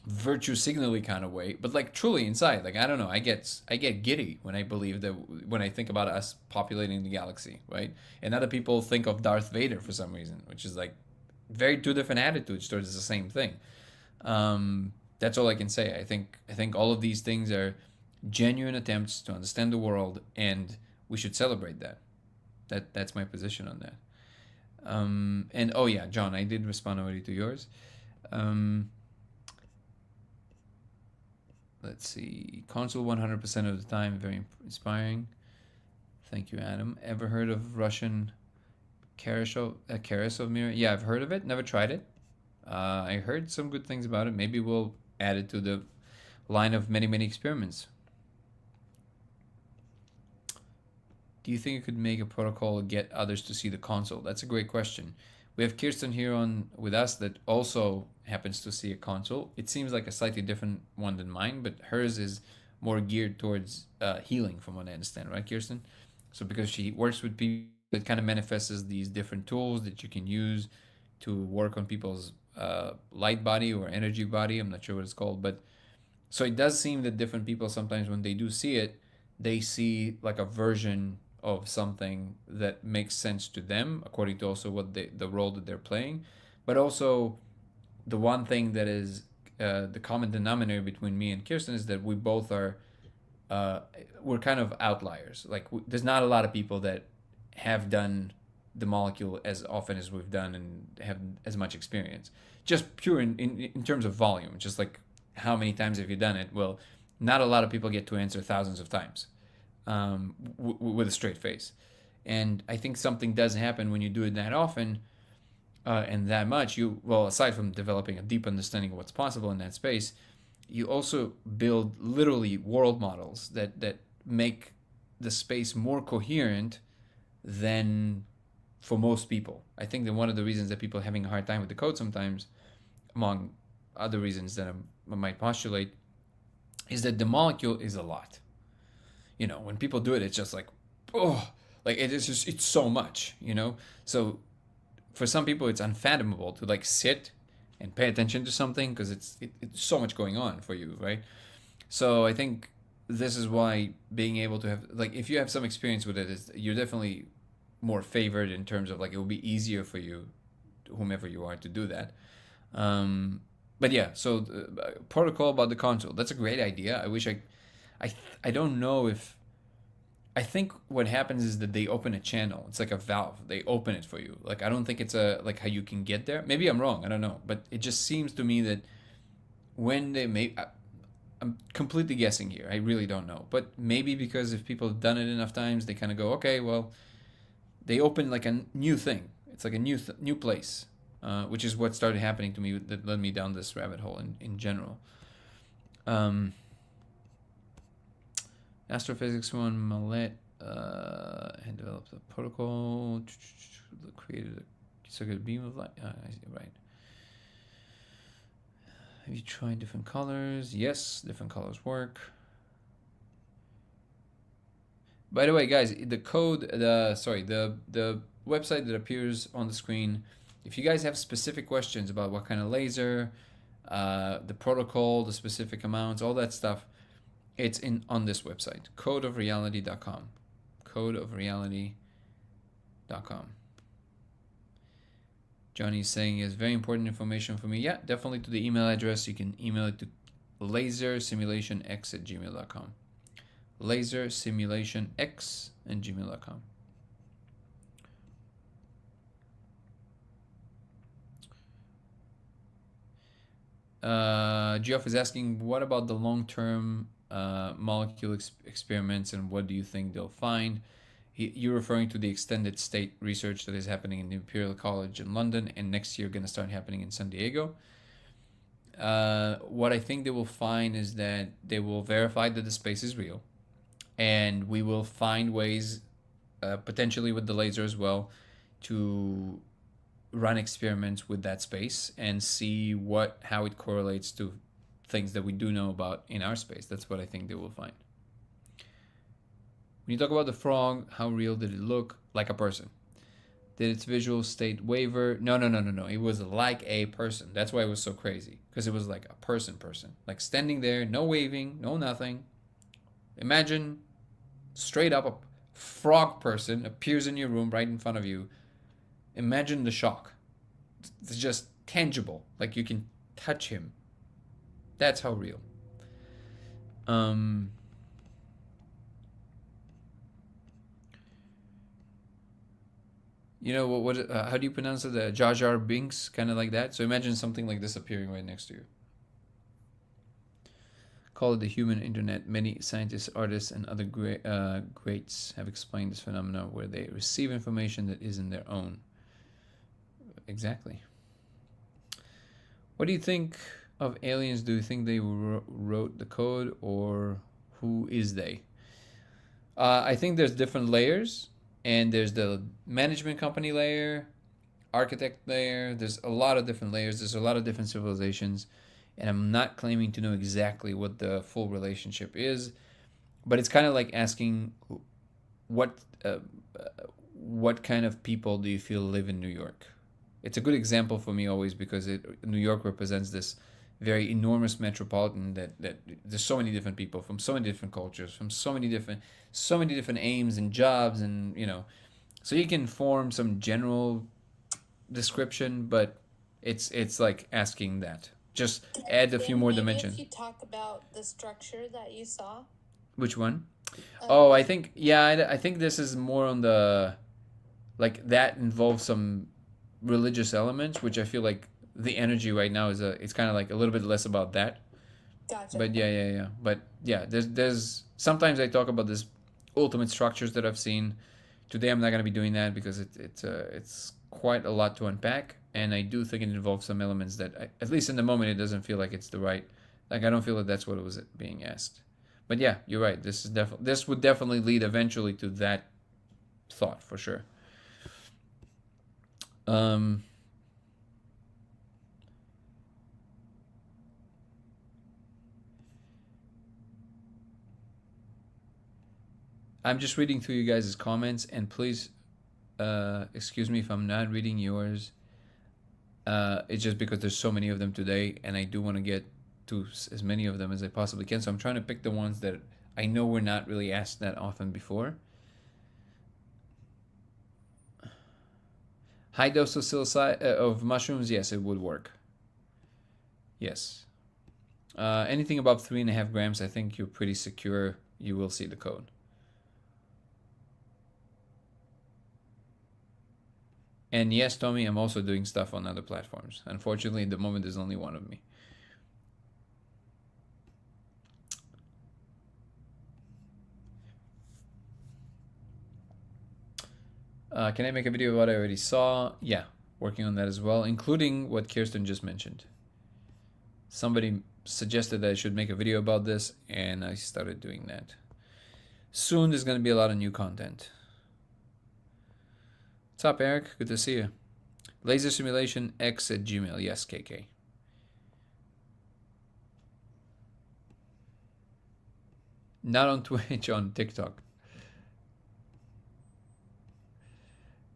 Speaker 1: virtue signally kind of way, but like truly inside. Like I don't know, I get giddy when I believe that when I think about us populating the galaxy, right? And other people think of Darth Vader for some reason, which is like very two different attitudes towards the same thing. That's all I can say. I think all of these things are genuine attempts to understand the world, and we should celebrate that. That's my position on that. And oh yeah, John, I did respond already to yours. Um, let's see. Console 100% of the time, very inspiring. Thank you, Adam. Ever heard of Russian Karasov mirror? Yeah, I've heard of it. Never tried it. I heard some good things about it. Maybe we'll add it to the line of many, many experiments. Do you think you could make a protocol to get others to see the console? That's a great question. We have Kirsten here on with us that also happens to see a console. It seems like a slightly different one than mine, but hers is more geared towards healing, from what I understand, right, Kirsten? So because she works with people, it kind of manifests as these different tools that you can use to work on people's light body or energy body. I'm not sure what it's called, but so it does seem that different people sometimes when they do see it, they see like a version of something that makes sense to them according to also what the role that they're playing, but also the one thing that is the common denominator between me and Kirsten is that we both are uh, we're kind of outliers. Like there's not a lot of people that have done the molecule as often as we've done and have as much experience. Just pure in terms of volume, just like how many times have you done it? Well, not a lot of people get to answer thousands of times with a straight face. And I think something does happen when you do it that often and that much. Well, aside from developing a deep understanding of what's possible in that space, you also build literally world models that make the space more coherent than for most people. I think that one of the reasons that people are having a hard time with the code sometimes, among other reasons that I might postulate, is that the molecule is a lot. When people do it, it's just like, oh, like it's so much. So for some people, it's unfathomable to like sit and pay attention to something because it's so much going on for you, right? So I think this is why being able to have like if you have some experience with it, you're definitely more favored in terms of like it will be easier for you, whomever you are, to do that. Um, but yeah, so protocol about the console. That's a great idea. I wish I don't know if I think what happens is that they open a channel. It's like a valve. They open it for you. Like I don't think it's a like how you can get there. Maybe I'm wrong. I don't know. But it just seems to me that when they make I'm completely guessing here. I really don't know. But maybe because if people have done it enough times, they kind of go, okay, well, they open like a new thing. It's like a new place, which is what started happening to me that led me down this rabbit hole in general. Um, Astrophysics one Mallet had developed a protocol that created a circuit beam of light. Right. Have you tried different colors? Yes, different colors work. By the way, guys, the website that appears on the screen. If you guys have specific questions about what kind of laser, the protocol, the specific amounts, all that stuff, it's on this website, codeofreality.com. Codeofreality.com. Johnny's saying is very important information for me. Yeah, definitely to the email address. You can email it to lasersimulationx@gmail.com. lasersimulationx@gmail.com. Geoff is asking, what about the long-term molecule experiments and what do you think they'll find? You're referring to the extended state research that is happening in the Imperial College in London and next year going to start happening in San Diego. What I think they will find is that they will verify that the space is real, and we will find ways, potentially with the laser as well, to run experiments with that space and see how it correlates to things that we do know about in our space. That's what I think they will find. When you talk about the frog, how real did it look? Like a person. Did its visual state waver? No, no, no, no, no. It was like a person. That's why it was so crazy. Because it was like a person. Like standing there, no waving, no nothing. Imagine straight up a frog person appears in your room right in front of you. Imagine the shock. It's just tangible. Like you can touch him. That's how real. Um, you know what? How do you pronounce it? Jar Jar Binks, kind of like that. So imagine something like this appearing right next to you. Call it the human internet. Many scientists, artists, and other greats have explained this phenomenon where they receive information that isn't their own. Exactly. What do you think of aliens? Do you think they wrote the code, or who is they? I think there's different layers, and there's the management company layer, architect layer. There's a lot of different layers. There's a lot of different civilizations, and I'm not claiming to know exactly what the full relationship is, but it's kind of like asking what uh, what kind of people do you feel live in New York? It's a good example for me always because New York represents this very enormous metropolitan that there's so many different people from so many different cultures, from so many different aims and jobs, and so you can form some general description, but it's like asking that. Just add a few
Speaker 2: And
Speaker 1: more
Speaker 2: maybe if
Speaker 1: dimensions.
Speaker 2: you talk about the structure that you saw,
Speaker 1: Which one?
Speaker 2: um,
Speaker 1: Oh, I think yeah, I think this is more on the like that involves some religious elements, which I feel like the energy right now is it's kind of like a little bit less about that.
Speaker 2: gotcha.
Speaker 1: But yeah. But yeah, there's sometimes I talk about this ultimate structures that I've seen. Today I'm not gonna be doing that because it's quite a lot to unpack, and I do think it involves some elements that at least in the moment it doesn't feel like it's the right. Like I don't feel that that's what it was being asked. But yeah, you're right. This would definitely lead eventually to that thought for sure. Um, I'm just reading through you guys' comments, and please excuse me if I'm not reading yours. It's just because there's so many of them today, and I do want to get to as many of them as I possibly can. So I'm trying to pick the ones that I know were not really asked that often before. High dose of of mushrooms, yes, it would work. Yes. Anything above 3.5 grams, I think you're pretty secure. You will see the code. And yes, Tommy, I'm also doing stuff on other platforms. Unfortunately, at the moment, there's only one of me. Can I make a video of what I already saw? Yeah, working on that as well, including what Kirsten just mentioned. Somebody suggested that I should make a video about this, and I started doing that. Soon there's going to be a lot of new content. What's up, Eric? Good to see you. Laser Simulation X at Gmail. Yes, KK. Not on Twitch, on TikTok.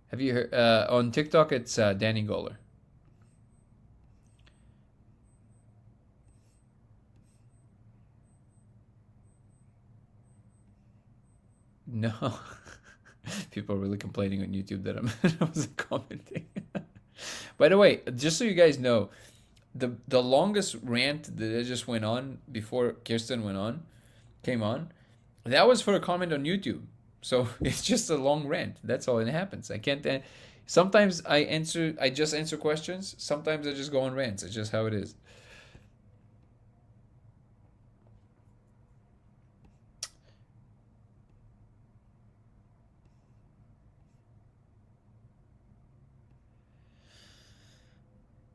Speaker 1: Have you heard? On TikTok, it's Danny Goller. No. People are really complaining on YouTube that I wasn't commenting. By the way, just so you guys know, the longest rant that I just went on before Kirsten came on, that was for a comment on YouTube. So it's just a long rant. That's all it happens. I can't. Sometimes I just answer questions. Sometimes I just go on rants. It's just how it is.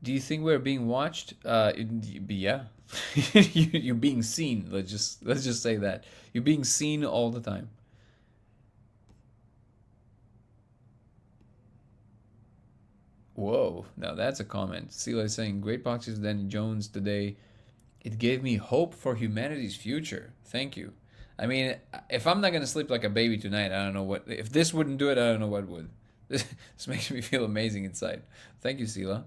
Speaker 1: Do you think we're being watched? Yeah, you're being seen. Let's just say that you're being seen all the time. Whoa, now that's a comment. Sela is saying, "Great boxes, Danny Jones today. It gave me hope for humanity's future. Thank you." I mean, if I'm not gonna sleep like a baby tonight, I don't know what. If this wouldn't do it, I don't know what would. This makes me feel amazing inside. Thank you, Sila.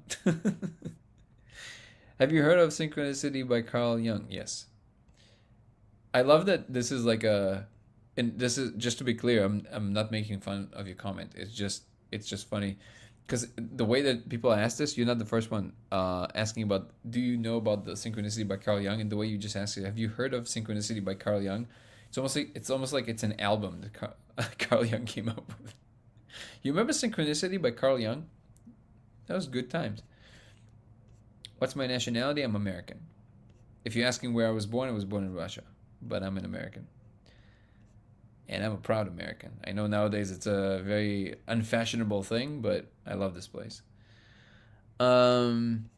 Speaker 1: Have you heard of Synchronicity by Carl Jung? Yes. I love that this is like a, and this is just to be clear. I'm not making fun of your comment. It's just funny, because the way that people ask this, you're not the first one asking about. Do you know about the Synchronicity by Carl Jung? And the way you just asked it, have you heard of Synchronicity by Carl Jung? It's almost like it's an album that Carl Jung came up with. You remember Synchronicity by Carl Jung? That was good times. What's my nationality? I'm American. If you're asking where I was born in Russia, but I'm an American. And I'm a proud American. I know nowadays it's a very unfashionable thing, but I love this place. Um,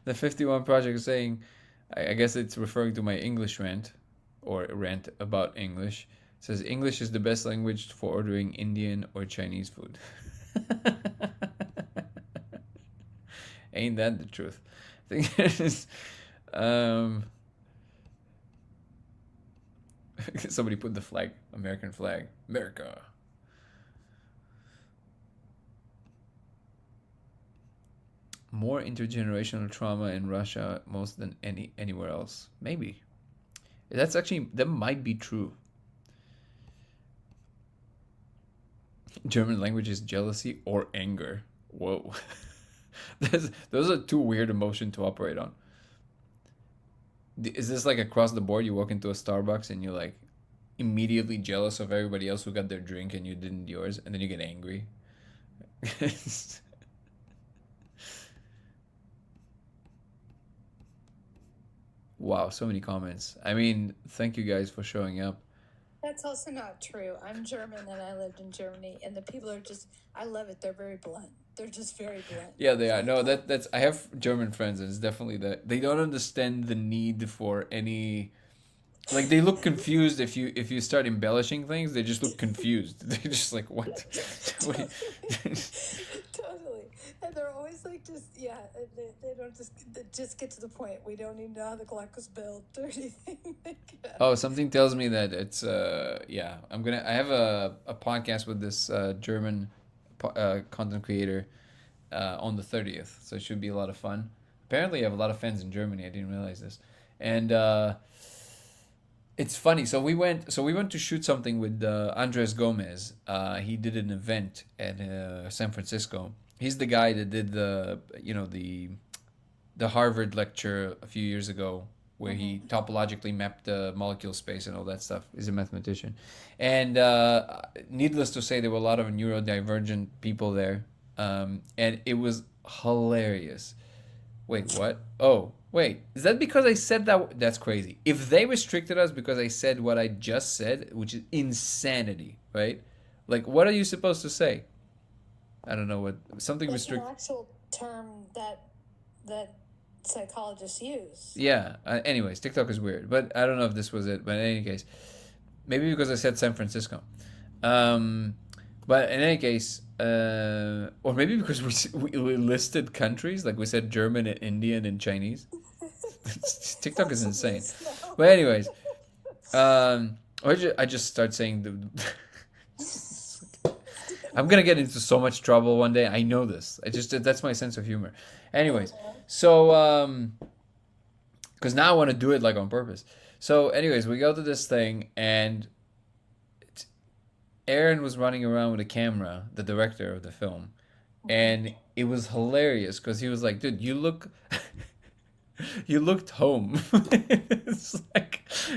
Speaker 1: the 51 Project is saying, I guess it's referring to my English rant, or rant about English. It says English is the best language for ordering Indian or Chinese food. Ain't that the truth? I think it is. Um, somebody put the flag, American flag, America. More intergenerational trauma in Russia most than anywhere else. Maybe. That might be true. German language is jealousy or anger. Whoa. Those are two weird emotions to operate on. Is this like across the board? You walk into a Starbucks and you're like immediately jealous of everybody else who got their drink and you didn't yours, and then you get angry. Wow, so many comments. I mean, thank you guys for showing up.
Speaker 2: That's also not true. I'm German and I lived in Germany, and the people are just, I love it. They're very blunt. They're just very blunt.
Speaker 1: Yeah, they are. No, that's I have German friends, and it's definitely that they don't understand the need for any, like, they look confused if you start embellishing things. They just look confused. They're just like, what? What?
Speaker 2: Totally. And they're always like, just, yeah, they don't they just get to the point. We don't even know how the clock was built or anything like that.
Speaker 1: Oh, something tells me that it's yeah. I have a podcast with this German content creator on the 30th, so it should be a lot of fun. Apparently, I have a lot of fans in Germany. I didn't realize this, and it's funny. So we went to shoot something with Andres Gomez. He did an event at San Francisco. He's the guy that did the Harvard lecture a few years ago, where he topologically mapped the molecule space and all that stuff. He's a mathematician, and needless to say, there were a lot of neurodivergent people there, and it was hilarious. Wait, what? Oh, wait. Is that because I said that? That's crazy. If they restricted us because I said what I just said, which is insanity, right? Like, what are you supposed to say? I don't know what something
Speaker 2: It's an
Speaker 1: restrict.
Speaker 2: actual term that psychologists use.
Speaker 1: Yeah. Anyways, TikTok is weird, but I don't know if this was it. But in any case, maybe because I said San Francisco. Um, but in any case, or maybe because we listed countries, like we said German and Indian and Chinese. TikTok is insane.
Speaker 2: No.
Speaker 1: But anyways, I just start saying I'm gonna get into so much trouble one day. I know this. That's my sense of humor. Anyways, so because now I want to do it like on purpose. So, anyways, we go to this thing, and Aaron was running around with a camera, the director of the film, and it was hilarious because he was like, "Dude, you look." You looked home. It's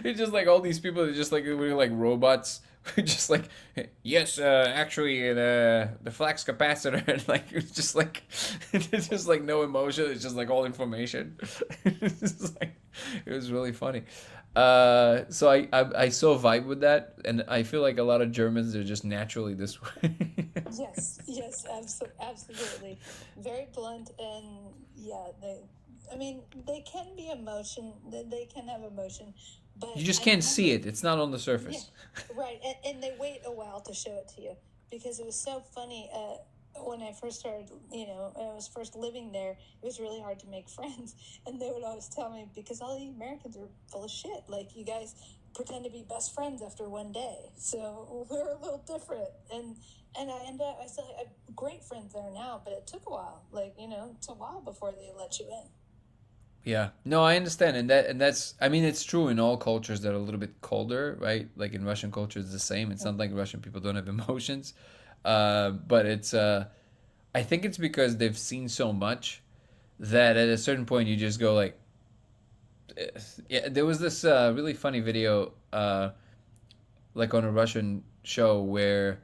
Speaker 1: just like all these people are just like we're like robots. We're just like yes, actually the flux capacitor and like it's just like it's just like no emotion. It's just like all information. It was really funny. So I so vibe with that, and I feel like a lot of Germans are just naturally this way.
Speaker 2: Yes, yes, absolutely. Very blunt, and yeah, I mean, they can be emotion. They can have emotion,
Speaker 1: You
Speaker 2: but
Speaker 1: just
Speaker 2: I
Speaker 1: can't see
Speaker 2: remember,
Speaker 1: it. It's not on the
Speaker 2: yeah,
Speaker 1: surface.
Speaker 2: right. And they wait a while to show it to you because it was so funny. When I first started, when I was first living there, it was really hard to make friends. And they would always tell me, because all the Americans are full of shit. Like, you guys pretend to be best friends after one day. So we're a little different. And I end up, I still have great friends there now, but it took a while. Like, it's a while before they let you in.
Speaker 1: Yeah. No, I understand, and that's I mean it's true in all cultures that are a little bit colder, right? Like in Russian culture it's the same. It's not like Russian people don't have emotions. But it's I think it's because they've seen so much that at a certain point you just go like yeah, there was this really funny video like on a Russian show where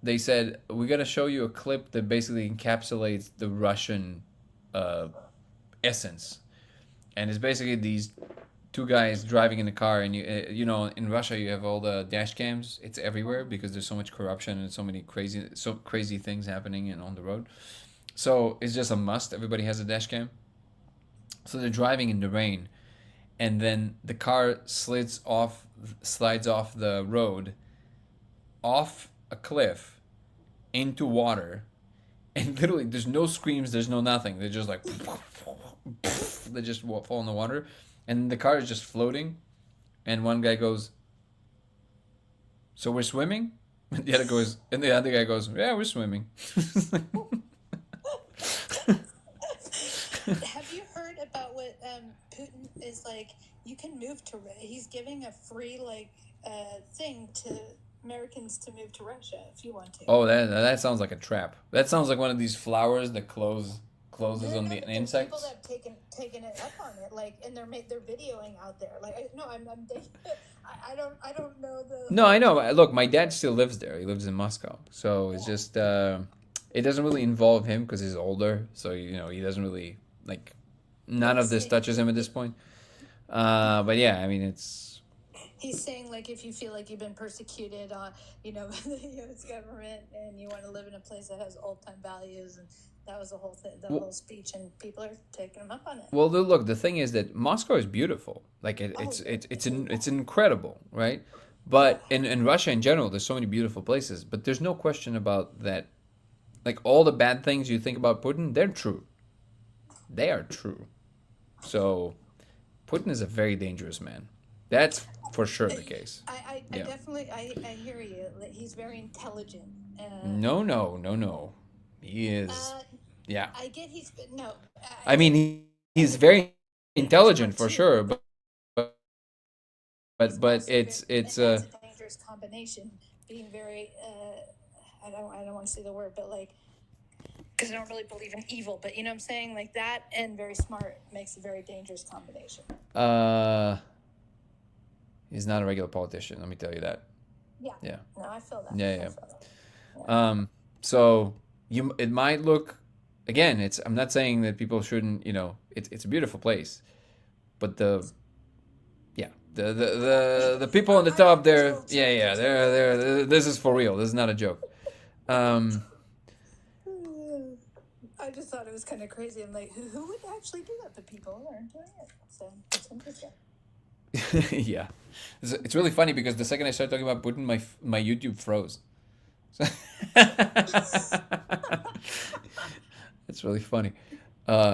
Speaker 1: they said we're gonna show you a clip that basically encapsulates the Russian uh, essence, and it's basically these two guys driving in the car, and in Russia you have all the dash cams. It's everywhere because there's so much corruption and so crazy things happening and on the road. So it's just a must. Everybody has a dash cam. So they're driving in the rain, and then the car slides off the road, off a cliff, into water, and literally there's no screams, there's no nothing. They're just like they just fall in the water, and the car is just floating. And one guy goes, "So we're swimming?" And the other guy goes, "Yeah, we're swimming."
Speaker 2: Have you heard about what Putin is like? You can move to. He's giving a free thing to Americans to move to Russia if you want to.
Speaker 1: Oh, that sounds like a trap. That sounds like one of these flowers that closes
Speaker 2: No,
Speaker 1: on
Speaker 2: no,
Speaker 1: the
Speaker 2: but there's people
Speaker 1: insects.
Speaker 2: that have taken it up on it, and they're videoing out there. No, I'm I don't know the
Speaker 1: No, I
Speaker 2: whole.
Speaker 1: know. Look, my dad still lives there. He lives in Moscow, so it's
Speaker 2: Yeah.
Speaker 1: just it doesn't really involve him because he's older. So he doesn't really like none of
Speaker 2: He's
Speaker 1: this
Speaker 2: saying
Speaker 1: touches him at this point. But yeah, I mean it's
Speaker 2: he's saying if you feel like you've been persecuted by the U.S. government and you want to live in a place that has old time values, and that was the whole thing, the
Speaker 1: well,
Speaker 2: whole speech, and people are taking him up on it.
Speaker 1: well. Look, the thing is that Moscow is beautiful. Like
Speaker 2: Oh yeah,
Speaker 1: it's incredible, right?
Speaker 2: yeah.
Speaker 1: But in Russia in general, there's so many beautiful places. But there's no question about that. Like all the bad things you think about Putin, they're true. They are true. So Putin is a very dangerous man. That's for sure the case.
Speaker 2: I
Speaker 1: Yeah.
Speaker 2: definitely I hear you. He's very intelligent.
Speaker 1: No, no, no, no. He is.
Speaker 2: Uh,
Speaker 1: Yeah.
Speaker 2: I get no. I
Speaker 1: I mean,
Speaker 2: get
Speaker 1: he's
Speaker 2: he's
Speaker 1: very intelligent
Speaker 2: smart
Speaker 1: for
Speaker 2: too.
Speaker 1: sure,
Speaker 2: He's
Speaker 1: but
Speaker 2: also very,
Speaker 1: it's
Speaker 2: and that's a dangerous combination. Being very, I don't want to say the word, but because I don't really believe in evil, but you know what I'm saying? Like that and very smart makes a very dangerous combination.
Speaker 1: uh he's not a regular politician. Let me tell you that.
Speaker 2: Yeah.
Speaker 1: Yeah.
Speaker 2: No, I feel that.
Speaker 1: Yeah,
Speaker 2: I
Speaker 1: yeah.
Speaker 2: feel that. Yeah.
Speaker 1: So it might look again. It's I'm not saying that people shouldn't. It's a beautiful place, but yeah the people on the
Speaker 2: I
Speaker 1: top
Speaker 2: think there's a
Speaker 1: there.
Speaker 2: little
Speaker 1: Yeah,
Speaker 2: truth
Speaker 1: yeah.
Speaker 2: to it.
Speaker 1: This is for real. This is not a joke. Um,
Speaker 2: I just thought it was kind of crazy. I'm like, who would actually do that? But people are doing it. So it's interesting.
Speaker 1: yeah, it's really funny because the second I started talking about Putin, my YouTube froze. So it's really funny.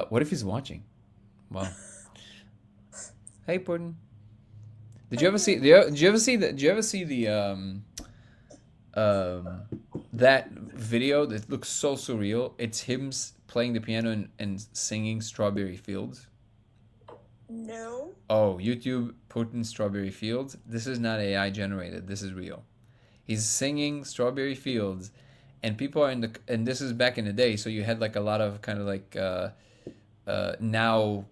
Speaker 1: What if he's watching? Wow. Hey, Putin. Did you ever see? Did you ever see the? Did you ever see the um that video that looks so surreal? It's him playing the piano and singing "Strawberry Fields."
Speaker 2: No.
Speaker 1: Oh, YouTube Putin Strawberry Fields. This is not AI generated. This is real. He's singing Strawberry Fields, and people are and this is back in the day, so you had like a lot of kind of like now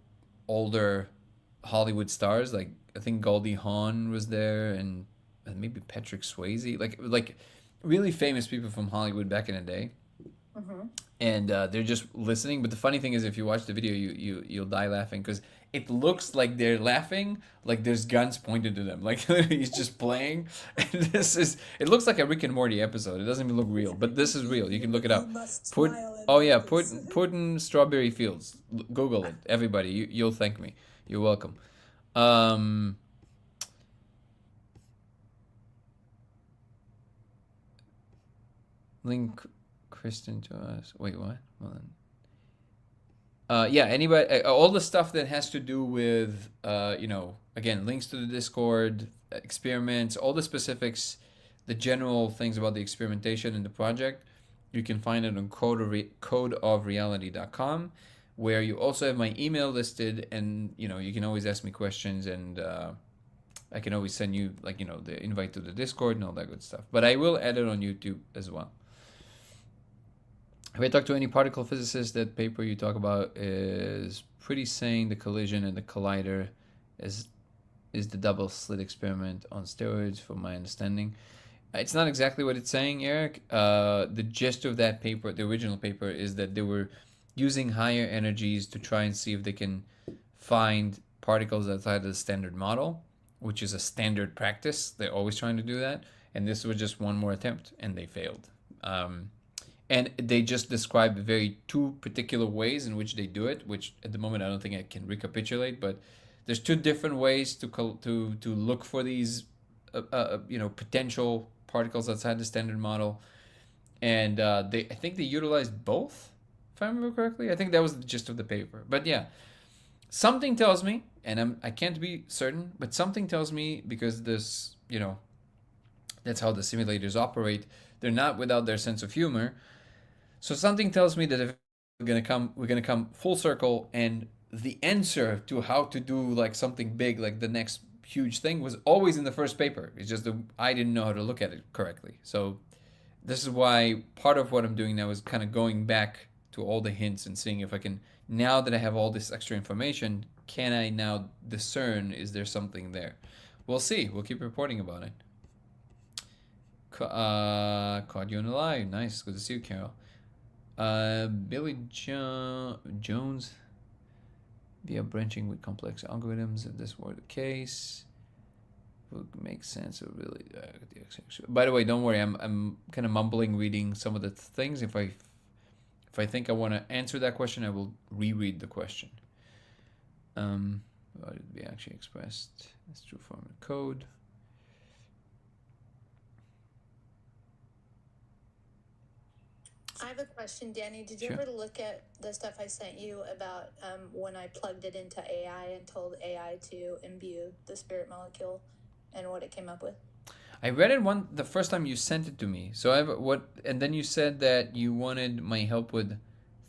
Speaker 1: older Hollywood stars. Like I think Goldie Hawn was there, and maybe Patrick Swayze. Like really famous people from Hollywood back in the day.
Speaker 2: Mm-hmm.
Speaker 1: And they're just listening. But the funny thing is, if you watch the video, you'll die laughing because it looks like they're laughing, like there's guns pointed to them, like he's just playing. And it looks like a Rick and Morty episode. It doesn't even look real, but this is real. You can look it
Speaker 2: You
Speaker 1: up.
Speaker 2: must
Speaker 1: Put
Speaker 2: smile
Speaker 1: Oh yeah, Putin strawberry fields. Google it, everybody. You'll thank me. You're welcome. Um, link Kristen to us. Wait, what? Hold on. Yeah, anybody, all the stuff that has to do with, again, links to the Discord, experiments, all the specifics, the general things about the experimentation in the project, you can find it on codeofreality.com, where you also have my email listed, and you can always ask me questions, and I can always send you the invite to the Discord and all that good stuff. But I will add it on YouTube as well. If I talk to any particle physicist, that paper you talk about is pretty saying the collision and the collider is the double slit experiment on steroids, from my understanding. It's not exactly what it's saying, Eric. The gist of that paper, the original paper, is that they were using higher energies to try and see if they can find particles outside of the standard model, which is a standard practice. They're always trying to do that. And this was just one more attempt, and they failed. And they just described very two particular ways in which they do it, which at the moment I don't think I can recapitulate. But there's two different ways to look for these, potential particles outside the standard model, and I think they utilized both, if I remember correctly. I think that was the gist of the paper. But yeah, something tells me, and I can't be certain, but something tells me, because this, that's how the simulators operate. They're not without their sense of humor. So something tells me that if we're gonna come full circle, and the answer to how to do like something big, like the next huge thing, was always in the first paper. It's just that I didn't know how to look at it correctly. So this is why part of what I'm doing now is kind of going back to all the hints and seeing if I can, now that I have all this extra information, can I now discern, is there something there? We'll see. We'll keep reporting about it. Caught you on the live. Nice. Good to see you, Carol. Billy Jones, via branching with complex algorithms, if this were the case, would make sense of really. By the way, don't worry. I'm kind of mumbling reading some of the things. If I think I want to answer that question, I will reread the question. What did we actually expressed? That's true form of code.
Speaker 2: I have a question, Danny. Did you
Speaker 1: Sure.
Speaker 2: ever look at the stuff I sent you about when I plugged it into AI and told AI to imbue the spirit molecule and what it came up with?
Speaker 1: I read it the first time you sent it to me. So and then you said that you wanted my help with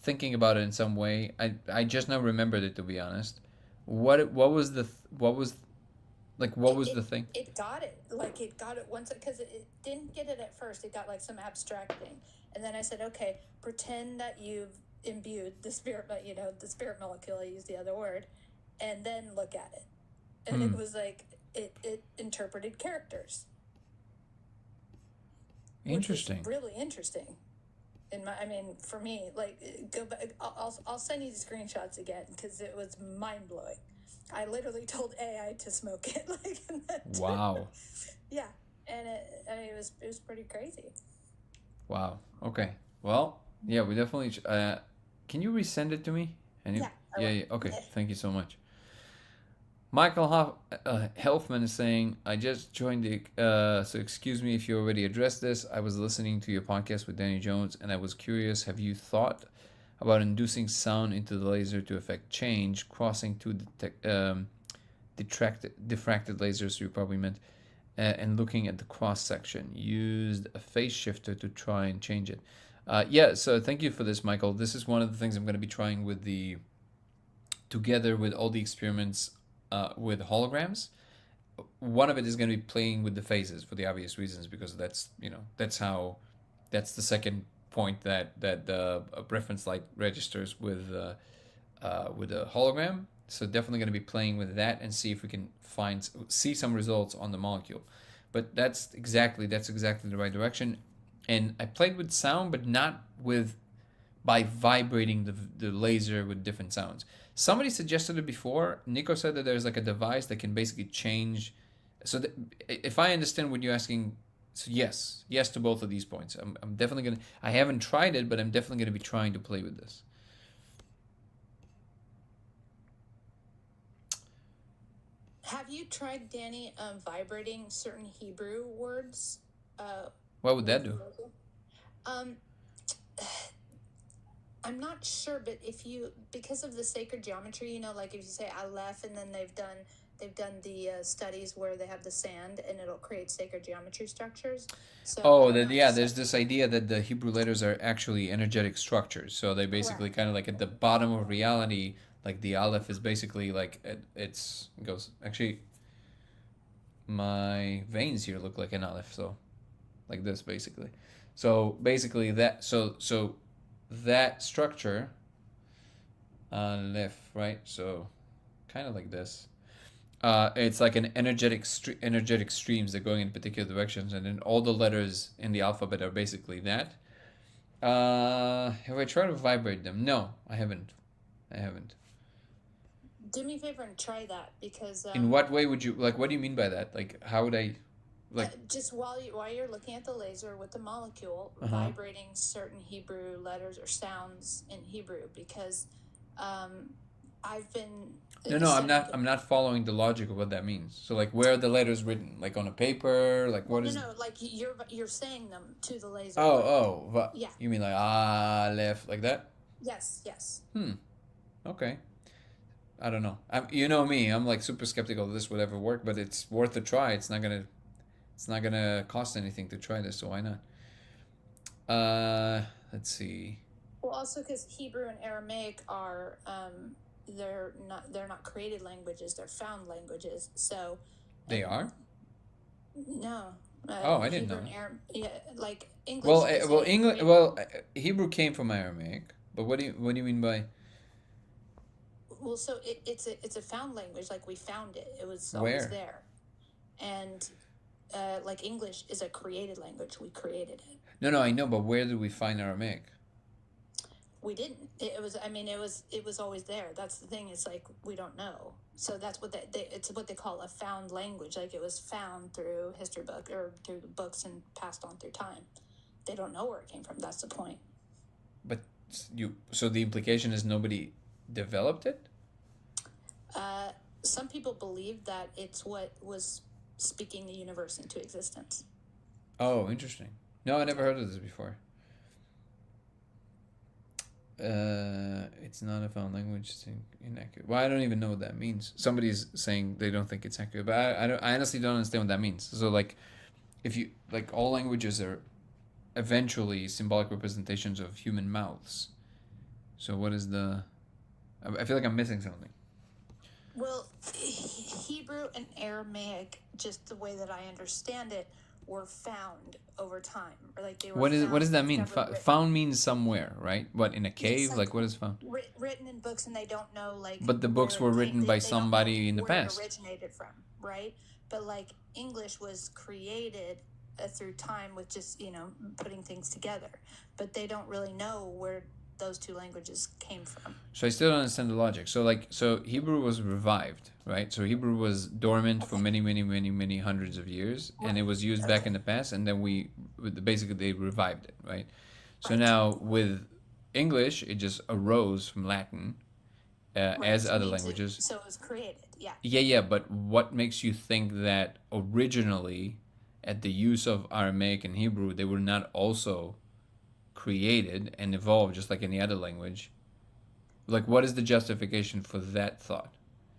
Speaker 1: thinking about it in some way. I just now remembered it, to be honest. What was the thing?
Speaker 2: It got it. It got it once, because it didn't get it at first. It got like some abstract thing. And then I said, okay, pretend that you've imbued the spirit, the spirit molecule, I used the other word, and then look at it. And it was like, it interpreted characters.
Speaker 1: Interesting.
Speaker 2: Which is really interesting. For me, go back. I'll send you the screenshots again, because it was mind blowing. I literally told AI to smoke it.
Speaker 1: Wow.
Speaker 2: Yeah, and it was pretty crazy.
Speaker 1: Wow. Okay. Well, yeah, we definitely. Can you resend it to me? Yeah. Okay.
Speaker 2: Yeah.
Speaker 1: Thank you so much. Michael Helfman is saying, I just joined so excuse me if you already addressed this. I was listening to your podcast with Danny Jones, and I was curious, have you thought about inducing sound into the laser to affect change, crossing two diffracted lasers, you probably meant, and looking at the cross section? Used a phase shifter to try and change it. Yeah, so thank you for this, Michael. This is one of the things I'm going to be trying together with all the experiments with holograms. One of it is going to be playing with the phases, for the obvious reasons, because that's the second point that the reference light registers with a hologram. So definitely going to be playing with that and see if we can see some results on the molecule. But that's exactly the right direction. And I played with sound, but not by vibrating the laser with different sounds. Somebody suggested it before. Nico said that there's like a device that can basically change. So if I understand what you're asking So yes to both of these points. I'm definitely gonna. I haven't tried it, but I'm definitely gonna be trying to play with this.
Speaker 2: Have you tried, Danny, vibrating certain Hebrew words
Speaker 1: What would that
Speaker 2: with the
Speaker 1: do?
Speaker 2: logo? Um, I'm not sure, but if you, because of the sacred geometry, you know, like if you say Aleph, and then they've done the studies where they have the sand and it'll create sacred geometry structures. So I
Speaker 1: Oh,
Speaker 2: don't
Speaker 1: that
Speaker 2: know if
Speaker 1: yeah. There's this idea that the Hebrew letters are actually energetic structures. So they basically
Speaker 2: correct.
Speaker 1: kind of like at the bottom of reality. Like the Aleph is basically like it goes. Actually, my veins here look like an Aleph. So like this basically. So basically that structure Aleph, right? So kind of like this. It's like an energetic streams that are going in particular directions, and then all the letters in the alphabet are basically that. Have I tried to vibrate them? No, I haven't. I haven't.
Speaker 2: Do me a favor and try that, because
Speaker 1: In what way would you like? What do you mean by that? Like, how would I, like?
Speaker 2: just while you're looking at the laser with the molecule,
Speaker 1: Uh huh.
Speaker 2: vibrating certain Hebrew letters or sounds in Hebrew, because um, I've been
Speaker 1: No, no, I'm
Speaker 2: studying.
Speaker 1: not. I'm not following the logic of what that means. So, like, where are the letters written? Like on a paper? Like,
Speaker 2: Well,
Speaker 1: what
Speaker 2: no,
Speaker 1: is?
Speaker 2: no, like you're saying them to the laser,
Speaker 1: Oh,
Speaker 2: right?
Speaker 1: oh,
Speaker 2: Yeah.
Speaker 1: you mean like ah, left, like that?
Speaker 2: Yes. Yes.
Speaker 1: Hmm. Okay. I don't know. You know me. I'm like super skeptical this would ever work, but it's worth a try. It's not gonna cost anything to try this, so why not? Let's see.
Speaker 2: Well, also because Hebrew and Aramaic are they're not created languages; they're found languages. So,
Speaker 1: They
Speaker 2: and
Speaker 1: are?
Speaker 2: no,
Speaker 1: Oh, I didn't
Speaker 2: Hebrew
Speaker 1: know
Speaker 2: and
Speaker 1: that.
Speaker 2: Aram, yeah, like
Speaker 1: Well,
Speaker 2: English is
Speaker 1: well,
Speaker 2: a
Speaker 1: English.
Speaker 2: created.
Speaker 1: Well, Hebrew came from Aramaic, but what do you mean by
Speaker 2: Well, so it's a found language. Like we found it; it was always
Speaker 1: where?
Speaker 2: there. And like English is a created language. We created it.
Speaker 1: No, no, I know, but where did we find Aramaic?
Speaker 2: We didn't. It was. I mean, it was always there. That's the thing. It's like we don't know. So that's what it's what they call a found language. Like it was found through history book or through the books and passed on through time. They don't know where it came from. That's the point.
Speaker 1: But so the implication is nobody developed it?
Speaker 2: Uh, some people believe that it's what was speaking the universe into existence.
Speaker 1: Oh, interesting. No, I never heard of this before. It's not a found language. It's inaccurate. Well, I don't even know what that means. Somebody's saying they don't think it's accurate, but I don't. I honestly don't understand what that means. So, like, if you like, all languages are eventually symbolic representations of human mouths. So, what is the? I feel like I'm missing something.
Speaker 2: Well, Hebrew and Aramaic, just the way that I understand it, were found over time, or like they were
Speaker 1: What
Speaker 2: found,
Speaker 1: does that mean?
Speaker 2: discovered, written.
Speaker 1: Found means somewhere, right? What, in a
Speaker 2: Yes,
Speaker 1: cave?
Speaker 2: like
Speaker 1: Like, what is found?
Speaker 2: written in books, and they don't know like
Speaker 1: But the books
Speaker 2: where
Speaker 1: were
Speaker 2: it came.
Speaker 1: written by
Speaker 2: They don't know
Speaker 1: somebody in the
Speaker 2: where it
Speaker 1: past.
Speaker 2: originated from, right? But like English was created through time with just putting things together, but they don't really know where those two languages came from.
Speaker 1: So I still don't understand the logic. So like, so Hebrew was revived, right? So Hebrew was dormant for
Speaker 2: Okay.
Speaker 1: many hundreds of years, and it
Speaker 2: Right.
Speaker 1: was used back
Speaker 2: Okay.
Speaker 1: in the past, and then basically they revived it, right? So
Speaker 2: Right.
Speaker 1: now with English, it just arose from Latin,
Speaker 2: Right.
Speaker 1: as
Speaker 2: Which
Speaker 1: other
Speaker 2: means
Speaker 1: languages.
Speaker 2: so it was created. Yeah.
Speaker 1: Yeah, yeah, but what makes you think that originally, at the use of Aramaic and Hebrew, they were not also created and evolved just like any other language? Like, what is the justification for that thought?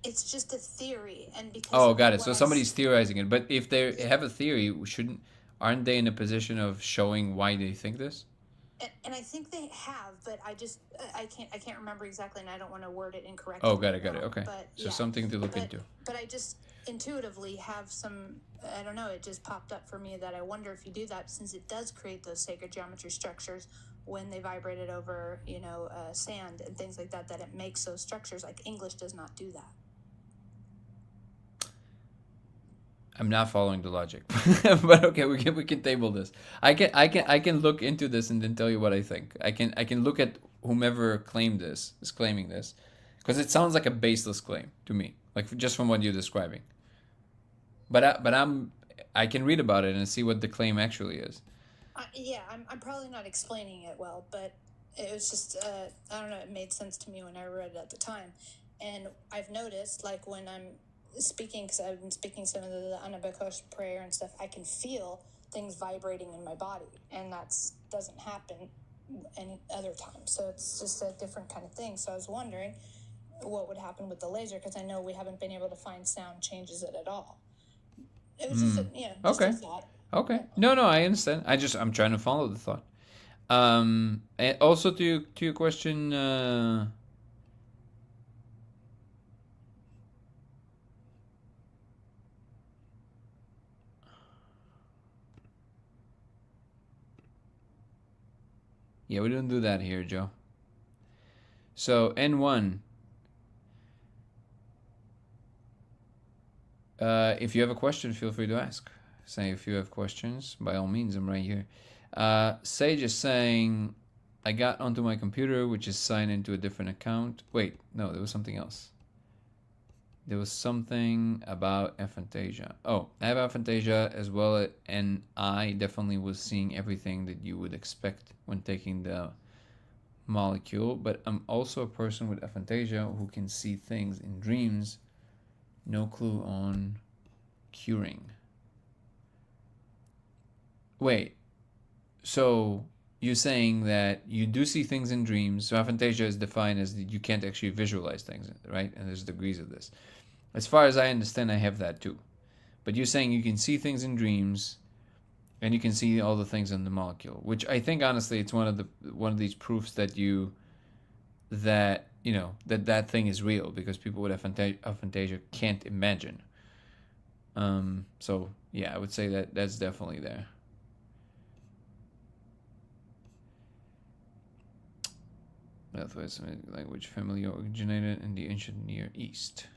Speaker 2: It's just a theory, and because
Speaker 1: Oh,
Speaker 2: of
Speaker 1: got it.
Speaker 2: what
Speaker 1: So
Speaker 2: I
Speaker 1: somebody's
Speaker 2: see.
Speaker 1: theorizing it, but if they
Speaker 2: Yeah.
Speaker 1: have a theory, shouldn't aren't they in a position of showing why they think this?
Speaker 2: And I think they have, but I can't remember exactly, and I don't want to word it
Speaker 1: Oh,
Speaker 2: incorrectly
Speaker 1: got
Speaker 2: right
Speaker 1: it, got it.
Speaker 2: now.
Speaker 1: Okay,
Speaker 2: But
Speaker 1: so
Speaker 2: yeah,
Speaker 1: something to look
Speaker 2: but
Speaker 1: into.
Speaker 2: but I just intuitively have some. I don't know. It just popped up for me that I wonder if you do that, since it does create those sacred geometry structures when they vibrate it over sand and things like that. That it makes those structures. Like English does not do that.
Speaker 1: I'm not following the logic, but okay, we can table this. I can look into this and then tell you what I think. I can look at whomever is claiming this, because it sounds like a baseless claim to me, like just from what you're describing. But I'm I can read about it and see what the claim actually is.
Speaker 2: Yeah, I'm probably not explaining it well, but it was just, I don't know, it made sense to me when I read it at the time. And I've noticed, like, when I'm speaking, because I've been speaking some of the Anabakosh prayer and stuff, I can feel things vibrating in my body, and that doesn't happen any other time. So it's just a different kind of thing. So I was wondering what would happen with the laser, because I know we haven't been able to find sound changes it at all. It was just, just a
Speaker 1: Okay.
Speaker 2: thought.
Speaker 1: Okay. No, I understand. I'm trying to follow the thought. And also to your question, yeah, we don't do that here, Joe. So N1, if you have a question, feel free to ask. Say if you have questions, by all means, I'm right here. Sage is saying, I got onto my computer, which is signed into a different account. Wait, no, there was something else. There was something about aphantasia. Oh, I have aphantasia as well, and I definitely was seeing everything that you would expect when taking the molecule, but I'm also a person with aphantasia who can see things in dreams. No clue on curing. Wait, so you're saying that you do see things in dreams. So aphantasia is defined as that you can't actually visualize things, right? And there's degrees of this. As far as I understand, I have that too. But you're saying you can see things in dreams, and you can see all the things in the molecule, which I think honestly, it's one of these proofs that that thing is real, because people with aphantasia can't imagine. So yeah, I would say that that's definitely there. Northwest language family originated in the ancient Near East.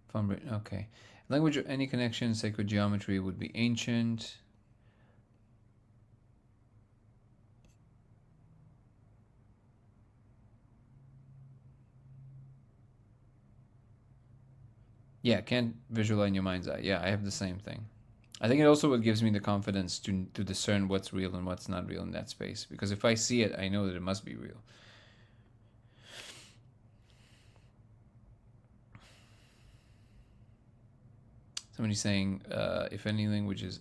Speaker 1: From Britain, okay. Language of any connection, sacred geometry would be ancient. Yeah, can't visualize in your mind's eye. Yeah, I have the same thing. I think it also what gives me the confidence to discern what's real and what's not real in that space. Because if I see it, I know that it must be real. Somebody's saying, if any language is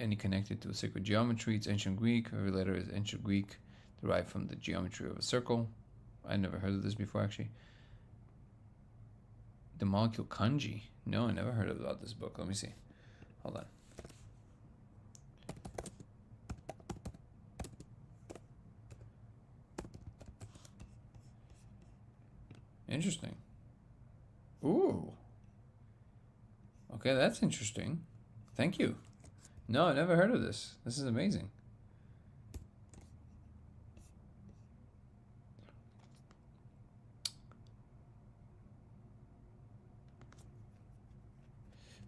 Speaker 1: any connected to a sacred geometry, it's ancient Greek. Every letter is ancient Greek, derived from the geometry of a circle. I never heard of this before, actually. The molecule kanji. No, I never heard about this book. Let me see. Hold on. Interesting. Ooh. Okay, that's interesting. Thank you. No, I never heard of this. This is amazing.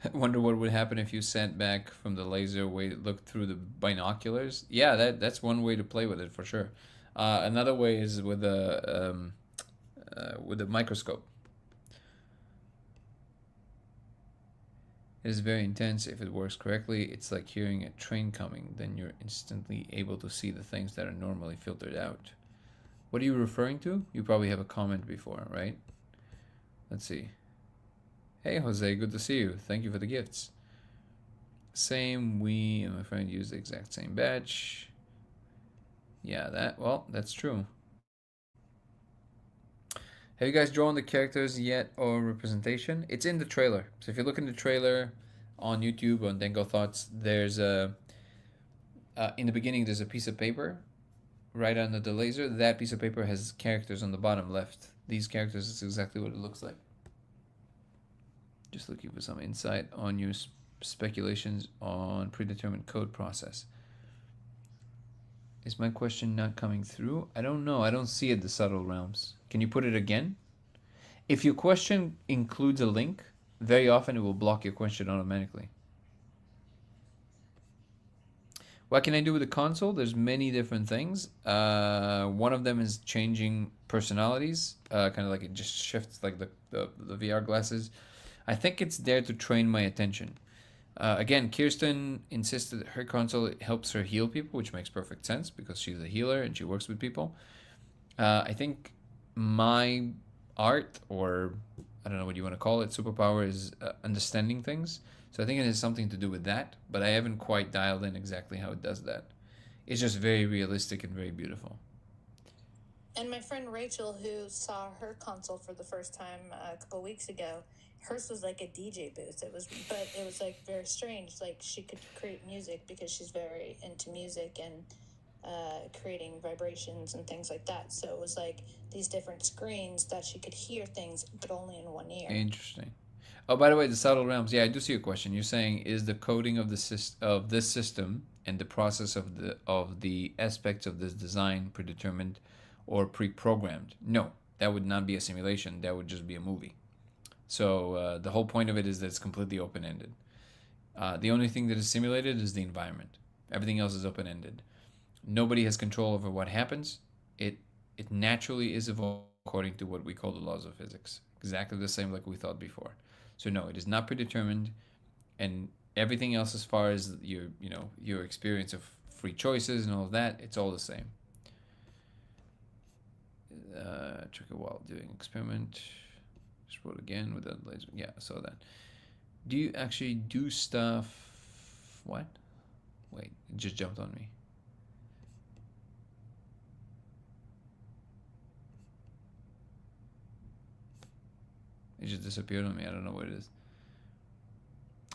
Speaker 1: I wonder what would happen if you sat back from the laser way, looked through the binoculars. Yeah, that's one way to play with it for sure. Another way is with a microscope. It is very intense if it works correctly. It's like hearing a train coming. Then you're instantly able to see the things that are normally filtered out. What are you referring to? You probably have a comment before, right? Let's see. Hey, Jose, good to see you. Thank you for the gifts. Same, we and my friend use the exact same badge. Yeah, that's true. Have you guys drawn the characters yet or representation? It's in the trailer. So if you look in the trailer on YouTube on Dengo Thoughts, there's in the beginning there's a piece of paper right under the laser. That piece of paper has characters on the bottom left. These characters is exactly what it looks like. Just looking for some insight on your speculations on predetermined code process. Is my question not coming through? I don't know. I don't see it, the subtle realms. Can you put it again? If your question includes a link, very often it will block your question automatically. What can I do with the console? There's many different things. One of them is changing personalities, kind of like it just shifts like the VR glasses. I think it's there to train my attention. Again, Kirsten insisted that her console helps her heal people, which makes perfect sense because she's a healer and she works with people. I think my art, or I don't know what you want to call it, superpower is understanding things. So I think it has something to do with that, but I haven't quite dialed in exactly how it does that. It's just very realistic and very beautiful.
Speaker 2: And my friend Rachel, who saw her console for the first time a couple weeks ago, hers was like a DJ booth. But it was like very strange. Like she could create music because she's very into music and creating vibrations and things like that. So it was like these different screens that she could hear things, but only in one ear.
Speaker 1: Interesting. Oh, by the way, the subtle realms. Yeah, I do see your question. You're saying is the coding of of this system and the process of the aspects of this design predetermined or pre-programmed? No, that would not be a simulation. That would just be a movie. So the whole point of it is that it's completely open-ended. The only thing that is simulated is the environment. Everything else is open-ended. Nobody has control over what happens. It naturally is evolved according to what we call the laws of physics. Exactly the same like we thought before. So no, it is not predetermined, and everything else as far as your experience of free choices and all of that, it's all the same. Trigger while doing experiment. Scroll again with that laser. Yeah, I saw that. Do you actually do stuff? What? Wait, it just jumped on me. It just disappeared on me. I don't know what it is.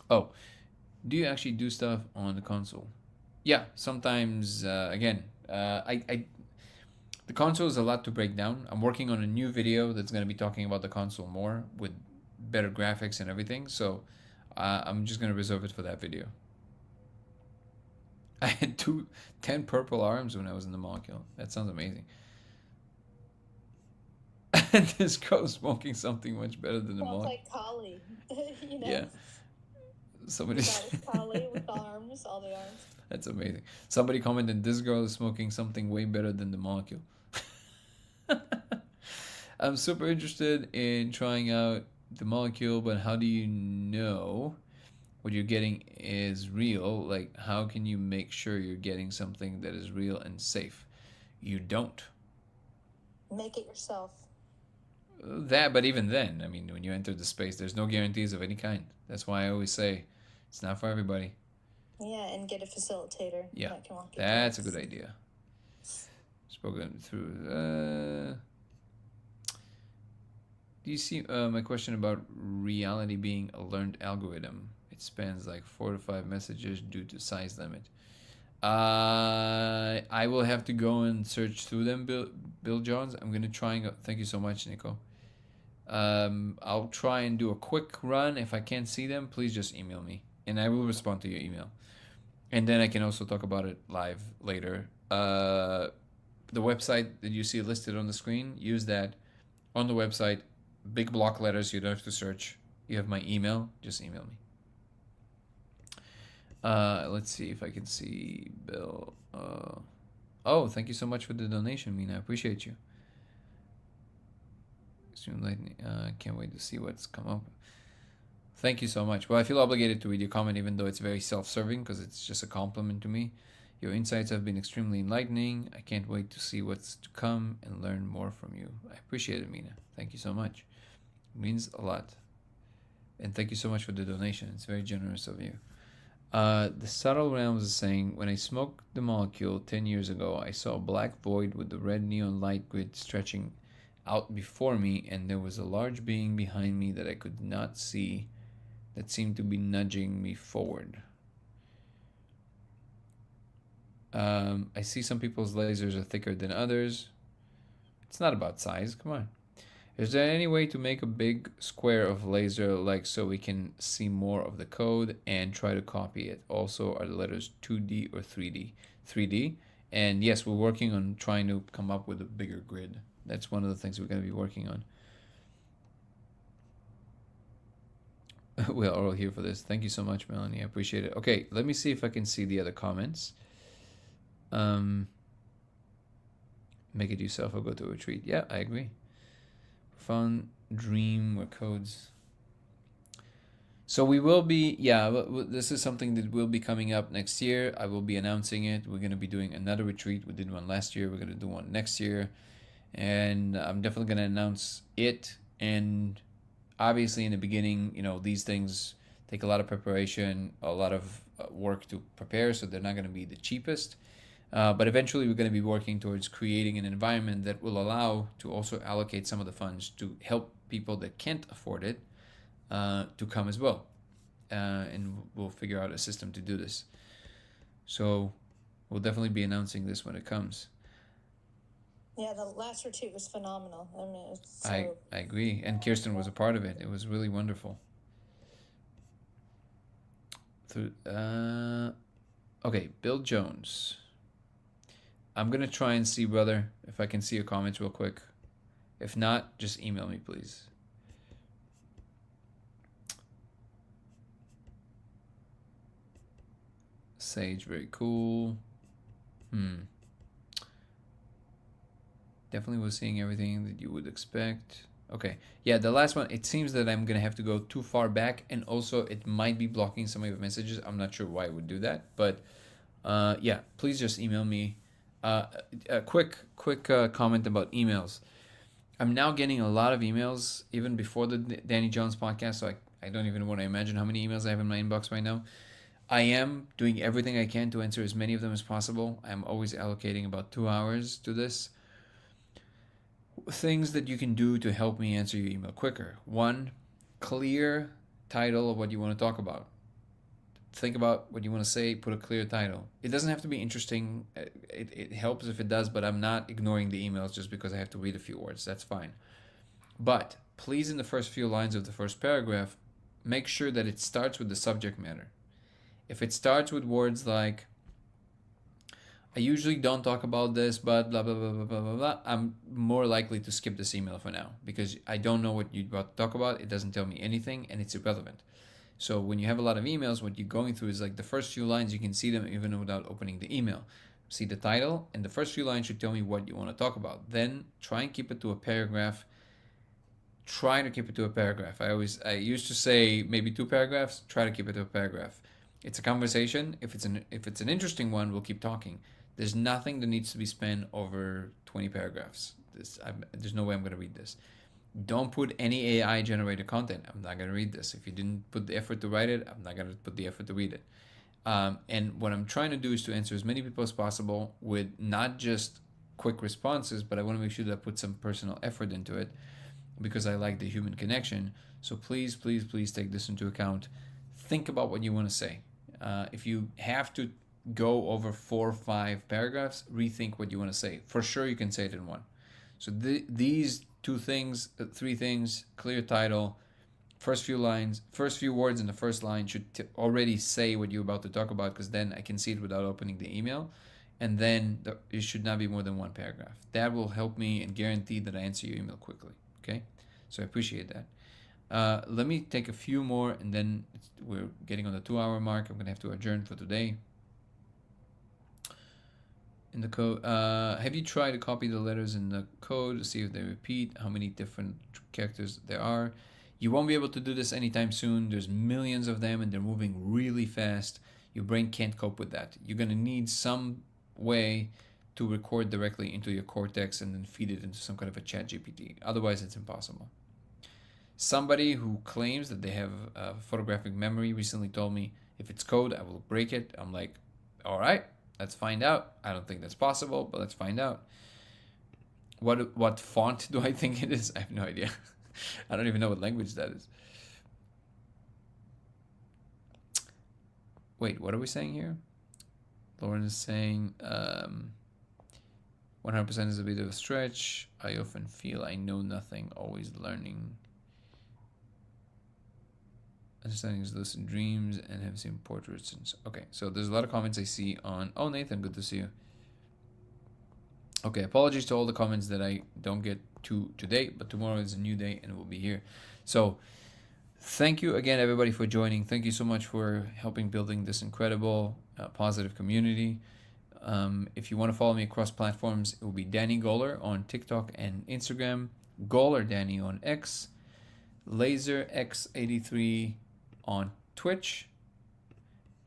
Speaker 1: Oh, do you actually do stuff on the console? Yeah, sometimes. Again, the console is a lot to break down. I'm working on a new video that's going to be talking about the console more with better graphics and everything. So I'm just going to reserve it for that video. I had 10 purple arms when I was in the molecule. That sounds amazing. This girl smoking something much better than the
Speaker 2: Sounds
Speaker 1: molecule.
Speaker 2: like Kali, you know?
Speaker 1: Yeah. Somebody.
Speaker 2: Kali with arms, all the arms.
Speaker 1: That's amazing. Somebody commented, "This girl is smoking something way better than the molecule." I'm super interested in trying out the molecule, but how do you know what you're getting is real? Like, how can you make sure you're getting something that is real and safe? You don't.
Speaker 2: Make it yourself.
Speaker 1: That, but even then, I mean, when you enter the space, there's no guarantees of any kind. That's why I always say it's not for everybody.
Speaker 2: Yeah, and get a facilitator.
Speaker 1: Yeah,
Speaker 2: that can walk you
Speaker 1: that's a
Speaker 2: through.
Speaker 1: good idea. Spoken through. Do you see my question about reality being a learned algorithm? It spans like 4 to 5 messages due to size limit. I will have to go and search through them, Bill Jones. I'm gonna try and go. Thank you so much, Nico. I'll try and do a quick run. If I can't see them, please just email me, and I will respond to your email. And then I can also talk about it live later. The website that you see listed on the screen, use that on the website. Big block letters, you don't have to search. You have my email, just email me. Let's see if I can see Bill. Oh, thank you so much for the donation, Mina. I appreciate you. Extreme Lightning. Can't wait to see what's come up. Thank you so much. Well, I feel obligated to read your comment, even though it's very self-serving, because it's just a compliment to me. Your insights have been extremely enlightening. I can't wait to see what's to come and learn more from you. I appreciate it, Mina. Thank you so much. It means a lot. And thank you so much for the donation. It's very generous of you. The Subtle Realms is saying, when I smoked the molecule 10 years ago, I saw a black void with the red neon light grid stretching out before me, and there was a large being behind me that I could not see that seemed to be nudging me forward. I see some people's lasers are thicker than others. It's not about size, come on. Is there any way to make a big square of laser like so we can see more of the code and try to copy it? Also, are the letters 2D or 3D? 3D. And yes, we're working on trying to come up with a bigger grid. That's one of the things we're going to be working on. We're all here for this. Thank you so much, Melanie. I appreciate it. Okay, let me see if I can see the other comments. Make it yourself or go to a retreat. Yeah, I agree. Fun dream where codes. So we will be, yeah, this is something that will be coming up next year. I will be announcing it. We're going to be doing another retreat. We did one last year. We're going to do one next year. And I'm definitely going to announce it. And obviously in the beginning, you know, these things take a lot of preparation, a lot of work to prepare. So they're not going to be the cheapest. But eventually we're going to be working towards creating an environment that will allow to also allocate some of the funds to help people that can't afford it to come as well. And we'll figure out a system to do this. So we'll definitely be announcing this when it comes.
Speaker 2: Yeah, the last retreat was phenomenal. I mean, it's so...
Speaker 1: I agree. And Kirsten was a part of it. It was really wonderful. Okay, Bill Jones. I'm going to try and see, brother, if I can see your comments real quick. If not, just email me, please. Sage, very cool. Definitely was seeing everything that you would expect. Okay, yeah, the last one, it seems that I'm gonna have to go too far back, and also it might be blocking some of your messages. I'm not sure why it would do that, but yeah, please just email me. A quick comment about emails. I'm now getting a lot of emails, even before the Danny Jones podcast, so I don't even want to imagine how many emails I have in my inbox right now. I am doing everything I can to answer as many of them as possible. I'm always allocating about 2 hours to this. Things that you can do to help me answer your email quicker. One, clear title of what you want to talk about. Think about what you want to say, put a clear title. It doesn't have to be interesting. It helps if it does, but I'm not ignoring the emails just because I have to read a few words. That's fine. But please, in the first few lines of the first paragraph, make sure that it starts with the subject matter. If it starts with words like, I usually don't talk about this, but blah, blah, blah, blah, blah, blah, blah, I'm more likely to skip this email for now because I don't know what you're about to talk about. It doesn't tell me anything and it's irrelevant. So when you have a lot of emails, what you're going through is like the first few lines, you can see them even without opening the email. See the title, and the first few lines should tell me what you want to talk about. Then try and keep it to a paragraph. Try to keep it to a paragraph. I used to say maybe 2 paragraphs. Try to keep it to a paragraph. It's a conversation. If it's an interesting one, we'll keep talking. There's nothing that needs to be spent over 20 paragraphs. There's no way I'm going to read this. Don't put any AI generated content. I'm not going to read this. If you didn't put the effort to write it, I'm not going to put the effort to read it. And what I'm trying to do is to answer as many people as possible with not just quick responses, but I want to make sure that I put some personal effort into it because I like the human connection. So please, please, please take this into account. Think about what you want to say. If you have to go over 4 or 5 paragraphs, rethink what you want to say. For sure, you can say it in one. So these 3 things, clear title, first few words in the first line should already say what you're about to talk about, because then I can see it without opening the email. And then it should not be more than 1 paragraph. That will help me and guarantee that I answer your email quickly. Okay? So I appreciate that. Let me take a few more, and then we're getting on the 2-hour mark. I'm going to have to adjourn for today. In the code, have you tried to copy the letters in the code to see if they repeat, how many different characters there are? You won't be able to do this anytime soon. There's millions of them and they're moving really fast. Your brain can't cope with that. You're going to need some way to record directly into your Cortex and then feed it into some kind of a chat GPT. Otherwise, it's impossible. Somebody who claims that they have a photographic memory recently told me, if it's code, I will break it. I'm like, all right. Let's find out. I don't think that's possible, but let's find out. What font do I think it is? I have no idea. I don't even know what language that is. Wait, what are we saying here? Lauren is saying 100% is a bit of a stretch. I often feel I know nothing, always learning. Understanding his lucid dreams and have seen portraits. Okay, so there's a lot of comments I see on. Oh, Nathan, good to see you. Okay, apologies to all the comments that I don't get to today, but tomorrow is a new day and we'll be here. So thank you again, everybody, for joining. Thank you so much for helping building this incredible, positive community. If you want to follow me across platforms, it will be Danny Goller on TikTok and Instagram, Goller Danny on X, LaserX83 on Twitch,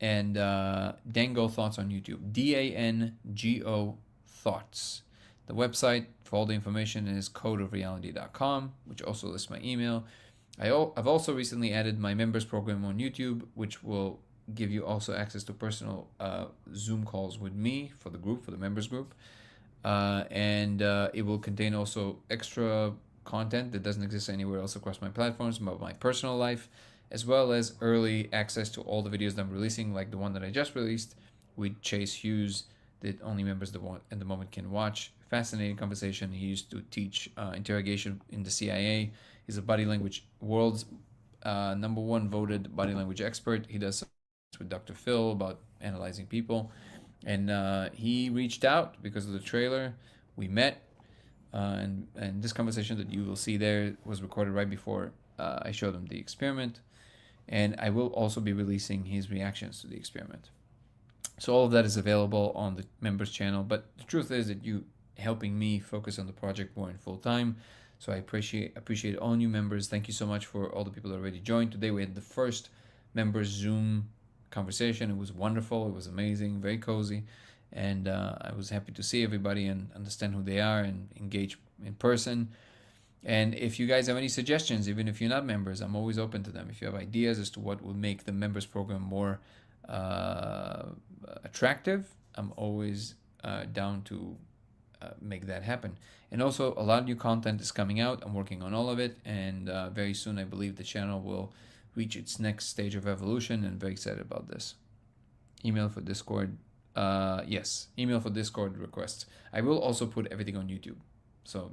Speaker 1: and Dango Thoughts on YouTube. DANGO Thoughts. The website for all the information is codeofreality.com, which also lists my email. I've also recently added my members program on YouTube, which will give you also access to personal Zoom calls with me for the group, for the members group. And it will contain also extra content that doesn't exist anywhere else across my platforms about my personal life, as well as early access to all the videos that I'm releasing, like the one that I just released with Chase Hughes that only members at the moment can watch. Fascinating conversation. He used to teach interrogation in the CIA. He's a body language world's #1 voted body language expert. He does with Dr. Phil about analyzing people, and he reached out because of the trailer. We met, and this conversation that you will see there was recorded right before I showed him the experiment, and I will also be releasing his reactions to the experiment. So all of that is available on the members channel, but the truth is that you helping me focus on the project more in full time. So I appreciate all new members. Thank you so much for all the people that already joined. Today we had the first members Zoom conversation. It was wonderful. It was amazing, very cozy, and I was happy to see everybody and understand who they are and engage in person. And if you guys have any suggestions, even if you're not members, I'm always open to them. If you have ideas as to what will make the members program more attractive, I'm always down to make that happen. And also, a lot of new content is coming out. I'm working on all of it, and very soon I believe the channel will reach its next stage of evolution, and very excited about this. Email for Discord. Yes, email for Discord requests. I will also put everything on YouTube, so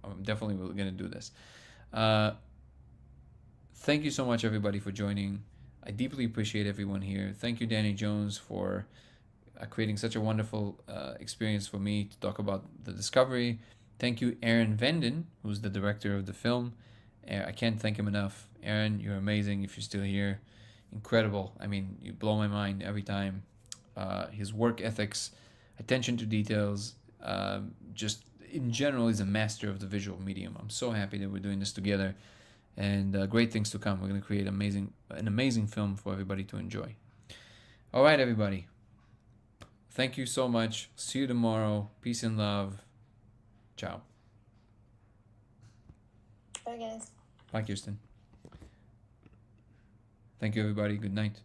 Speaker 1: I'm definitely going to do this. Thank you so much, everybody, for joining. I deeply appreciate everyone here. Thank you, Danny Jones, for creating such a wonderful experience for me to talk about the discovery. Thank you, Aaron Venden, who's the director of the film. I can't thank him enough. Aaron, you're amazing if you're still here. Incredible. I mean, you blow my mind every time. His work ethics, attention to details, just in general, he's a master of the visual medium. I'm so happy that we're doing this together, and great things to come. We're going to create an amazing film for everybody to enjoy. All right, everybody. Thank you so much. See you tomorrow. Peace and love. Ciao.
Speaker 2: Bye, guys.
Speaker 1: Bye, Kirsten. Thank you, everybody. Good night.